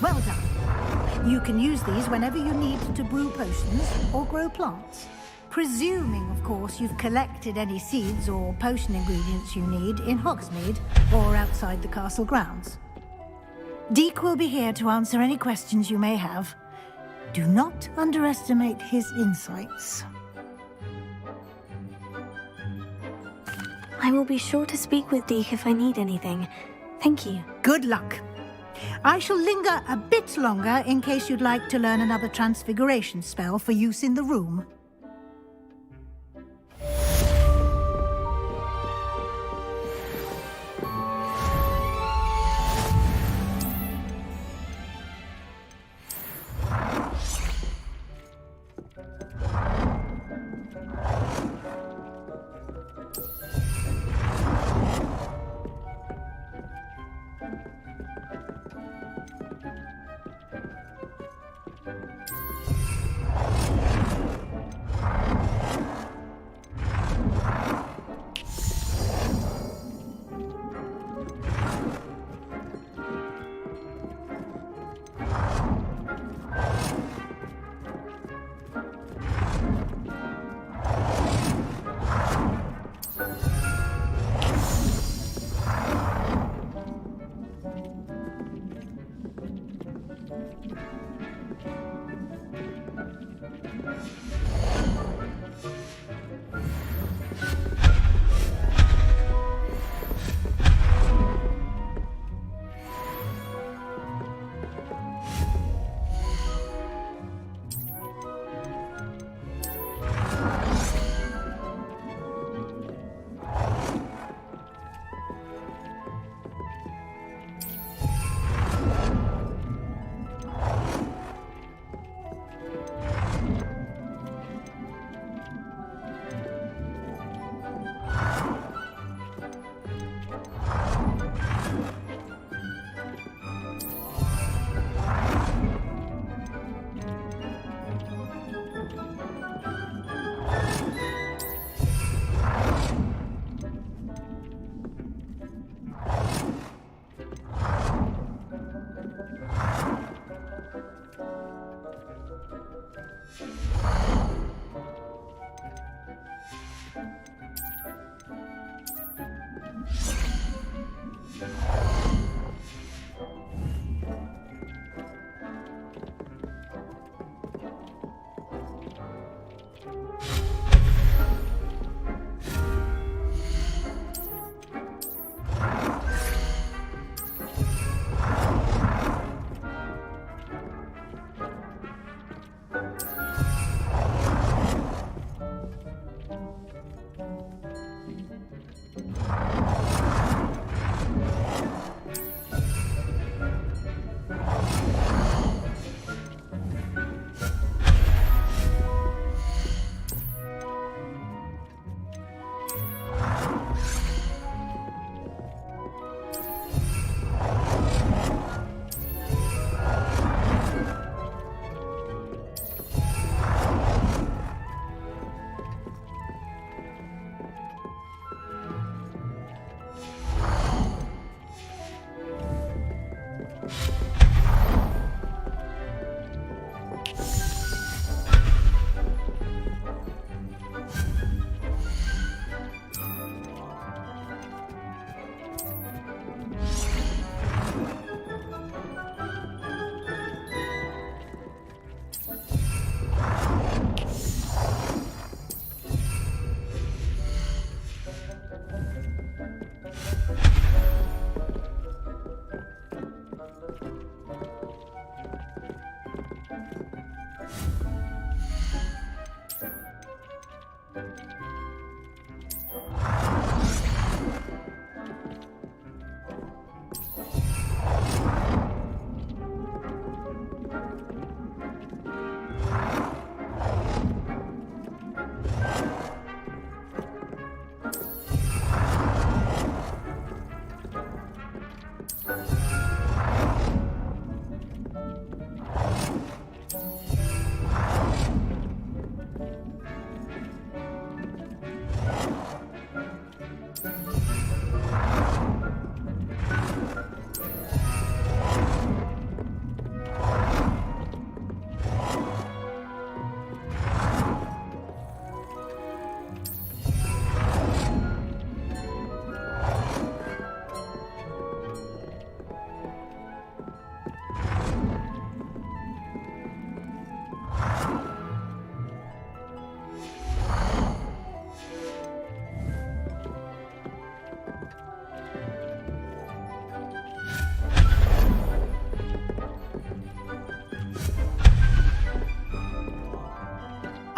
Well done. You can use these whenever you need to brew potions or grow plants. Presuming, of course, you've collected any seeds or potion ingredients you need in Hogsmeade or outside the castle grounds. Deke will be here to answer any questions you may have. Do not underestimate his insights. I will be sure to speak with Deke if I need anything. Thank you. Good luck. I shall linger a bit longer in case you'd like to learn another transfiguration spell for use in the room.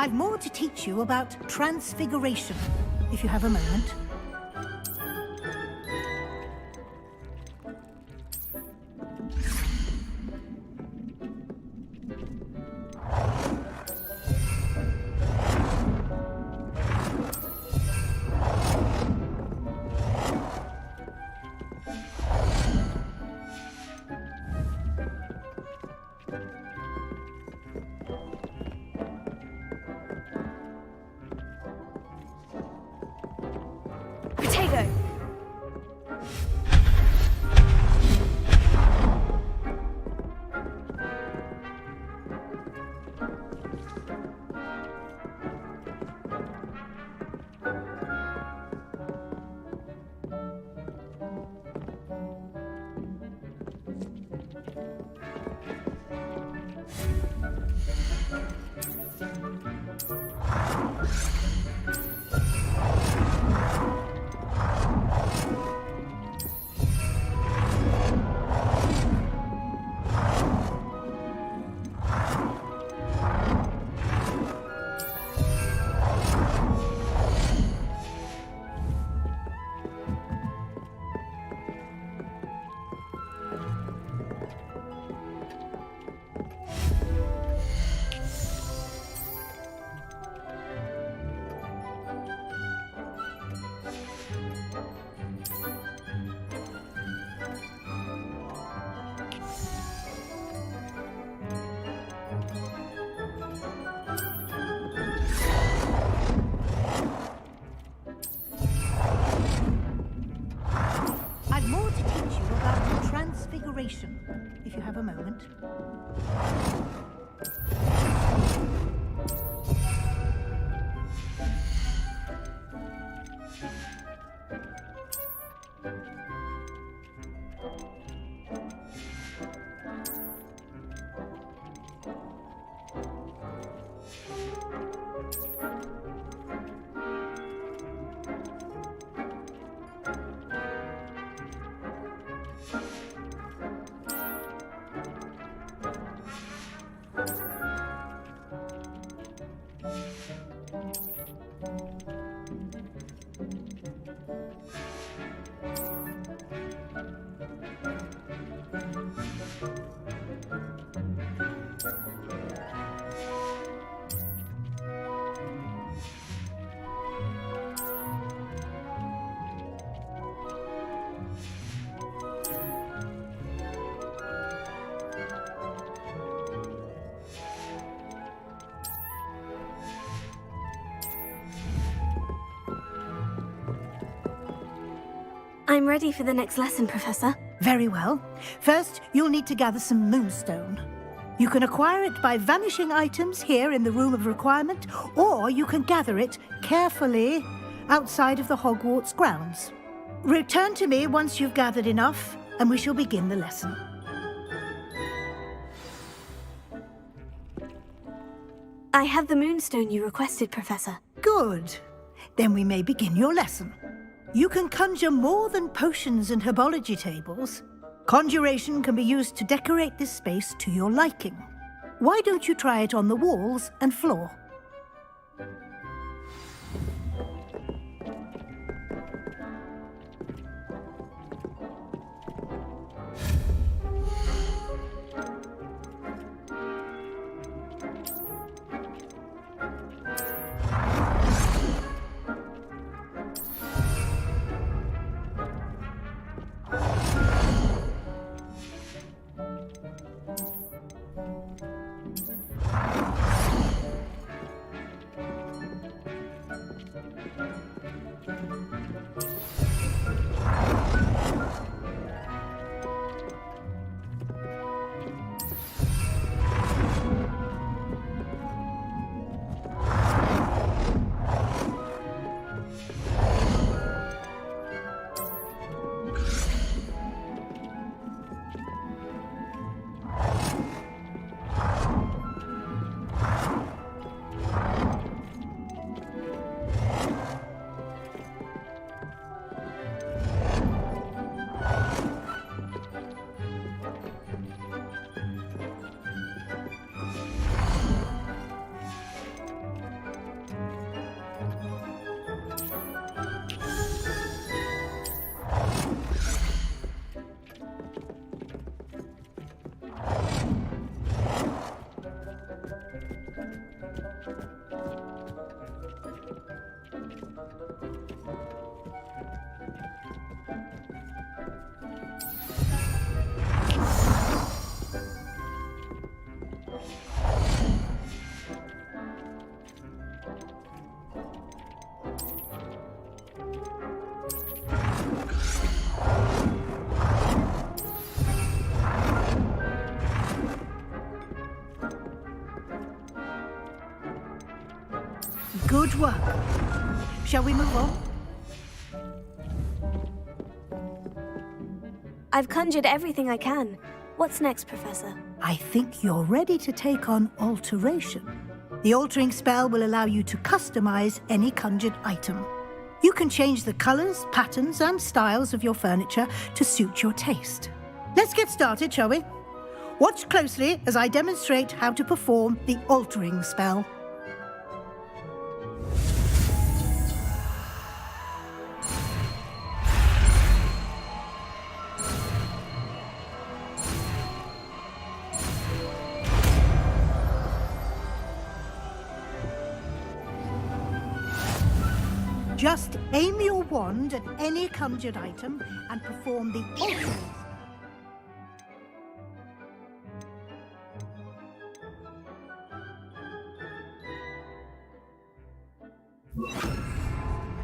I've more to teach you about transfiguration, if you have a moment. If you have a moment. I'm ready for the next lesson, Professor. Very well. First, you'll need to gather some moonstone. You can acquire it by vanishing items here in the Room of Requirement, or you can gather it carefully outside of the Hogwarts grounds. Return to me once you've gathered enough, and we shall begin the lesson. I have the moonstone you requested, Professor. Good. Then we may begin your lesson. You can conjure more than potions and herbology tables. Conjuration can be used to decorate this space to your liking. Why don't you try it on the walls and floor? Good work. Shall we move on? I've conjured everything I can. What's next, Professor? I think you're ready to take on alteration. The altering spell will allow you to customize any conjured item. You can change the colors, patterns, and styles of your furniture to suit your taste. Let's get started, shall we? Watch closely as I demonstrate how to perform the altering spell. Just aim your wand at any conjured item and perform the altering.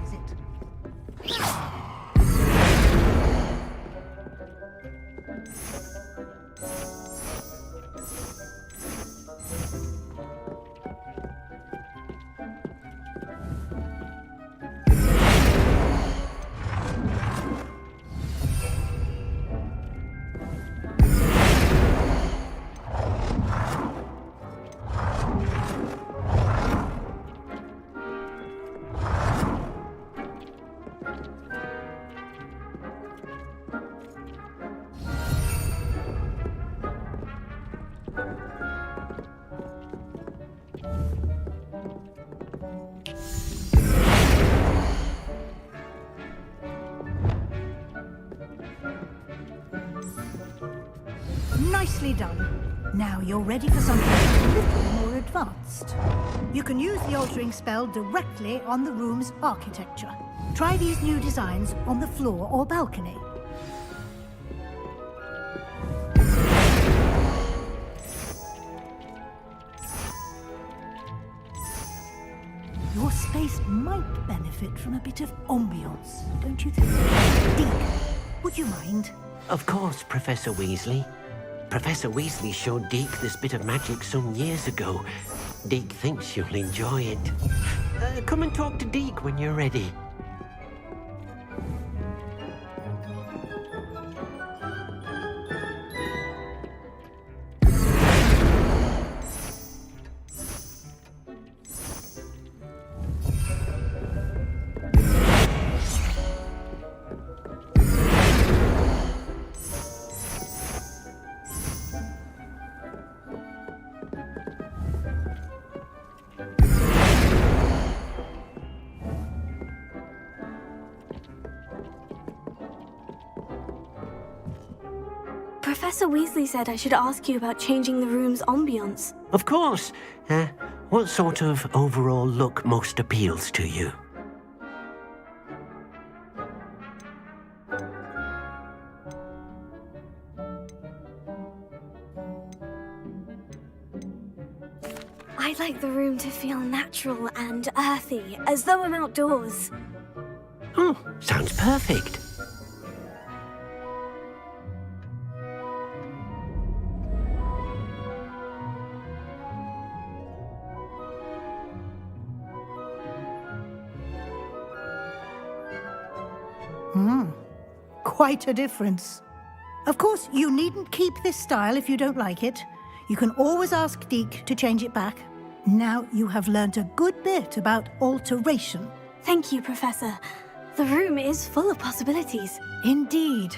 Is it? Nicely done. Now you're ready for something a little more advanced. You can use the altering spell directly on the room's architecture. Try these new designs on the floor or balcony. Your space might benefit from a bit of ambiance, don't you think? Deke, would you mind? Of course, Professor Weasley. Professor Weasley showed Deke this bit of magic some years ago. Deke thinks you'll enjoy it. Come and talk to Deke when you're ready. Professor Weasley said I should ask you about changing the room's ambiance. Of course. What sort of overall look most appeals to you? I'd like the room to feel natural and earthy, as though I'm outdoors. Oh, sounds perfect. Quite a difference. Of course, you needn't keep this style if you don't like it. You can always ask Deke to change it back. Now you have learnt a good bit about alteration. Thank you, Professor. The room is full of possibilities. Indeed.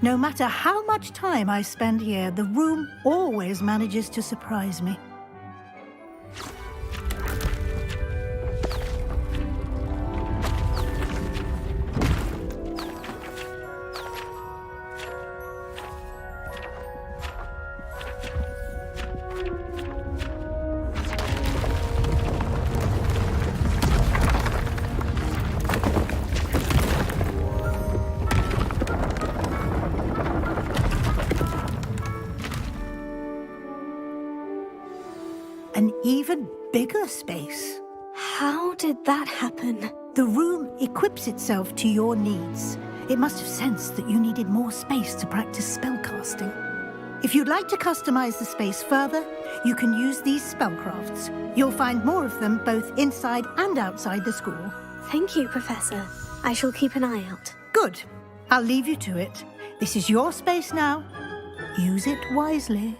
No matter how much time I spend here, the room always manages to surprise me. An even bigger space. How did that happen? The room equips itself to your needs. It must have sensed that you needed more space to practice spellcasting. If you'd like to customize the space further, you can use these spellcrafts. You'll find more of them both inside and outside the school. Thank you, Professor. I shall keep an eye out. Good. I'll leave you to it. This is your space now. Use it wisely.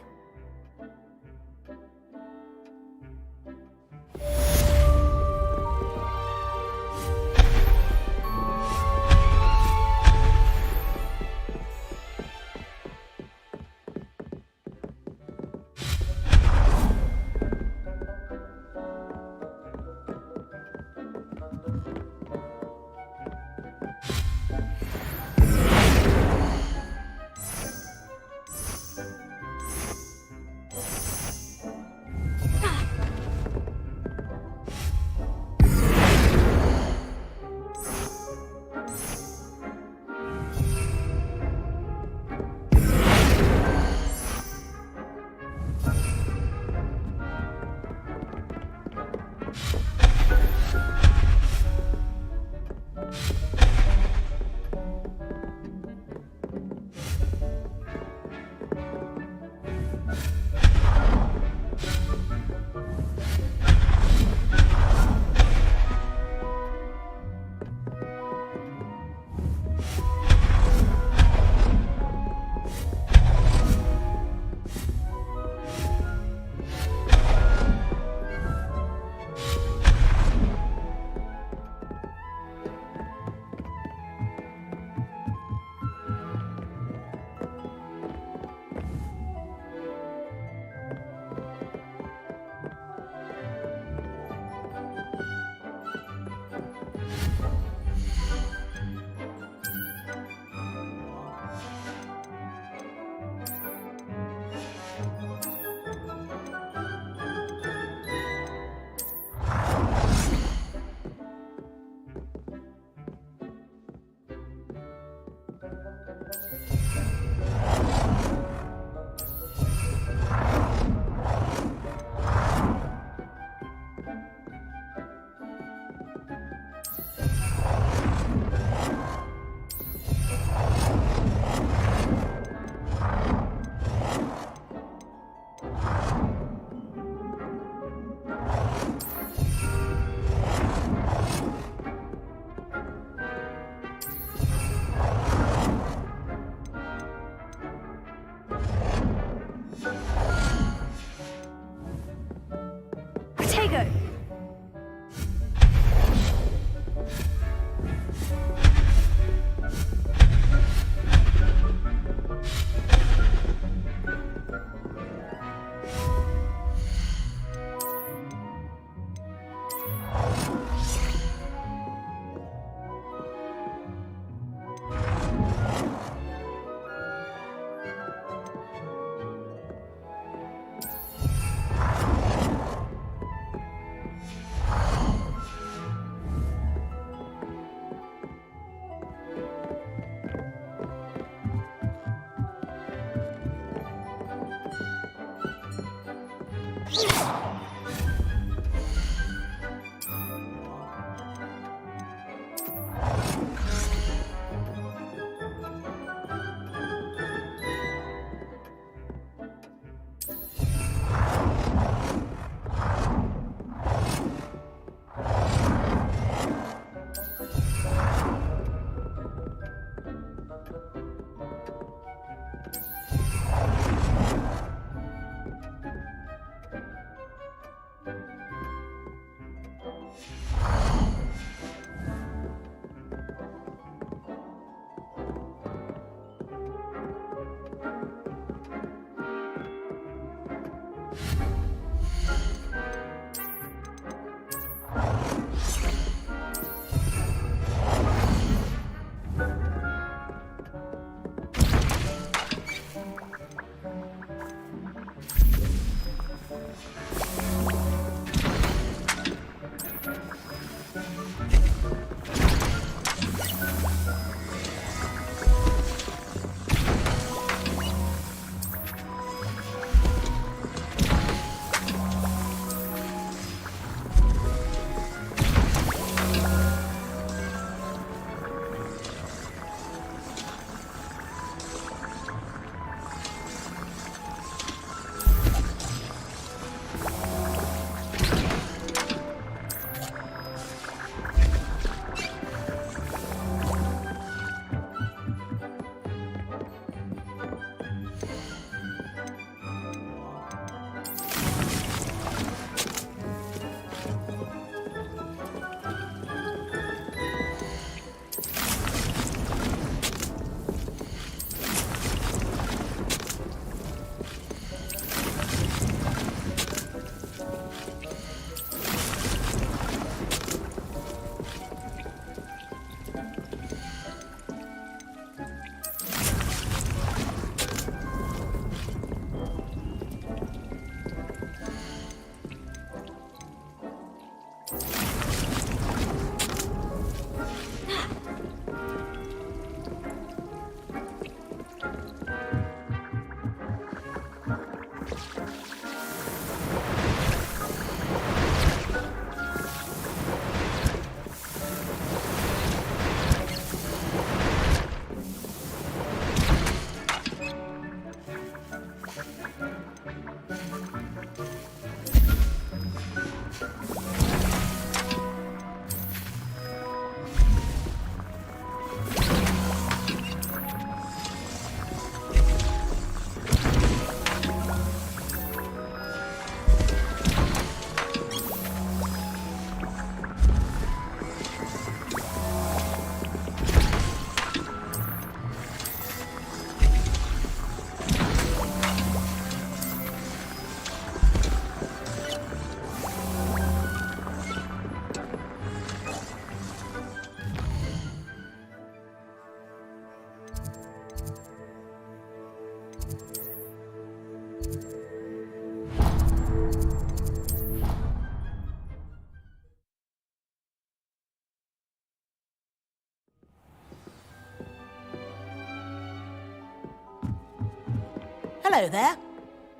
Hello there.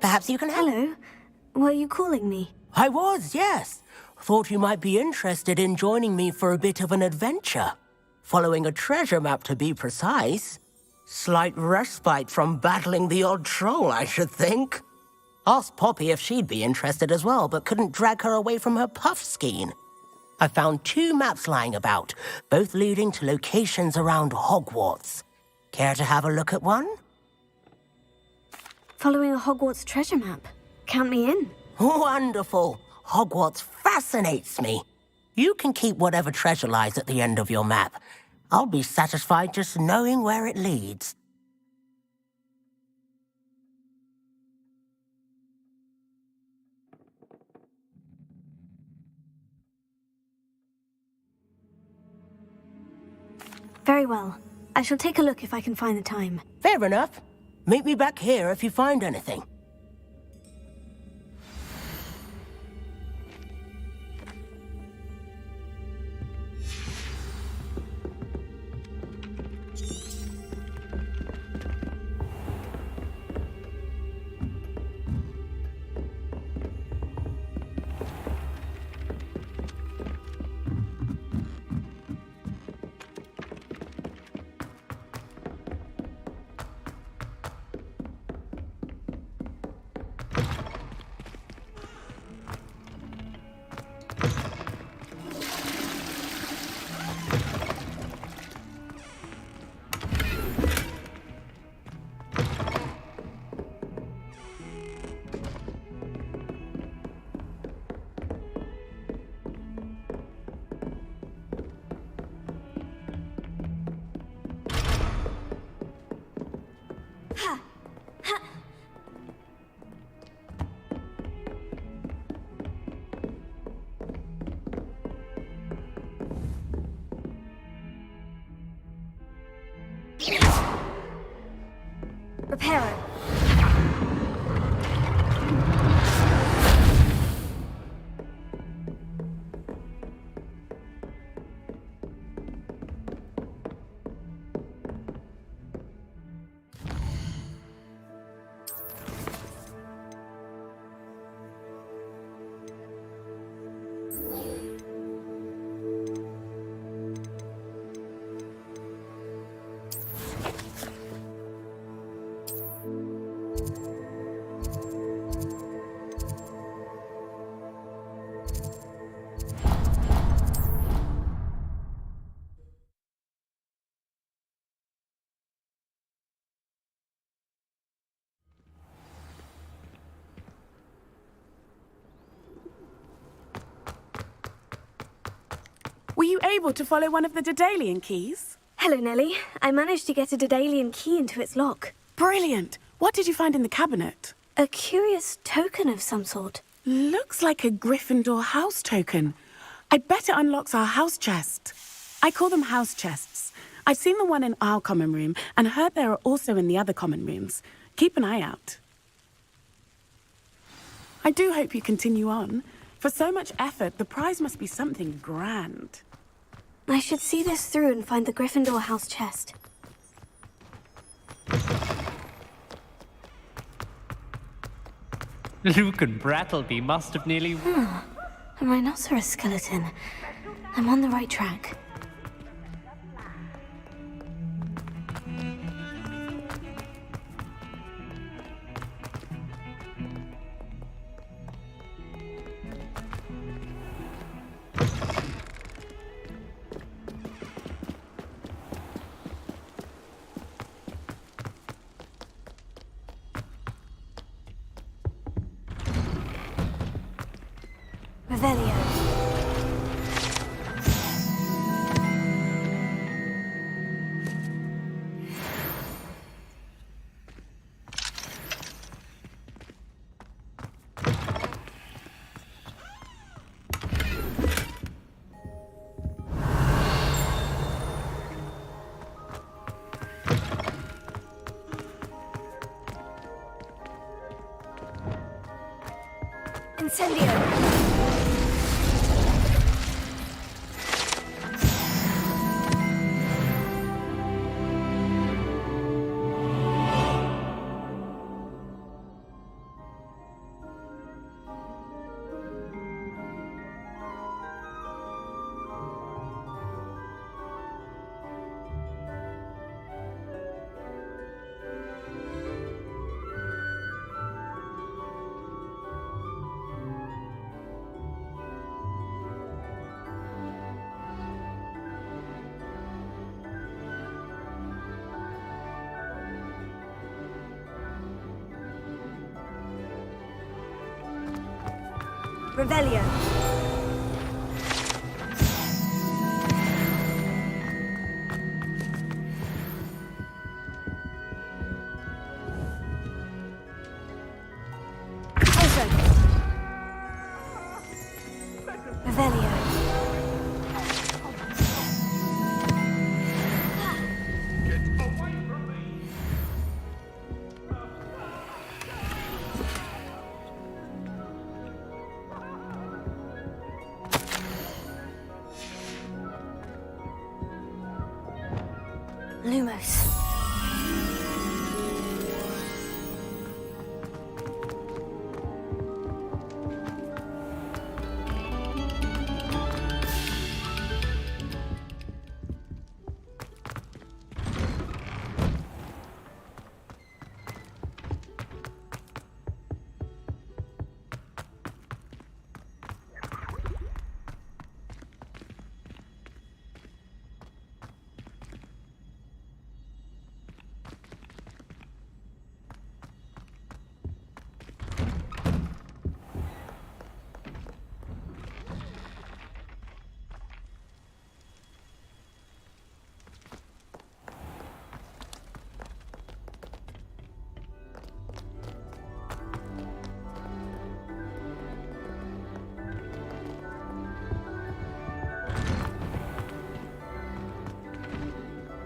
Perhaps you can help. Hello. Were you calling me? I was, yes. Thought you might be interested in joining me for a bit of an adventure. Following a treasure map, to be precise. Slight respite from battling the odd troll, I should think. Asked Poppy if she'd be interested as well, but couldn't drag her away from her puff skein. I found 2 maps lying about, both leading to locations around Hogwarts. Care to have a look at one? Following a Hogwarts treasure map. Count me in. Wonderful. Hogwarts fascinates me. You can keep whatever treasure lies at the end of your map. I'll be satisfied just knowing where it leads. Very well. I shall take a look if I can find the time. Fair enough. Meet me back here if you find anything. Reparo. Were you able to follow one of the Daedalian keys? Hello, Nellie. I managed to get a Daedalian key into its lock. Brilliant. What did you find in the cabinet? A curious token of some sort. Looks like a Gryffindor house token. I bet it unlocks our house chest. I call them house chests. I've seen the one in our common room and heard there are also in the other common rooms. Keep an eye out. I do hope you continue on. For so much effort, the prize must be something grand. I should see this through and find the Gryffindor house chest. Luke and Brattleby must have nearly... A rhinoceros skeleton. I'm on the right track. Revelio. Incendio. Revelio. Revelio. Lumos.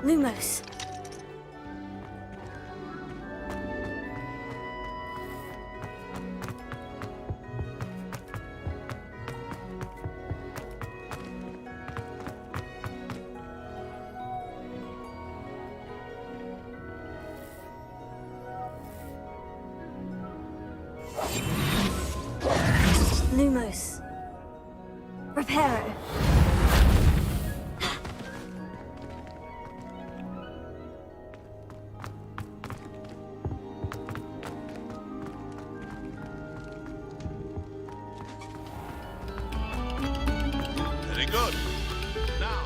Lumos. Lumos. Reparo. Very good. Now,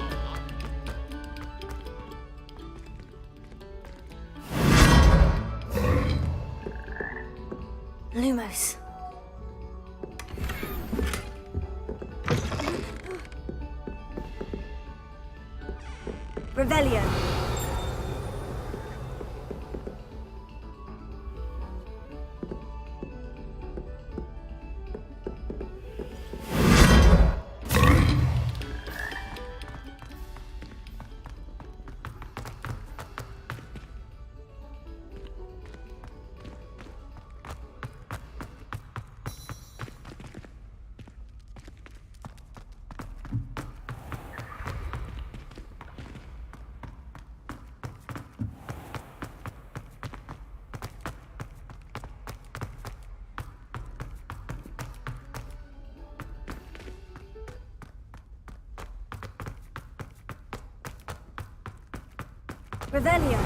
Lumos. Revelio. Revelio.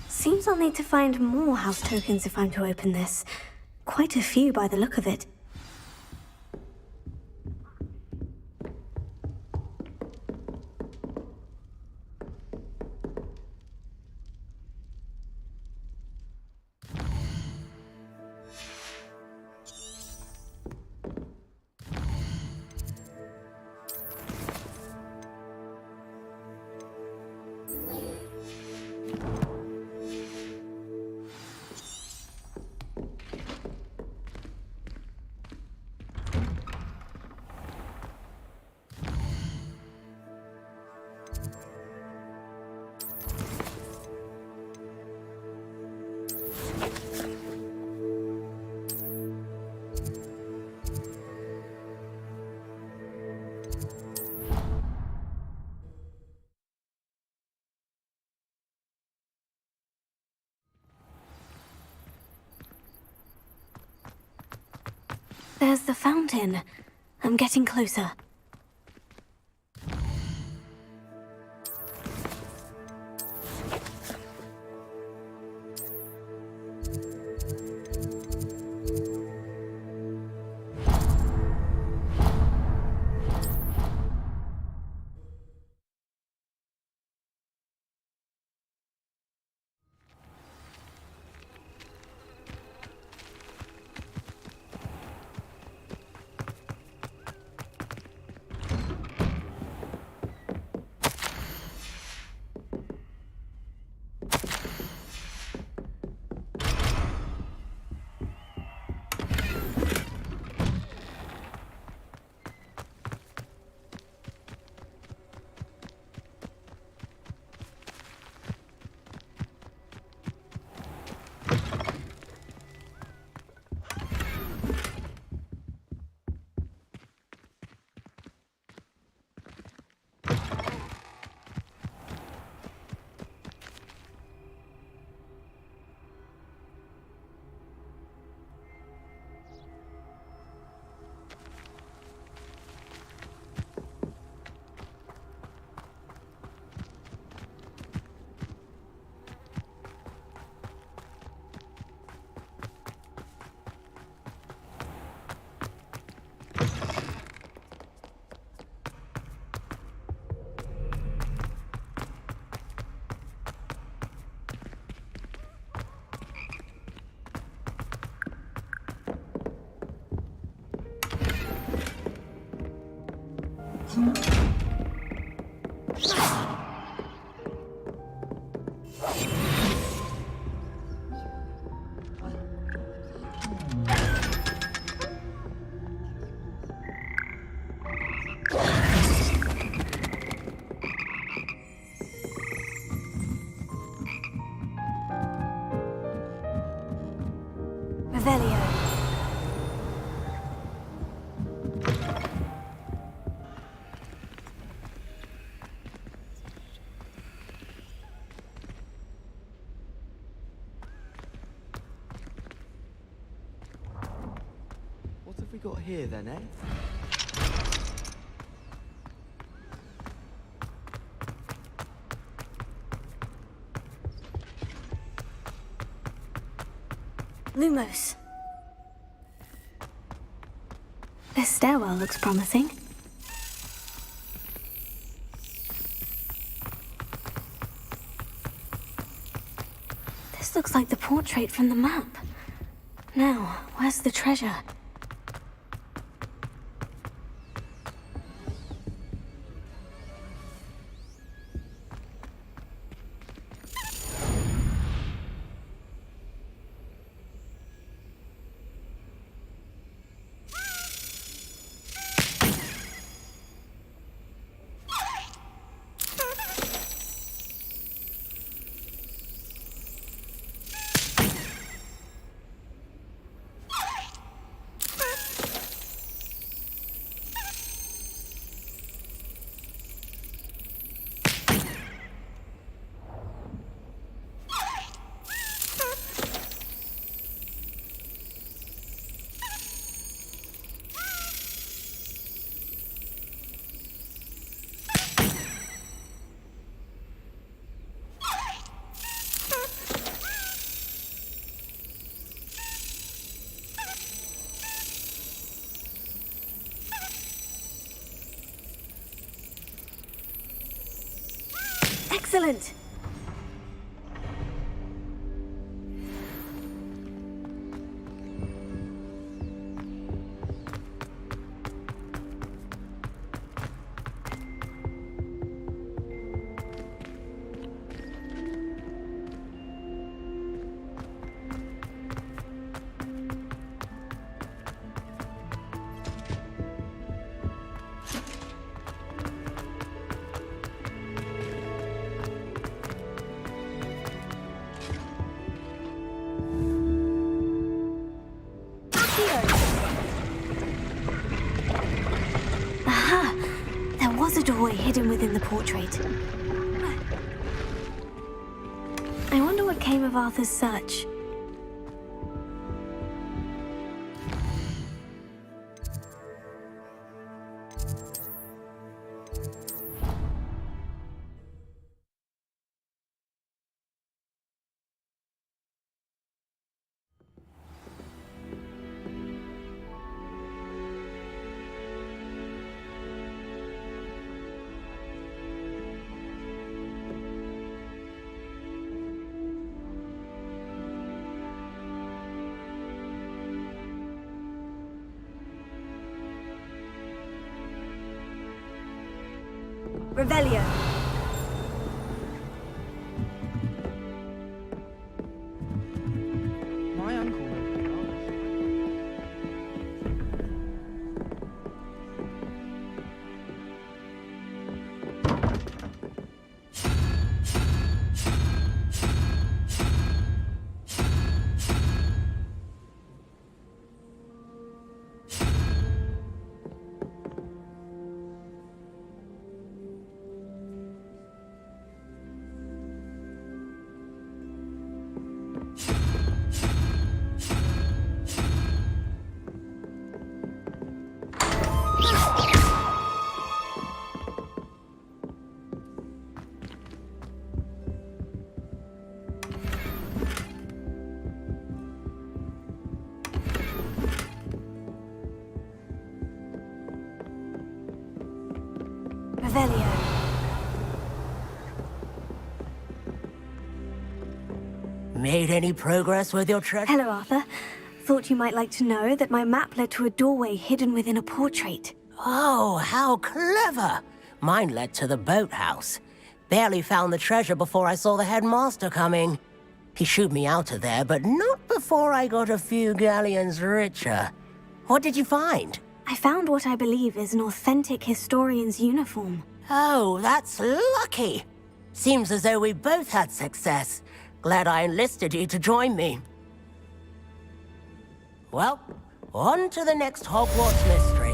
Seems I'll need to find more house tokens if I'm to open this. Quite a few by the look of it. There's the fountain. I'm getting closer. Revelio. What have we got here then, eh? Lumos. This stairwell looks promising. This looks like the portrait from the map. Now, where's the treasure? Excellent! Aha! There was a doorway hidden within the portrait. I wonder what came of Arthur's search. Revelio. My uncle went to Revelio. Made any progress with your treasure? Hello, Arthur. Thought you might like to know that my map led to a doorway hidden within a portrait. Oh, how clever! Mine led to the boathouse. Barely found the treasure before I saw the headmaster coming. He shooed me out of there, but not before I got a few galleons richer. What did you find? I found what I believe is an authentic historian's uniform. Oh, that's lucky. Seems as though we both had success. Glad I enlisted you to join me. Well, on to the next Hogwarts mystery.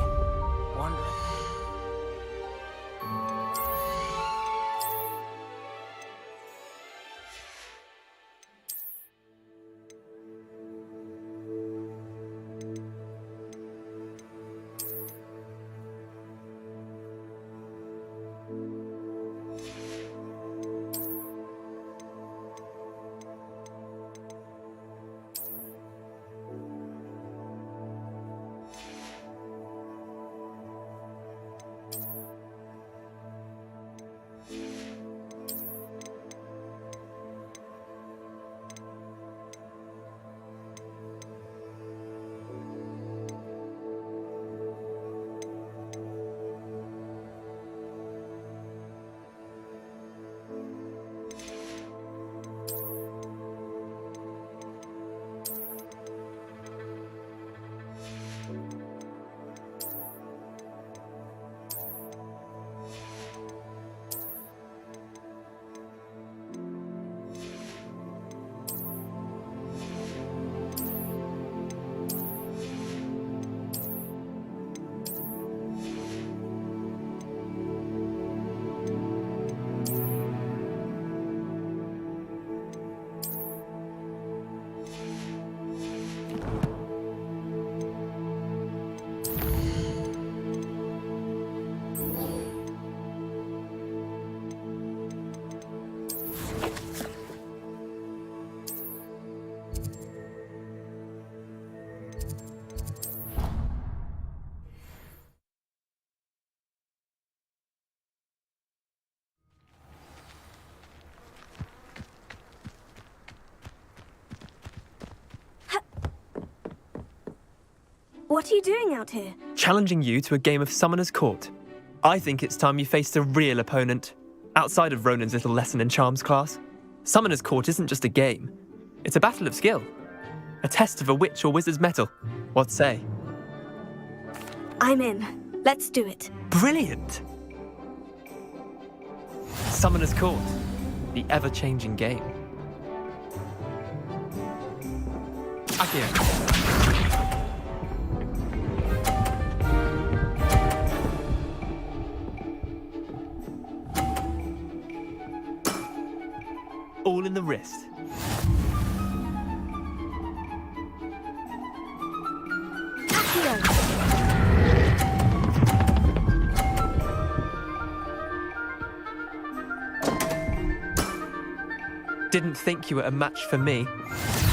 What are you doing out here? Challenging you to a game of Summoner's Court. I think it's time you faced a real opponent, outside of Ronan's little lesson in charms class. Summoner's Court isn't just a game. It's a battle of skill. A test of a witch or wizard's mettle. What say? I'm in. Let's do it. Brilliant! Summoner's Court, the ever-changing game. Akio. All in the wrist. Didn't think you were a match for me.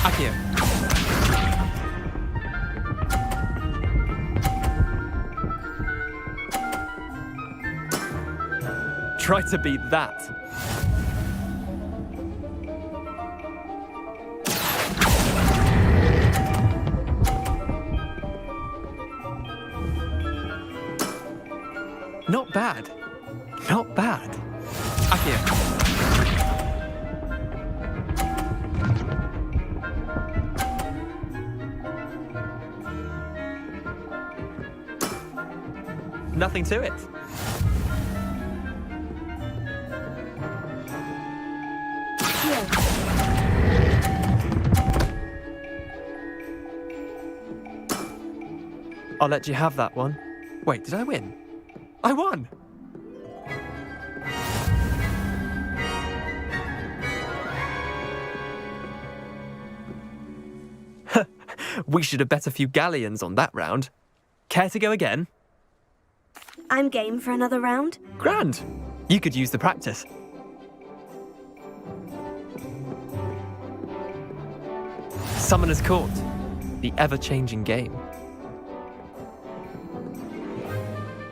Akio. Try to beat that. Not bad. Not bad. Akio. Nothing to it. I'll let you have that one. Wait, did I win? I won! We should have bet a few galleons on that round. Care to go again? I'm game for another round. Grand! You could use the practice. Summoner's Court, the ever-changing game.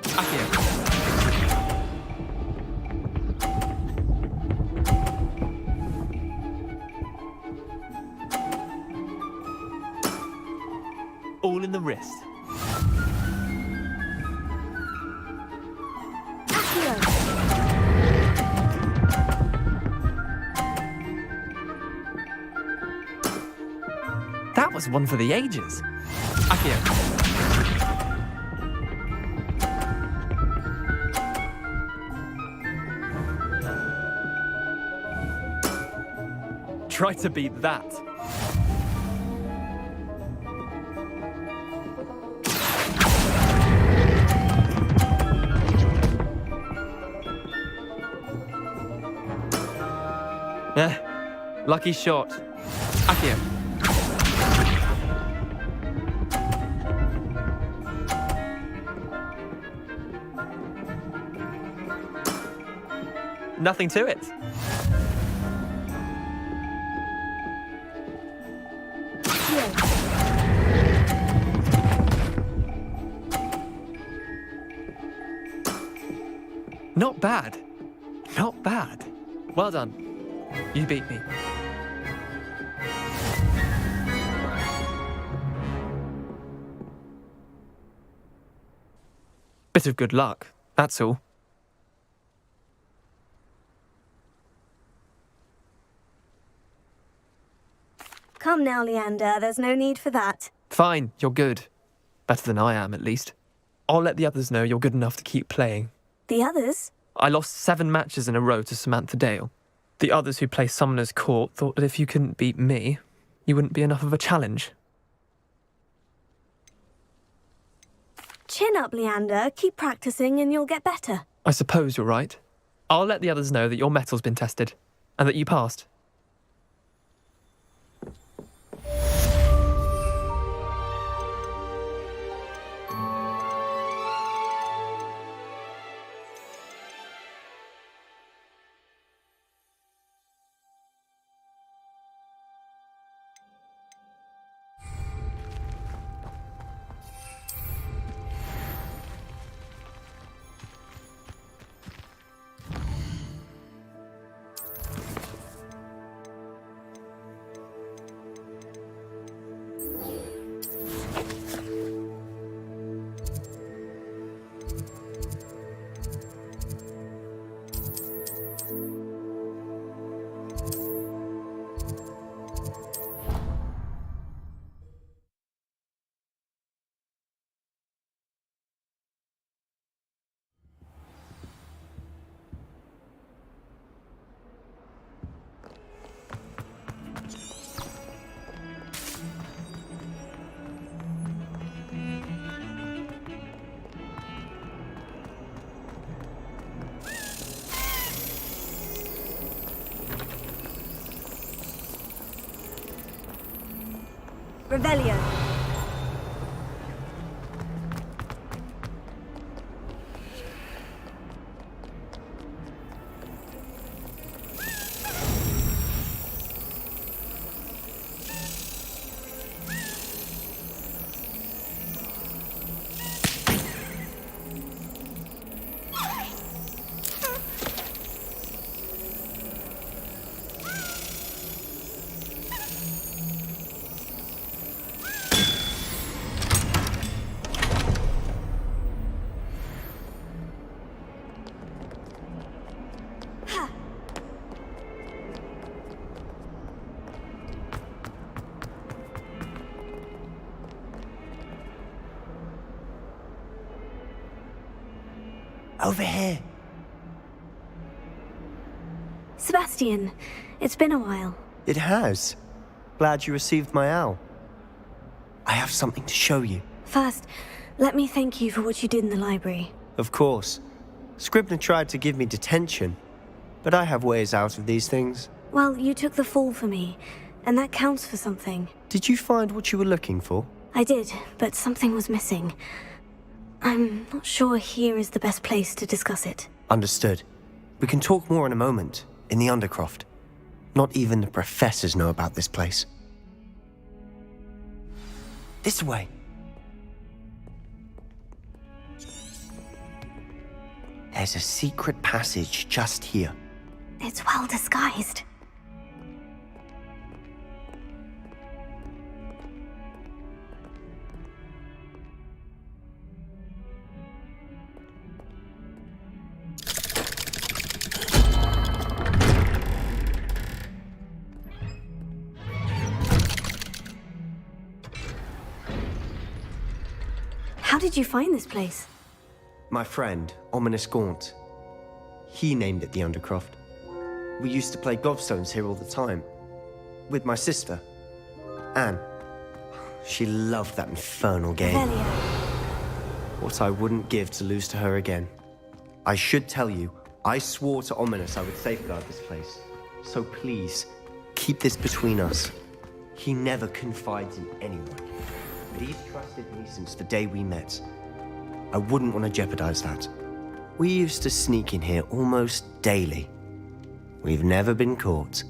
Akio. All in the wrist. was one for the ages. Akio. Try to beat that. Lucky shot. Akio. Nothing to it. Not bad. Not bad. Well done. You beat me. Bit of good luck, that's all. Come now, Leander, there's no need for that. Fine, you're good. Better than I am, at least. I'll let the others know you're good enough to keep playing. The others? I lost 7 matches in a row to Samantha Dale. The others who play Summoner's Court thought that if you couldn't beat me, you wouldn't be enough of a challenge. Chin up, Leander. Keep practicing and you'll get better. I suppose you're right. I'll let the others know that your metal's been tested, and that you passed. Revelio. Over here. Sebastian, it's been a while. It has. Glad you received my owl. I have something to show you. First, let me thank you for what you did in the library. Of course. Scribner tried to give me detention, but I have ways out of these things. Well, you took the fall for me, and that counts for something. Did you find what you were looking for? I did, but something was missing. I'm not sure here is the best place to discuss it. Understood. We can talk more in a moment, in the Undercroft. Not even the professors know about this place. This way. There's a secret passage just here. It's well disguised. How did you find this place? My friend, Ominous Gaunt. He named it the Undercroft. We used to play gobstones here all the time. With my sister, Anne. She loved that infernal game. Velia. What I wouldn't give to lose to her again. I should tell you, I swore to Ominous I would safeguard this place. So please, keep this between us. He never confides in anyone. But he's trusted me since the day we met. I wouldn't want to jeopardize that. We used to sneak in here almost daily. We've never been caught.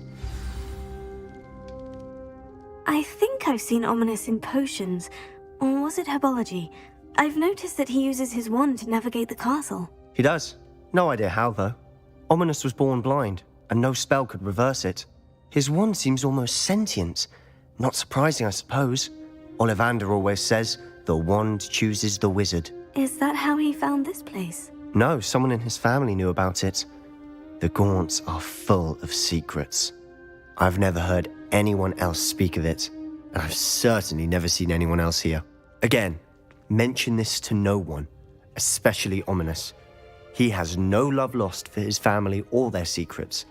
I think I've seen Ominous in potions. Or was it herbology? I've noticed that he uses his wand to navigate the castle. He does. No idea how, though. Ominous was born blind, and no spell could reverse it. His wand seems almost sentient. Not surprising, I suppose. Ollivander always says, the wand chooses the wizard. Is that how he found this place? No, someone in his family knew about it. The Gaunts are full of secrets. I've never heard anyone else speak of it, and I've certainly never seen anyone else here. Again, mention this to no one, especially Ominous. He has no love lost for his family or their secrets,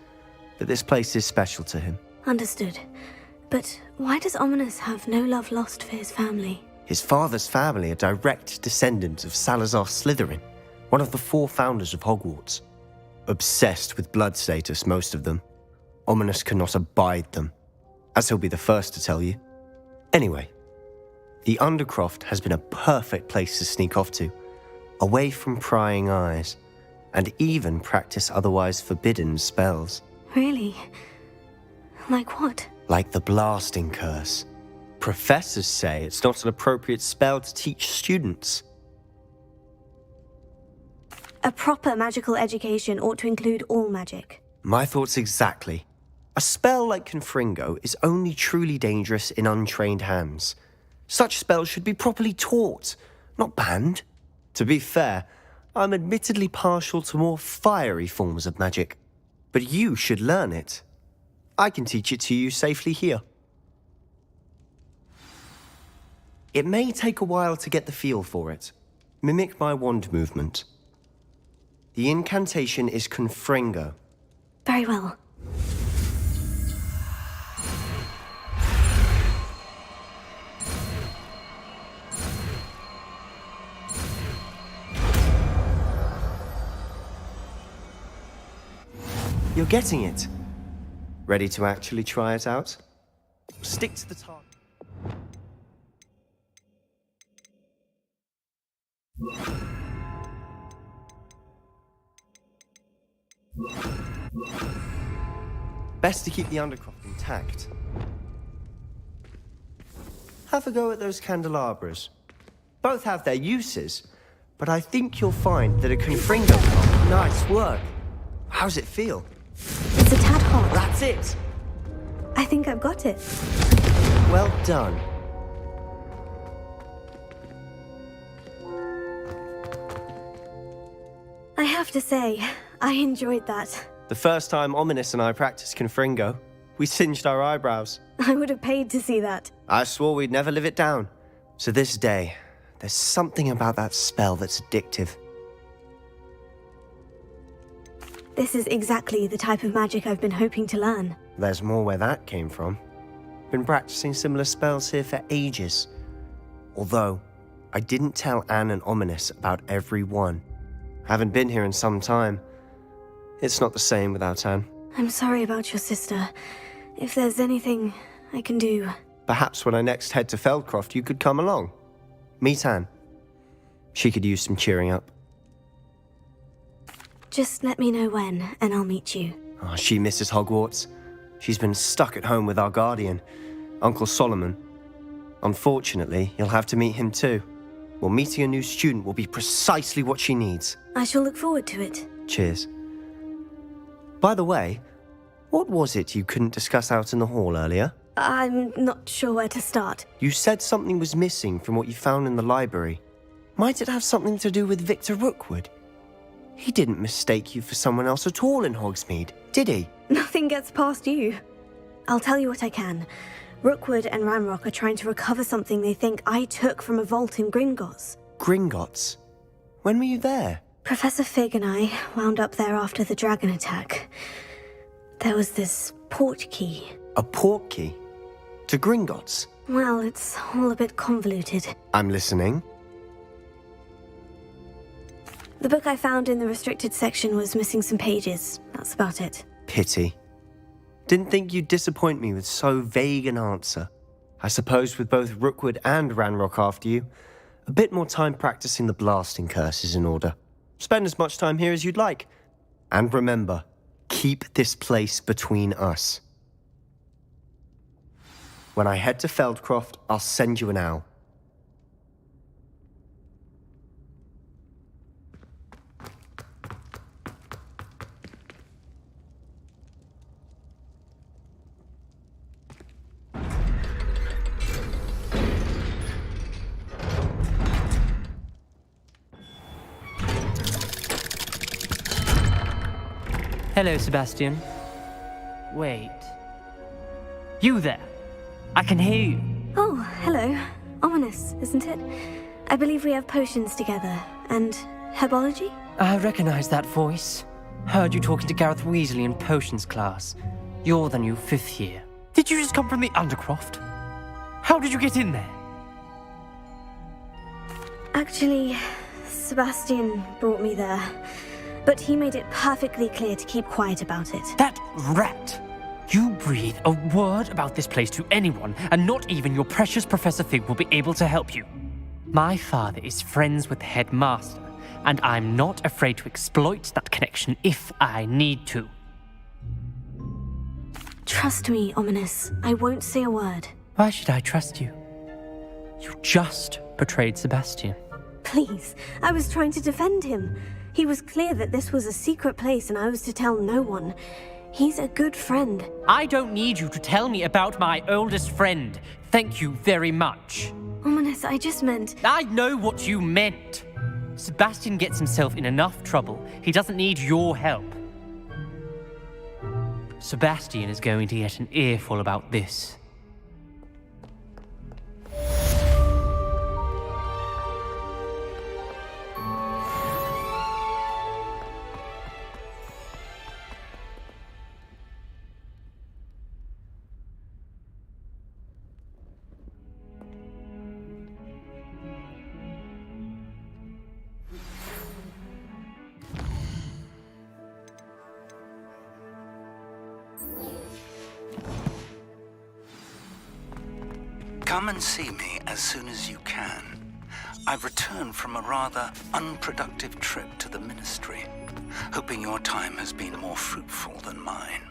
but this place is special to him. Understood. But why does Ominous have no love lost for his family? His father's family are direct descendants of Salazar Slytherin, one of the 4 founders of Hogwarts. Obsessed with blood status, most of them. Ominous cannot abide them, as he'll be the first to tell you. Anyway, the Undercroft has been a perfect place to sneak off to, away from prying eyes, and even practice otherwise forbidden spells. Really? Like what? Like the blasting curse. Professors say it's not an appropriate spell to teach students. A proper magical education ought to include all magic. My thoughts exactly. A spell like Confringo is only truly dangerous in untrained hands. Such spells should be properly taught, not banned. To be fair, I'm admittedly partial to more fiery forms of magic. But you should learn it. I can teach it to you safely here. It may take a while to get the feel for it. Mimic my wand movement. The incantation is Confringo. Very well. You're getting it. Ready to actually try it out? Stick to the target. Best to keep the Undercroft intact. Have a go at those candelabras. Both have their uses, but I think you'll find that a Confringo... Nice work. How's it feel? It's a tad hot. That's it. I think I've got it. Well done. I have to say, I enjoyed that. The first time Ominous and I practiced Confringo, we singed our eyebrows. I would have paid to see that. I swore we'd never live it down. So this day, there's something about that spell that's addictive. This is exactly the type of magic I've been hoping to learn. There's more where that came from. Been practicing similar spells here for ages. Although, I didn't tell Anne and Ominous about every one. Haven't been here in some time. It's not the same without Anne. I'm sorry about your sister. If there's anything I can do... Perhaps when I next head to Feldcroft, you could come along. Meet Anne. She could use some cheering up. Just let me know when, and I'll meet you. Oh, she misses Hogwarts. She's been stuck at home with our guardian, Uncle Solomon. Unfortunately, you'll have to meet him too. Well, meeting a new student will be precisely what she needs. I shall look forward to it. Cheers. By the way, what was it you couldn't discuss out in the hall earlier? I'm not sure where to start. You said something was missing from what you found in the library. Might it have something to do with Victor Rookwood? He didn't mistake you for someone else at all in Hogsmeade, did he? Nothing gets past you. I'll tell you what I can. Rookwood and Ranrock are trying to recover something they think I took from a vault in Gringotts. Gringotts. When were you there? Professor Fig and I wound up there after the dragon attack. There was this port key. A port key? To Gringotts? Well, it's all a bit convoluted. I'm listening. The book I found in the restricted section was missing some pages. That's about it. Pity. Didn't think you'd disappoint me with so vague an answer. I suppose with both Rookwood and Ranrock after you, a bit more time practicing the blasting curse is in order. Spend as much time here as you'd like. And remember, keep this place between us. When I head to Feldcroft, I'll send you an owl. Hello, Sebastian. Wait. You there? I can hear you. Oh, hello. Ominous, isn't it? I believe we have potions together. And herbology? I recognize that voice. Heard you talking to Gareth Weasley in potions class. You're the new 5th year. Did you just come from the Undercroft? How did you get in there? Actually, Sebastian brought me there. But he made it perfectly clear to keep quiet about it. That rat! You breathe a word about this place to anyone, and not even your precious Professor Fig will be able to help you. My father is friends with the headmaster, and I'm not afraid to exploit that connection if I need to. Trust me, Ominous. I won't say a word. Why should I trust you? You just betrayed Sebastian. Please, I was trying to defend him. He was clear that this was a secret place and I was to tell no one. He's a good friend. I don't need you to tell me about my oldest friend. Thank you very much. Ominous, I just meant... I know what you meant. Sebastian gets himself in enough trouble. He doesn't need your help. Sebastian is going to get an earful about this. Come and see me as soon as you can. I've returned from a rather unproductive trip to the Ministry, hoping your time has been more fruitful than mine.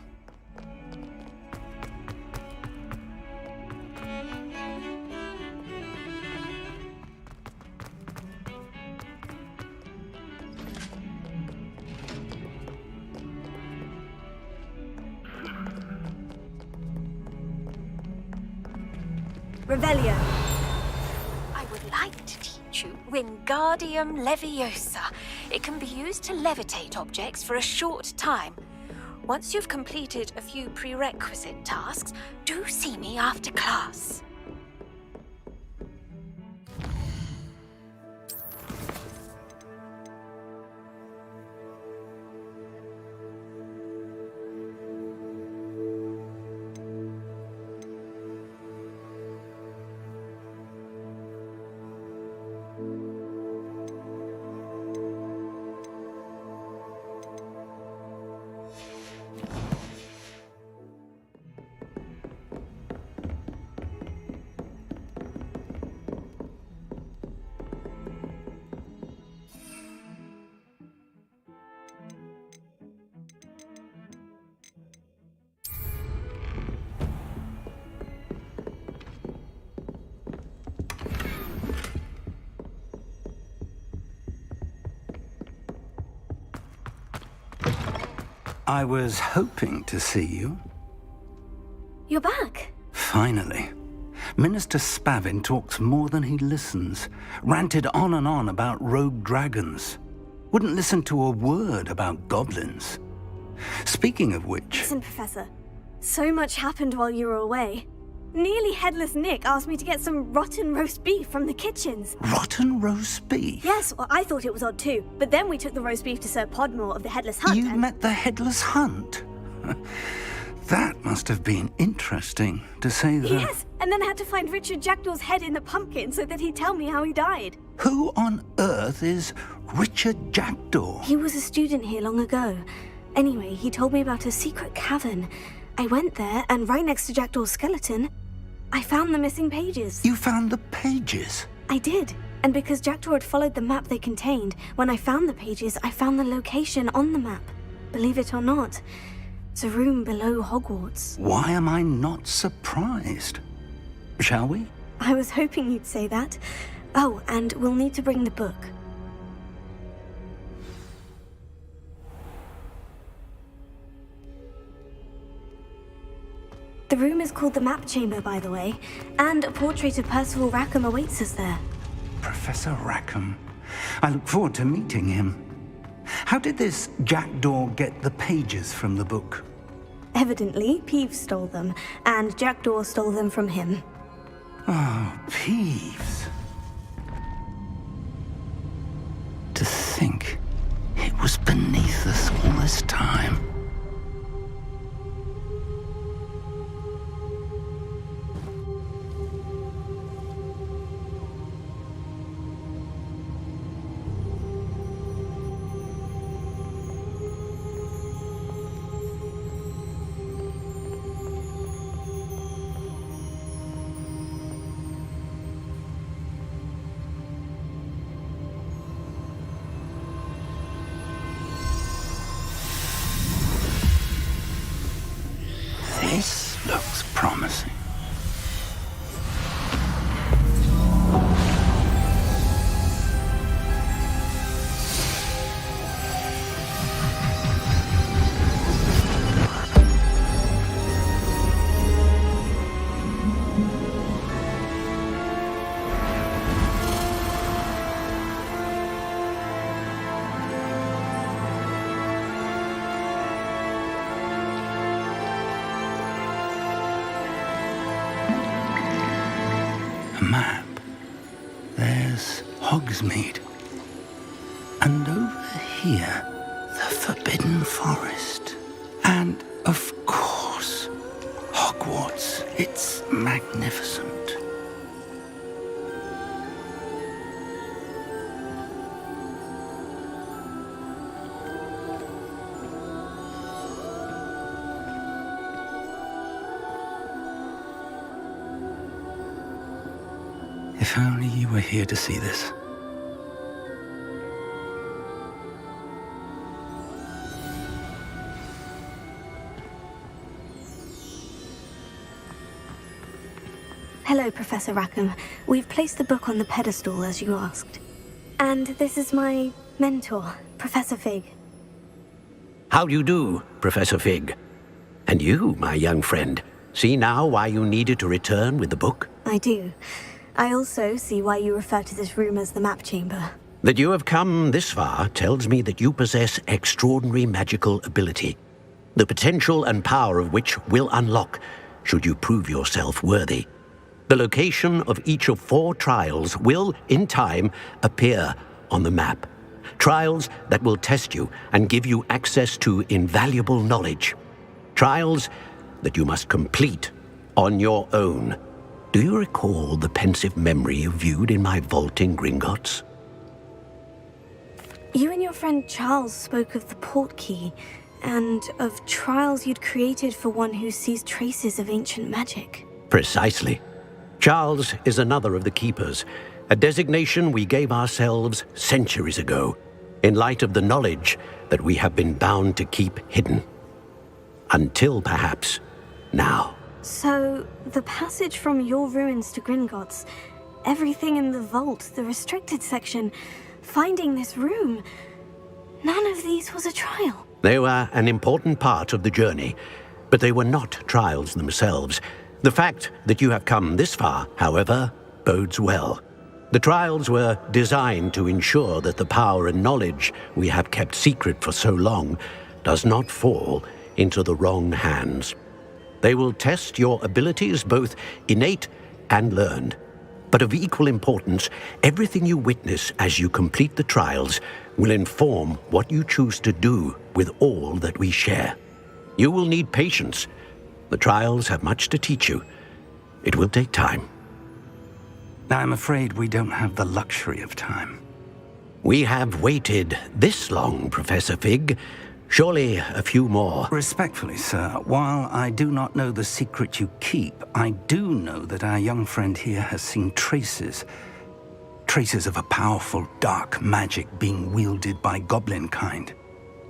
Revelio. I would like to teach you Wingardium Leviosa. It can be used to levitate objects for a short time. Once you've completed a few prerequisite tasks, do see me after class. I was hoping to see you. You're back. Finally. Minister Spavin talks more than he listens. Ranted on and on about rogue dragons. Wouldn't listen to a word about goblins. Speaking of which... Listen, Professor. So much happened while you were away. Nearly Headless Nick asked me to get some rotten roast beef from the kitchens. Rotten roast beef? Yes, well, I thought it was odd too. But then we took the roast beef to Sir Podmore of the Headless Hunt. You met the Headless Hunt? That must have been interesting, to say the... Yes, and then I had to find Richard Jackdaw's head in the pumpkin so that he'd tell me how he died. Who on earth is Richard Jackdaw? He was a student here long ago. Anyway, he told me about a secret cavern. I went there, and right next to Jackdaw's skeleton, I found the missing pages. You found the pages? I did. And because Jackdaw had followed the map they contained, when I found the pages, I found the location on the map. Believe it or not, it's a room below Hogwarts. Why am I not surprised? Shall we? I was hoping you'd say that. Oh, and we'll need to bring the book. The room is called the Map Chamber, by the way, and a portrait of Percival Rackham awaits us there. Professor Rackham. I look forward to meeting him. How did this Jackdaw get the pages from the book? Evidently, Peeves stole them, and Jackdaw stole them from him. Oh, Peeves. To think it was beneath us all this time. This looks promising. A map. There's Hogsmeade. And over here, the Forbidden Forest. And, of course, Hogwarts. It's magnificent. If only you were here to see this. Hello, Professor Rackham. We've placed the book on the pedestal, as you asked. And this is my mentor, Professor Fig. How do you do, Professor Fig? And you, my young friend, see now why you needed to return with the book? I do. I also see why you refer to this room as the Map Chamber. That you have come this far tells me that you possess extraordinary magical ability, the potential and power of which will unlock should you prove yourself worthy. The location of each of 4 trials will, in time, appear on the map. Trials that will test you and give you access to invaluable knowledge. Trials that you must complete on your own. Do you recall the pensive memory you viewed in my vault in Gringotts? You and your friend Charles spoke of the portkey, and of trials you'd created for one who sees traces of ancient magic. Precisely. Charles is another of the Keepers, a designation we gave ourselves centuries ago, in light of the knowledge that we have been bound to keep hidden. Until, perhaps, now. So, the passage from your ruins to Gringotts, everything in the vault, the restricted section, finding this room, none of these was a trial. They were an important part of the journey, but they were not trials themselves. The fact that you have come this far, however, bodes well. The trials were designed to ensure that the power and knowledge we have kept secret for so long does not fall into the wrong hands. They will test your abilities, both innate and learned. But of equal importance, everything you witness as you complete the trials will inform what you choose to do with all that we share. You will need patience. The trials have much to teach you. It will take time. I'm afraid we don't have the luxury of time. We have waited this long, Professor Fig. Surely a few more. Respectfully, sir, while I do not know the secret you keep, I do know that our young friend here has seen traces of a powerful dark magic being wielded by goblin kind.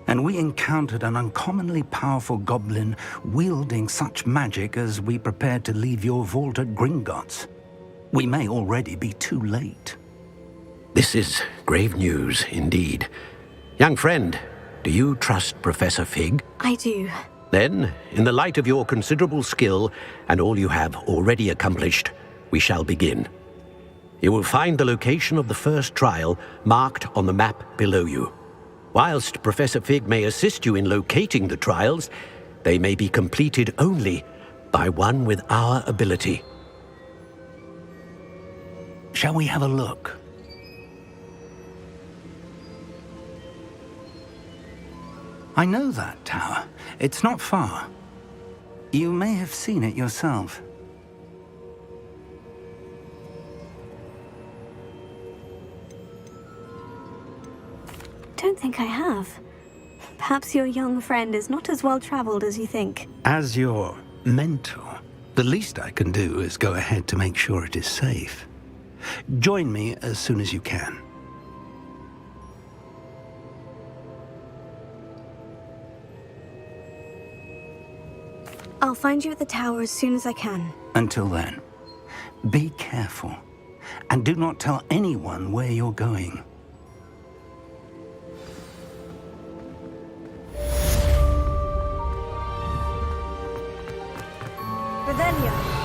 And we encountered an uncommonly powerful goblin wielding such magic as we prepared to leave your vault at Gringotts. We may already be too late. This is grave news indeed. Young friend, do you trust Professor Fig? I do. Then, in the light of your considerable skill and all you have already accomplished, we shall begin. You will find the location of the first trial marked on the map below you. Whilst Professor Fig may assist you in locating the trials, they may be completed only by one with our ability. Shall we have a look? I know that tower. It's not far. You may have seen it yourself. Don't think I have. Perhaps your young friend is not as well-traveled as you think. As your mentor, the least I can do is go ahead to make sure it is safe. Join me as soon as you can. I'll find you at the tower as soon as I can. Until then, be careful, and do not tell anyone where you're going. Revelio.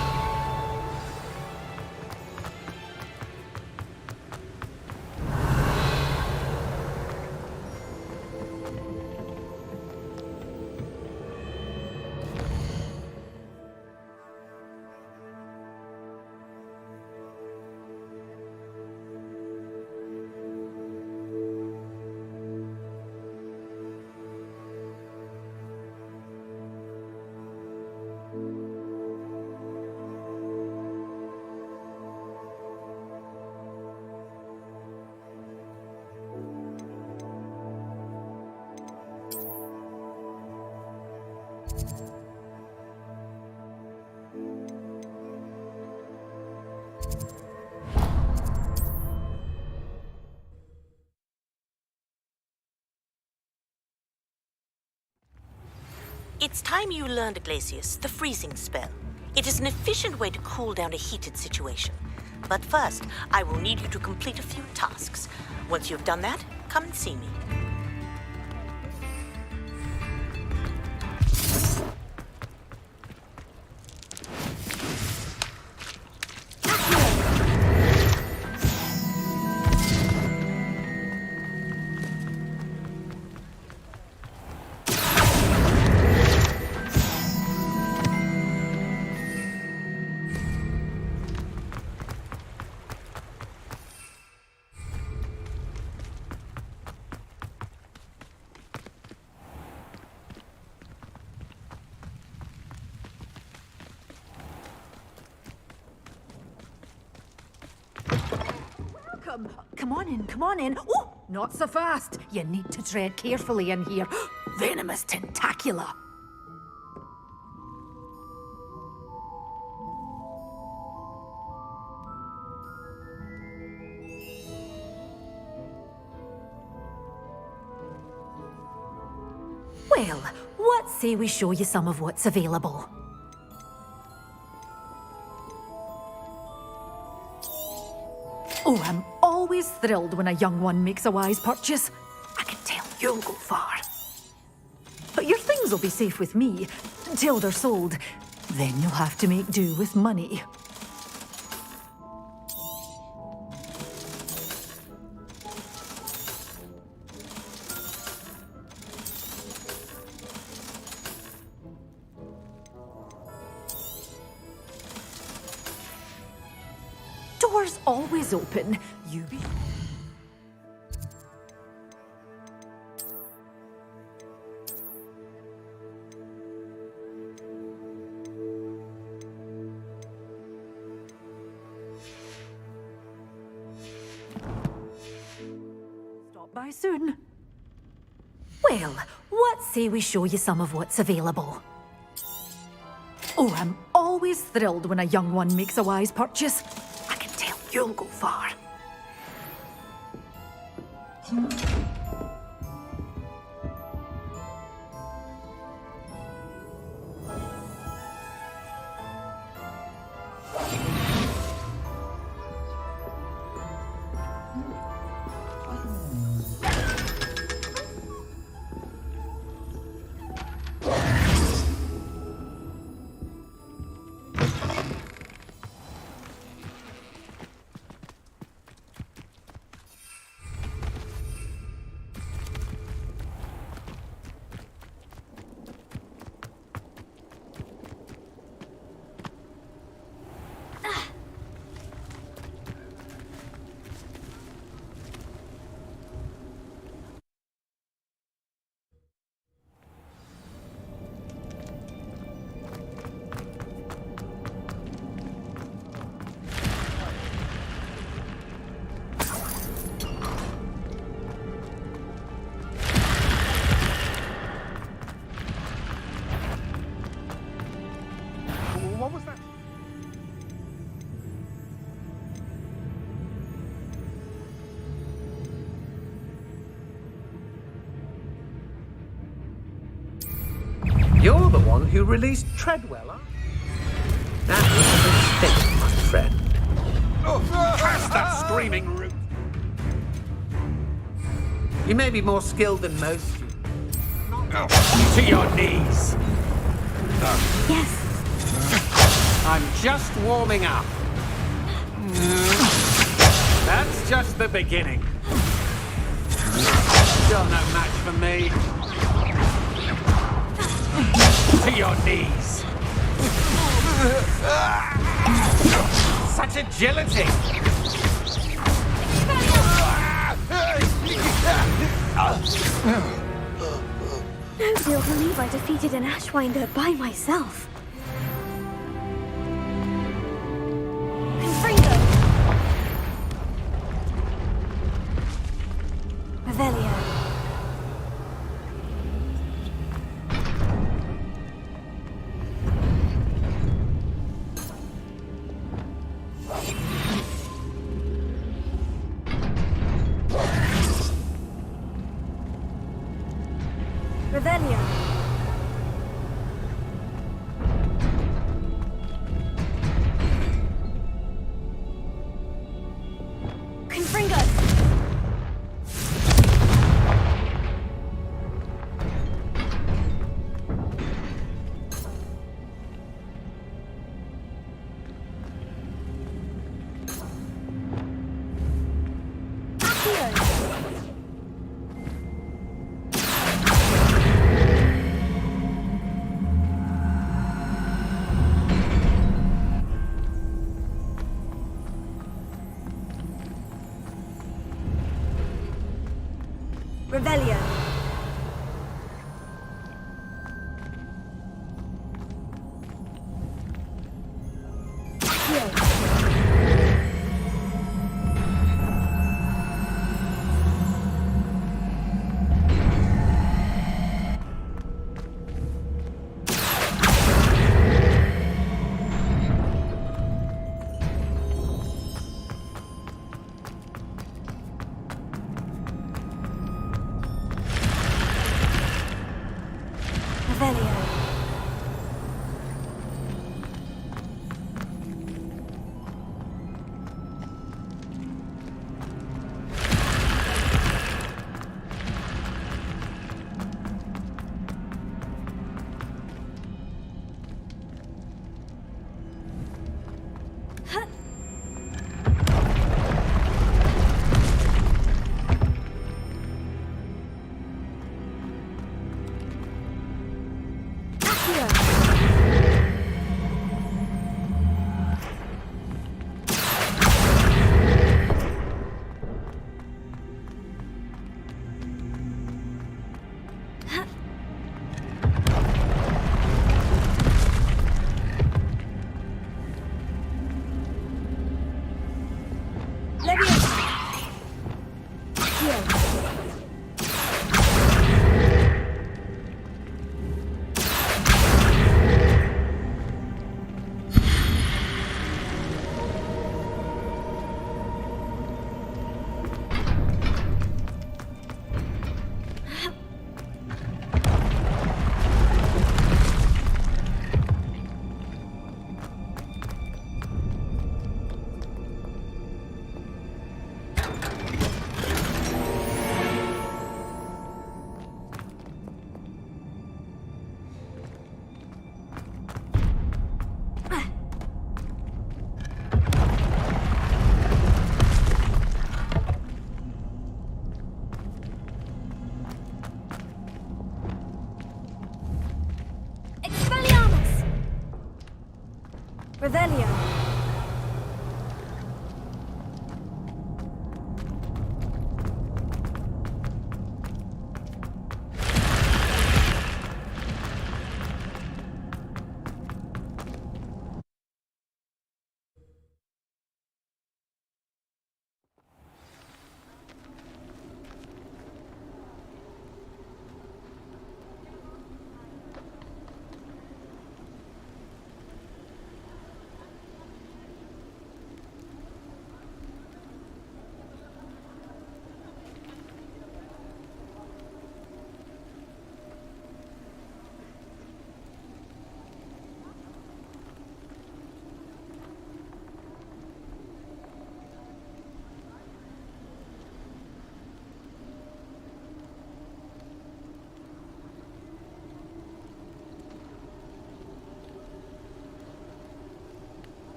It's time you learned, Glacius, the freezing spell. It is an efficient way to cool down a heated situation. But first, I will need you to complete a few tasks. Once you've done that, come and see me. Come on in. Oh, not so fast. You need to tread carefully in here. Venomous tentacula. Well, what say we show you some of what's available? Oh, I'm always thrilled when a young one makes a wise purchase. I can tell you'll go far. But your things will be safe with me, until they're sold. Then you'll have to make do with money. Door's always open. You be... Stop by soon. Well, what say we show you some of what's available? Oh, I'm always thrilled when a young one makes a wise purchase. I can tell you'll go far. What was that? You're the one who released Treadwell, huh? That was a mistake, my friend. Cast that screaming root! You may be more skilled than most. To your knees. Yes. I'm just warming up. That's just the beginning. You're no match for me. To your knees. Such agility. Nobody will believe I defeated an Ashwinder by myself. Confringo! Revelio. Revelio. Confringo. Revelio. Revelio. Revelio.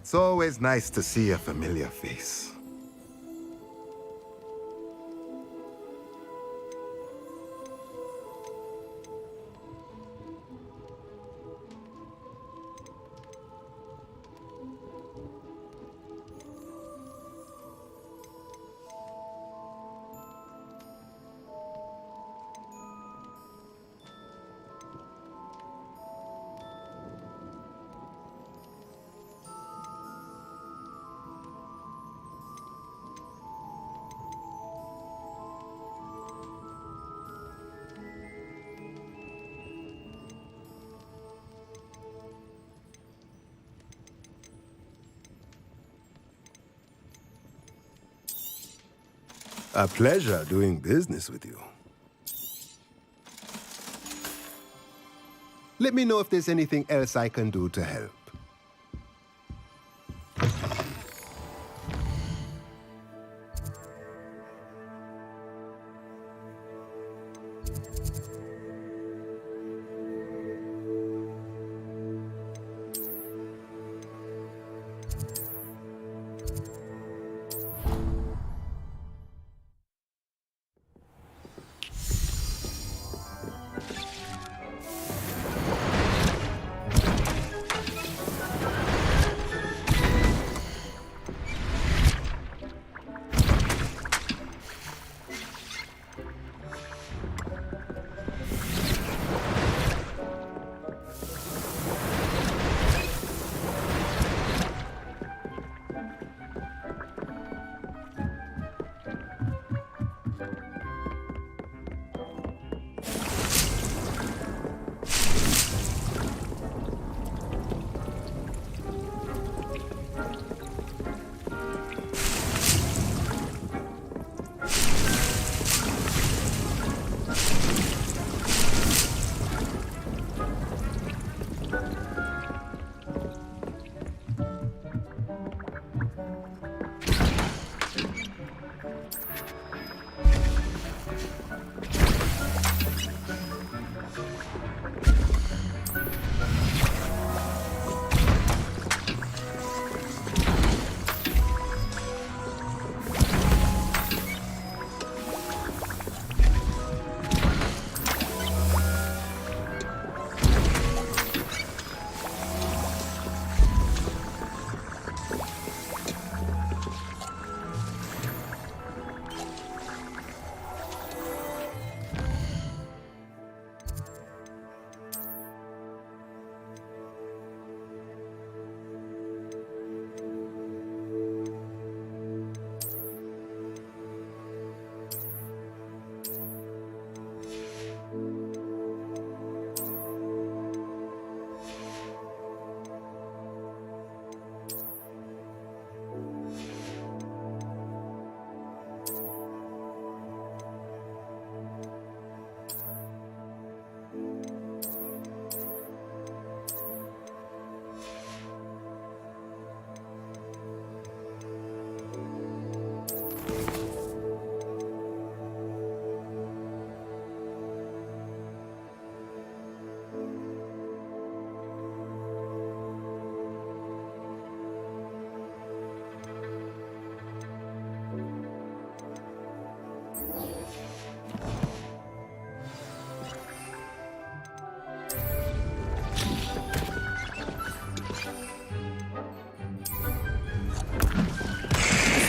It's always nice to see a familiar face. A pleasure doing business with you. Let me know if there's anything else I can do to help.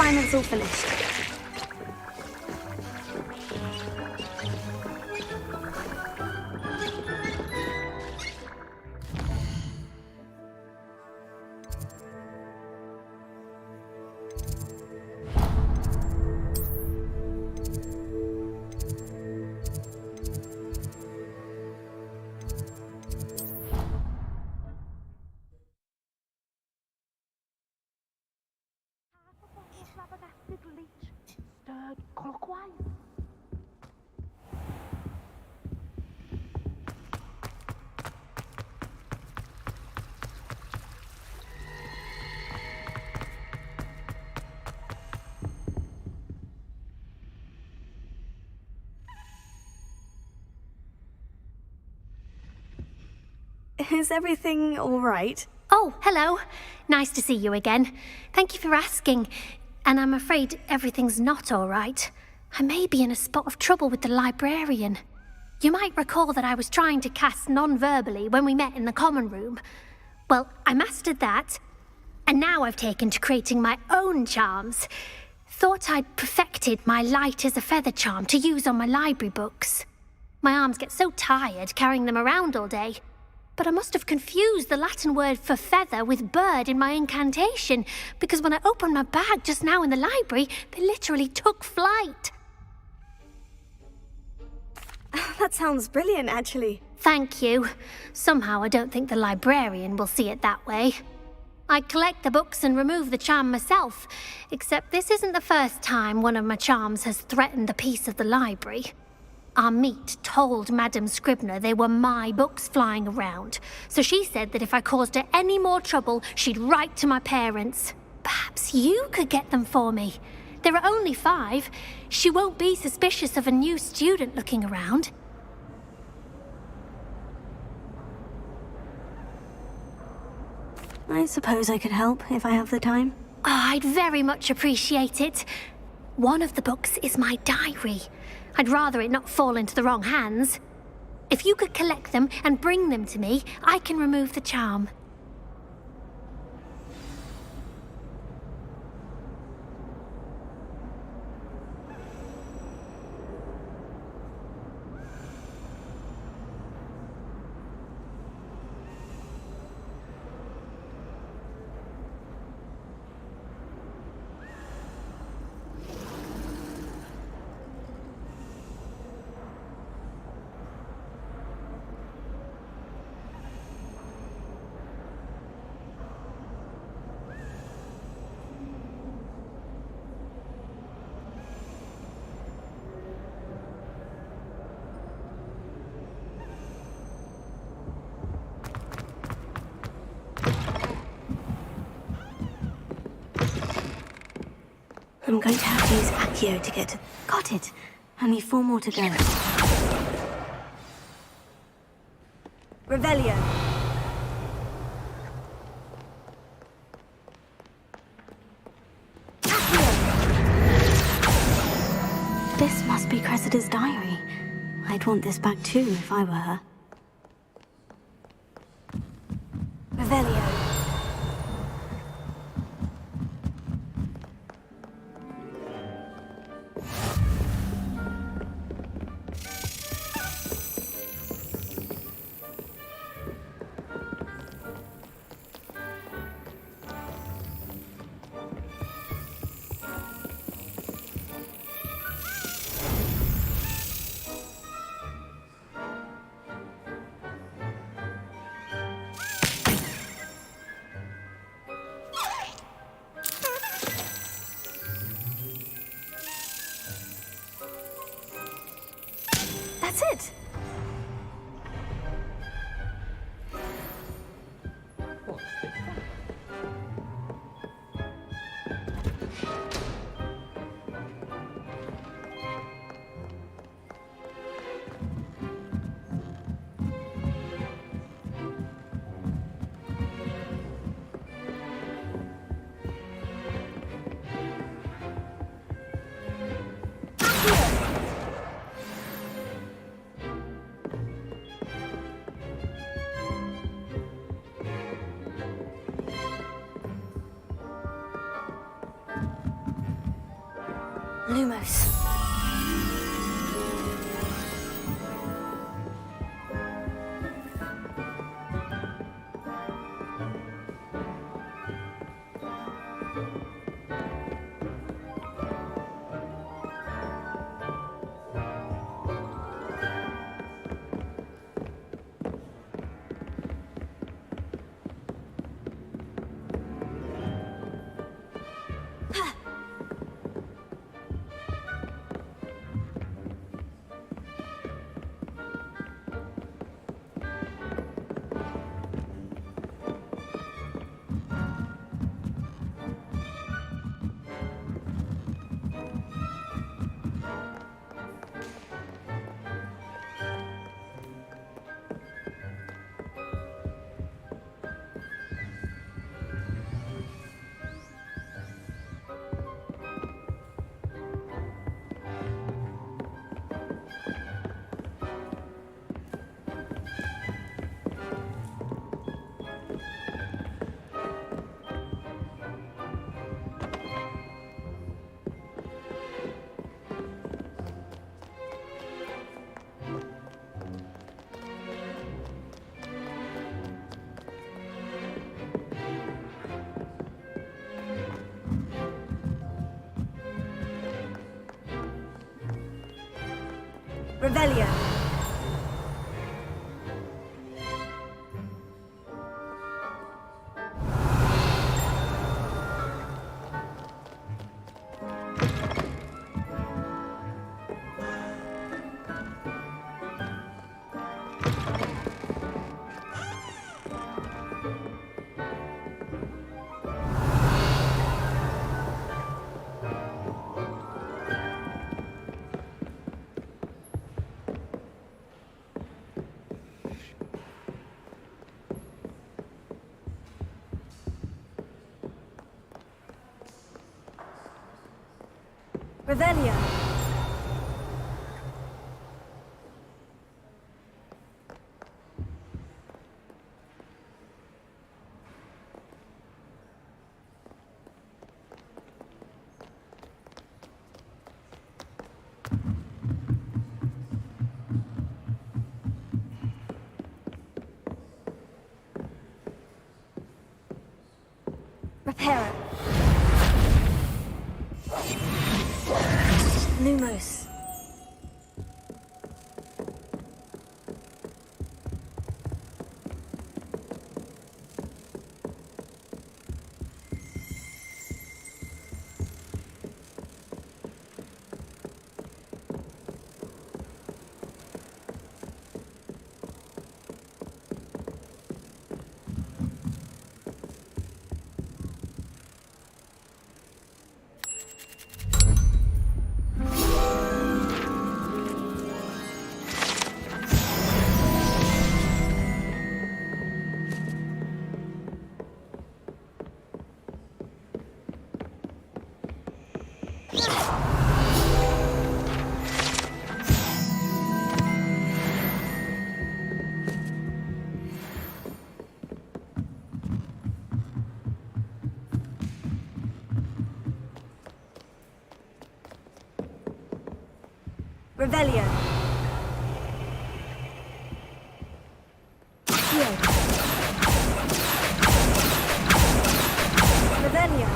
assignment's all finished. Is everything all right? Oh, hello. Nice to see you again. Thank you for asking. And I'm afraid everything's not all right. I may be in a spot of trouble with the librarian. You might recall that I was trying to cast non-verbally when we met in the common room. Well, I mastered that, and now I've taken to creating my own charms. Thought I'd perfected my light as a feather charm to use on my library books. My arms get so tired carrying them around all day. But I must have confused the Latin word for feather with bird in my incantation, because when I opened my bag just now in the library, they literally took flight. That sounds brilliant, actually. Thank you. Somehow I don't think the librarian will see it that way. I collect the books and remove the charm myself, except this isn't the first time one of my charms has threatened the peace of the library. Our meet told Madame Scribner they were my books flying around, so she said that if I caused her any more trouble, she'd write to my parents. Perhaps you could get them for me. There are only 5. She won't be suspicious of a new student looking around. I suppose I could help if I have the time. Oh, I'd very much appreciate it. One of the books is my diary. I'd rather it not fall into the wrong hands. If you could collect them and bring them to me, I can remove the charm. I'm going to have to use Accio to get to... Got it. Only 4 more to go. Revelio. This must be Cressida's diary. I'd want this back too if I were her. Revelio. That's it. Lumos. Revelio. Revelio. Repair it. Lumos. Revelio. Here. Revelio.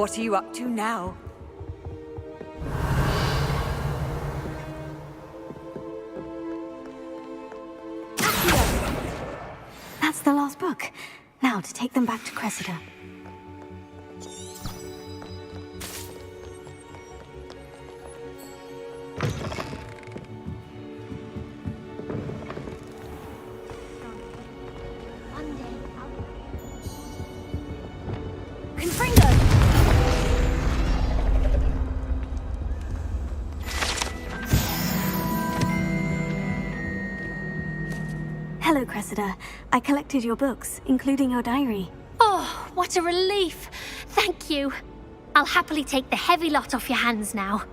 What are you up to now? That's the last book. Now to take them back to Cressida. Hello, Cressida. I collected your books, including your diary. Oh, what a relief. Thank you. I'll happily take the heavy lot off your hands now.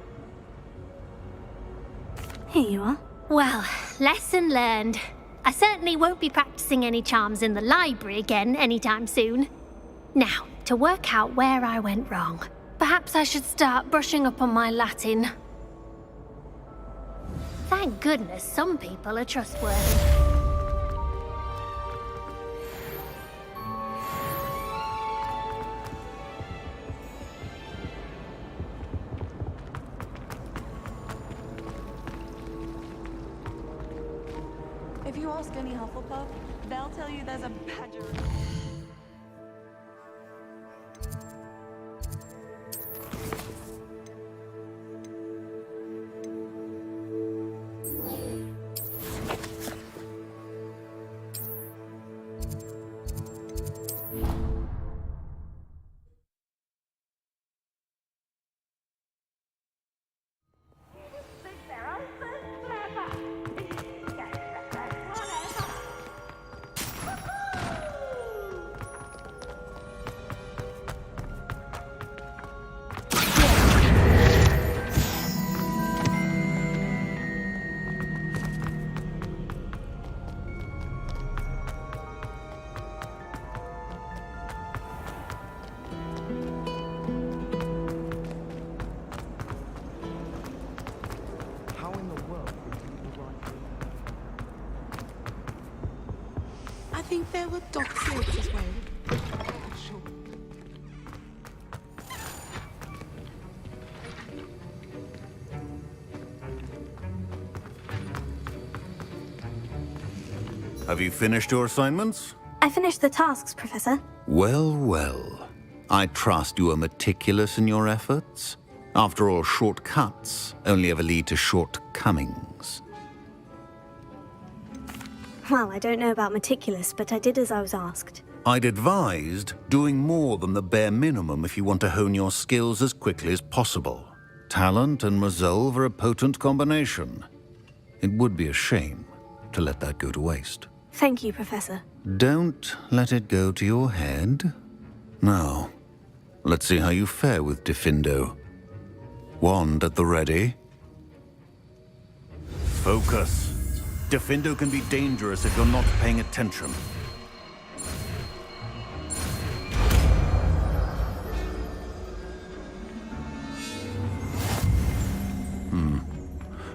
Here you are. Well, lesson learned. I certainly won't be practicing any charms in the library again anytime soon. Now, to work out where I went wrong. Perhaps I should start brushing up on my Latin. Thank goodness some people are trustworthy. If you ask any Hufflepuff, they'll tell you there's a badger. I think there were doctors as well. Have you finished your assignments? I finished the tasks, Professor. Well, well. I trust you are meticulous in your efforts. After all, shortcuts only ever lead to shortcomings. Well, I don't know about meticulous, but I did as I was asked. I'd advised doing more than the bare minimum if you want to hone your skills as quickly as possible. Talent and resolve are a potent combination. It would be a shame to let that go to waste. Thank you, Professor. Don't let it go to your head. Now, let's see how you fare with Diffindo. Wand at the ready. Focus. Diffindo can be dangerous if you're not paying attention.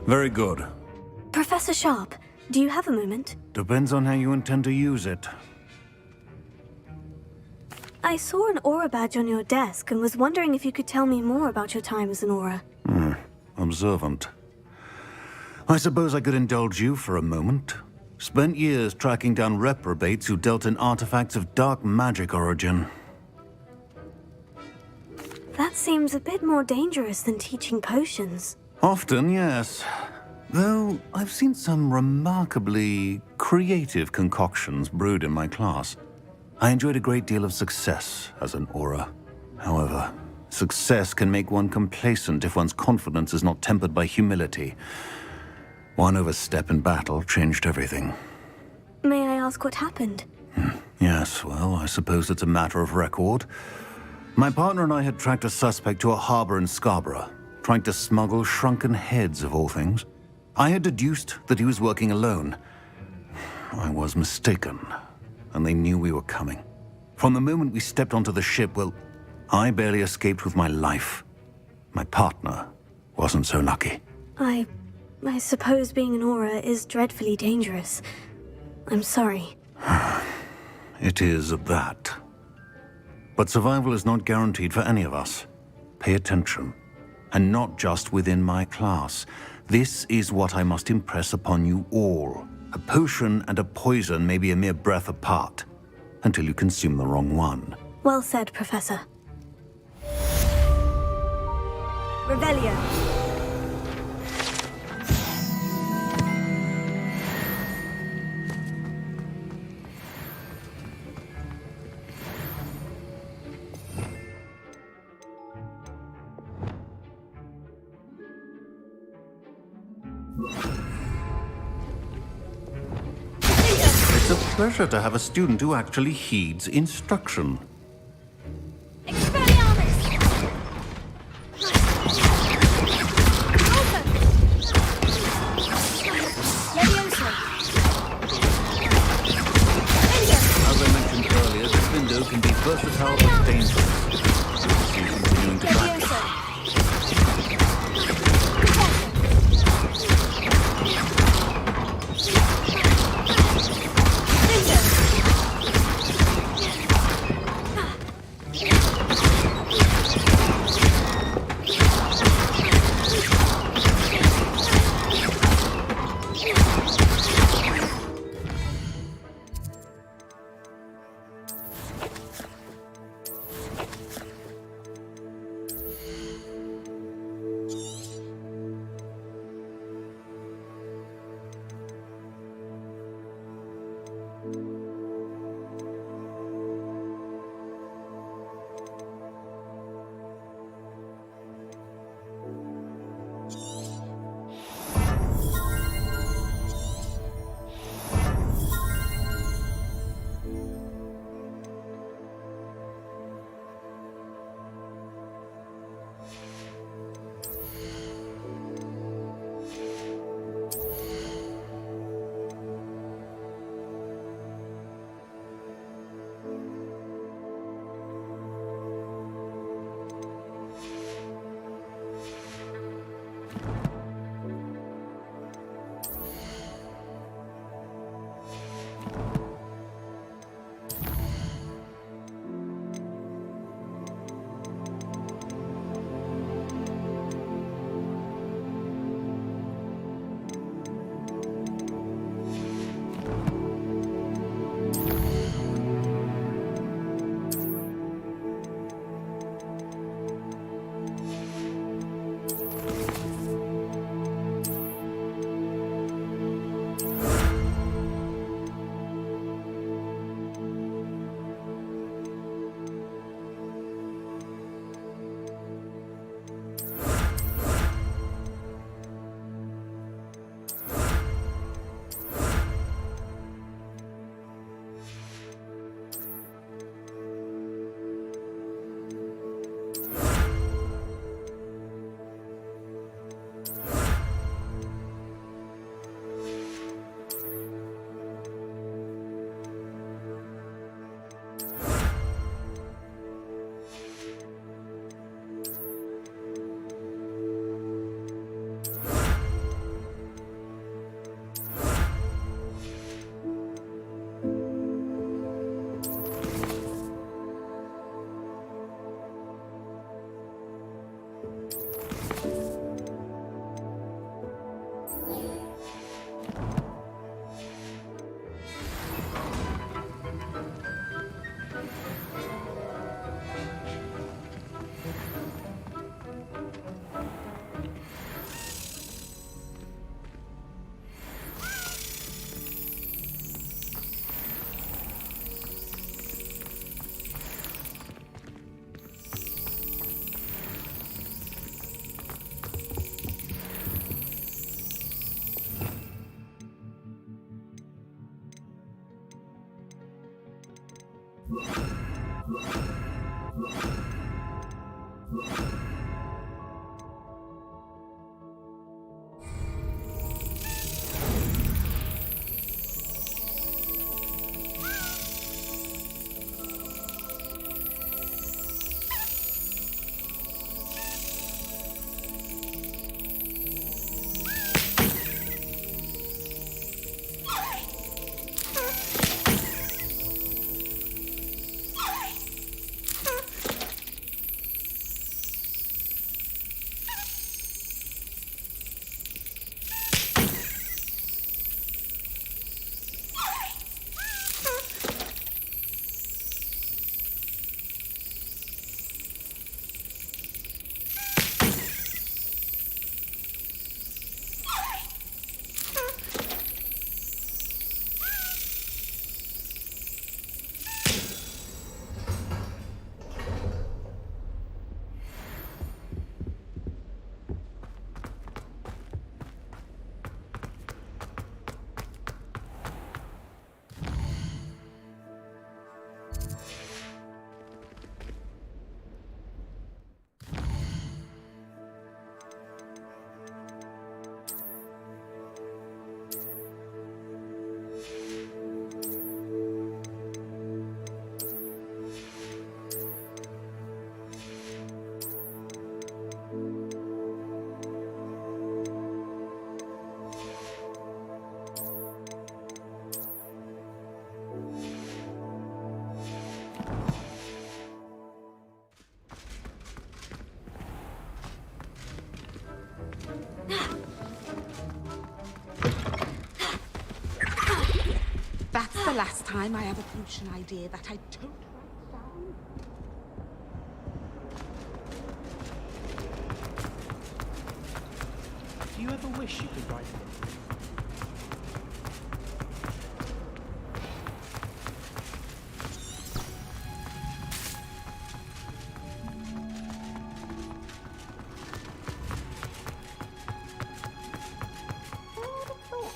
Very good. Professor Sharp, do you have a moment? Depends on how you intend to use it. I saw an aura badge on your desk and was wondering if you could tell me more about your time as an aura. Observant. I suppose I could indulge you for a moment. Spent years tracking down reprobates who dealt in artifacts of dark magic origin. That seems a bit more dangerous than teaching potions. Often, yes. Though I've seen some remarkably creative concoctions brewed in my class. I enjoyed a great deal of success as an aura. However, success can make one complacent if one's confidence is not tempered by humility. One overstep in battle changed everything. May I ask what happened? Yes, well, I suppose it's a matter of record. My partner and I had tracked a suspect to a harbor in Scarborough, trying to smuggle shrunken heads of all things. I had deduced that he was working alone. I was mistaken, and they knew we were coming. From the moment we stepped onto the ship, well, I barely escaped with my life. My partner wasn't so lucky. I suppose being an aura is dreadfully dangerous. I'm sorry. It is that. But survival is not guaranteed for any of us. Pay attention. And not just within my class. This is what I must impress upon you all. A potion and a poison may be a mere breath apart, until you consume the wrong one. Well said, Professor. Revelio. It's a pleasure to have a student who actually heeds instruction. As I mentioned earlier, this window can be versatile but dangerous. See you continuing to practice. the last time I have a potion idea that I don't write down? Do you ever wish you could write it?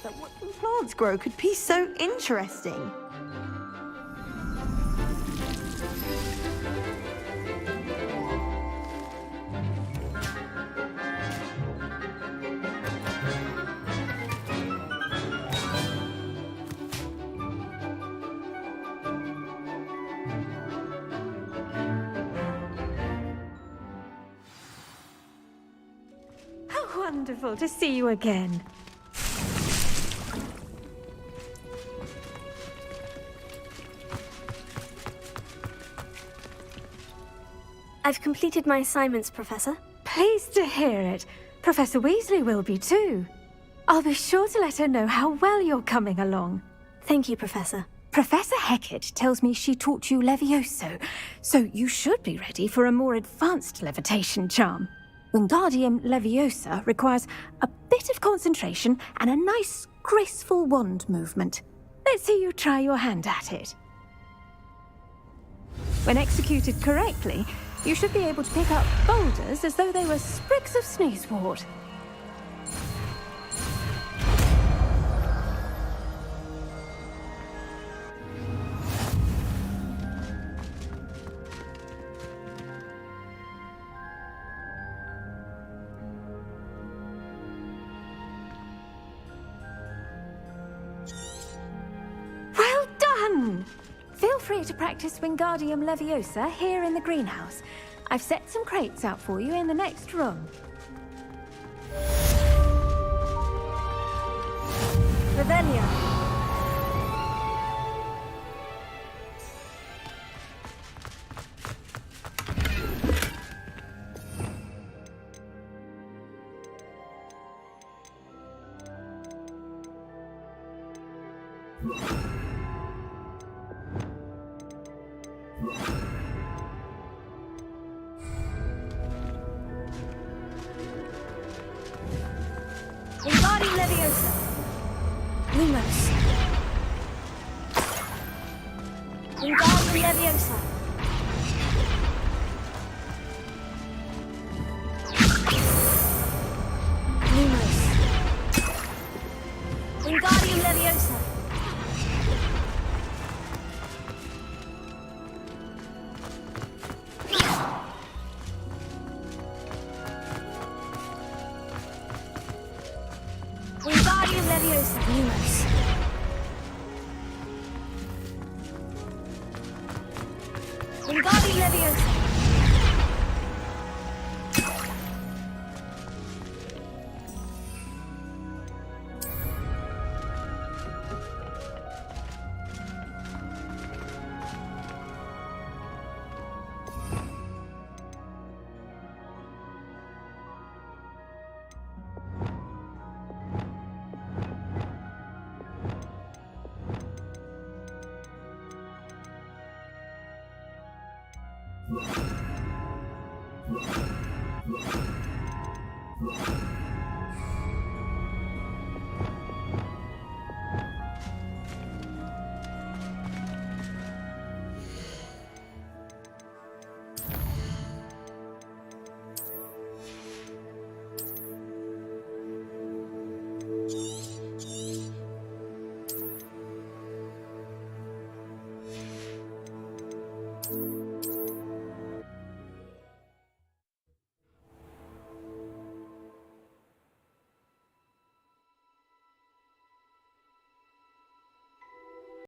That watching plants grow could be so interesting. How wonderful to see you again. I've completed my assignments, Professor. Pleased to hear it. Professor Weasley will be too. I'll be sure to let her know how well you're coming along. Thank you, Professor. Professor Hecat tells me she taught you Levioso, so you should be ready for a more advanced levitation charm. Wingardium Leviosa requires a bit of concentration and a nice, graceful wand movement. Let's see you try your hand at it. When executed correctly, you should be able to pick up boulders as though they were sprigs of sneezewort. Well done! Feel free to practice Wingardium Leviosa here in the greenhouse. I've set some crates out for you in the next room. Revelio. Wingardium Leviosa. Lumos. Wingardium Leviosa. Lumos. Wingardium Leviosa. Wingardium Leviosa. Lumos. Wingardium Leviosa. You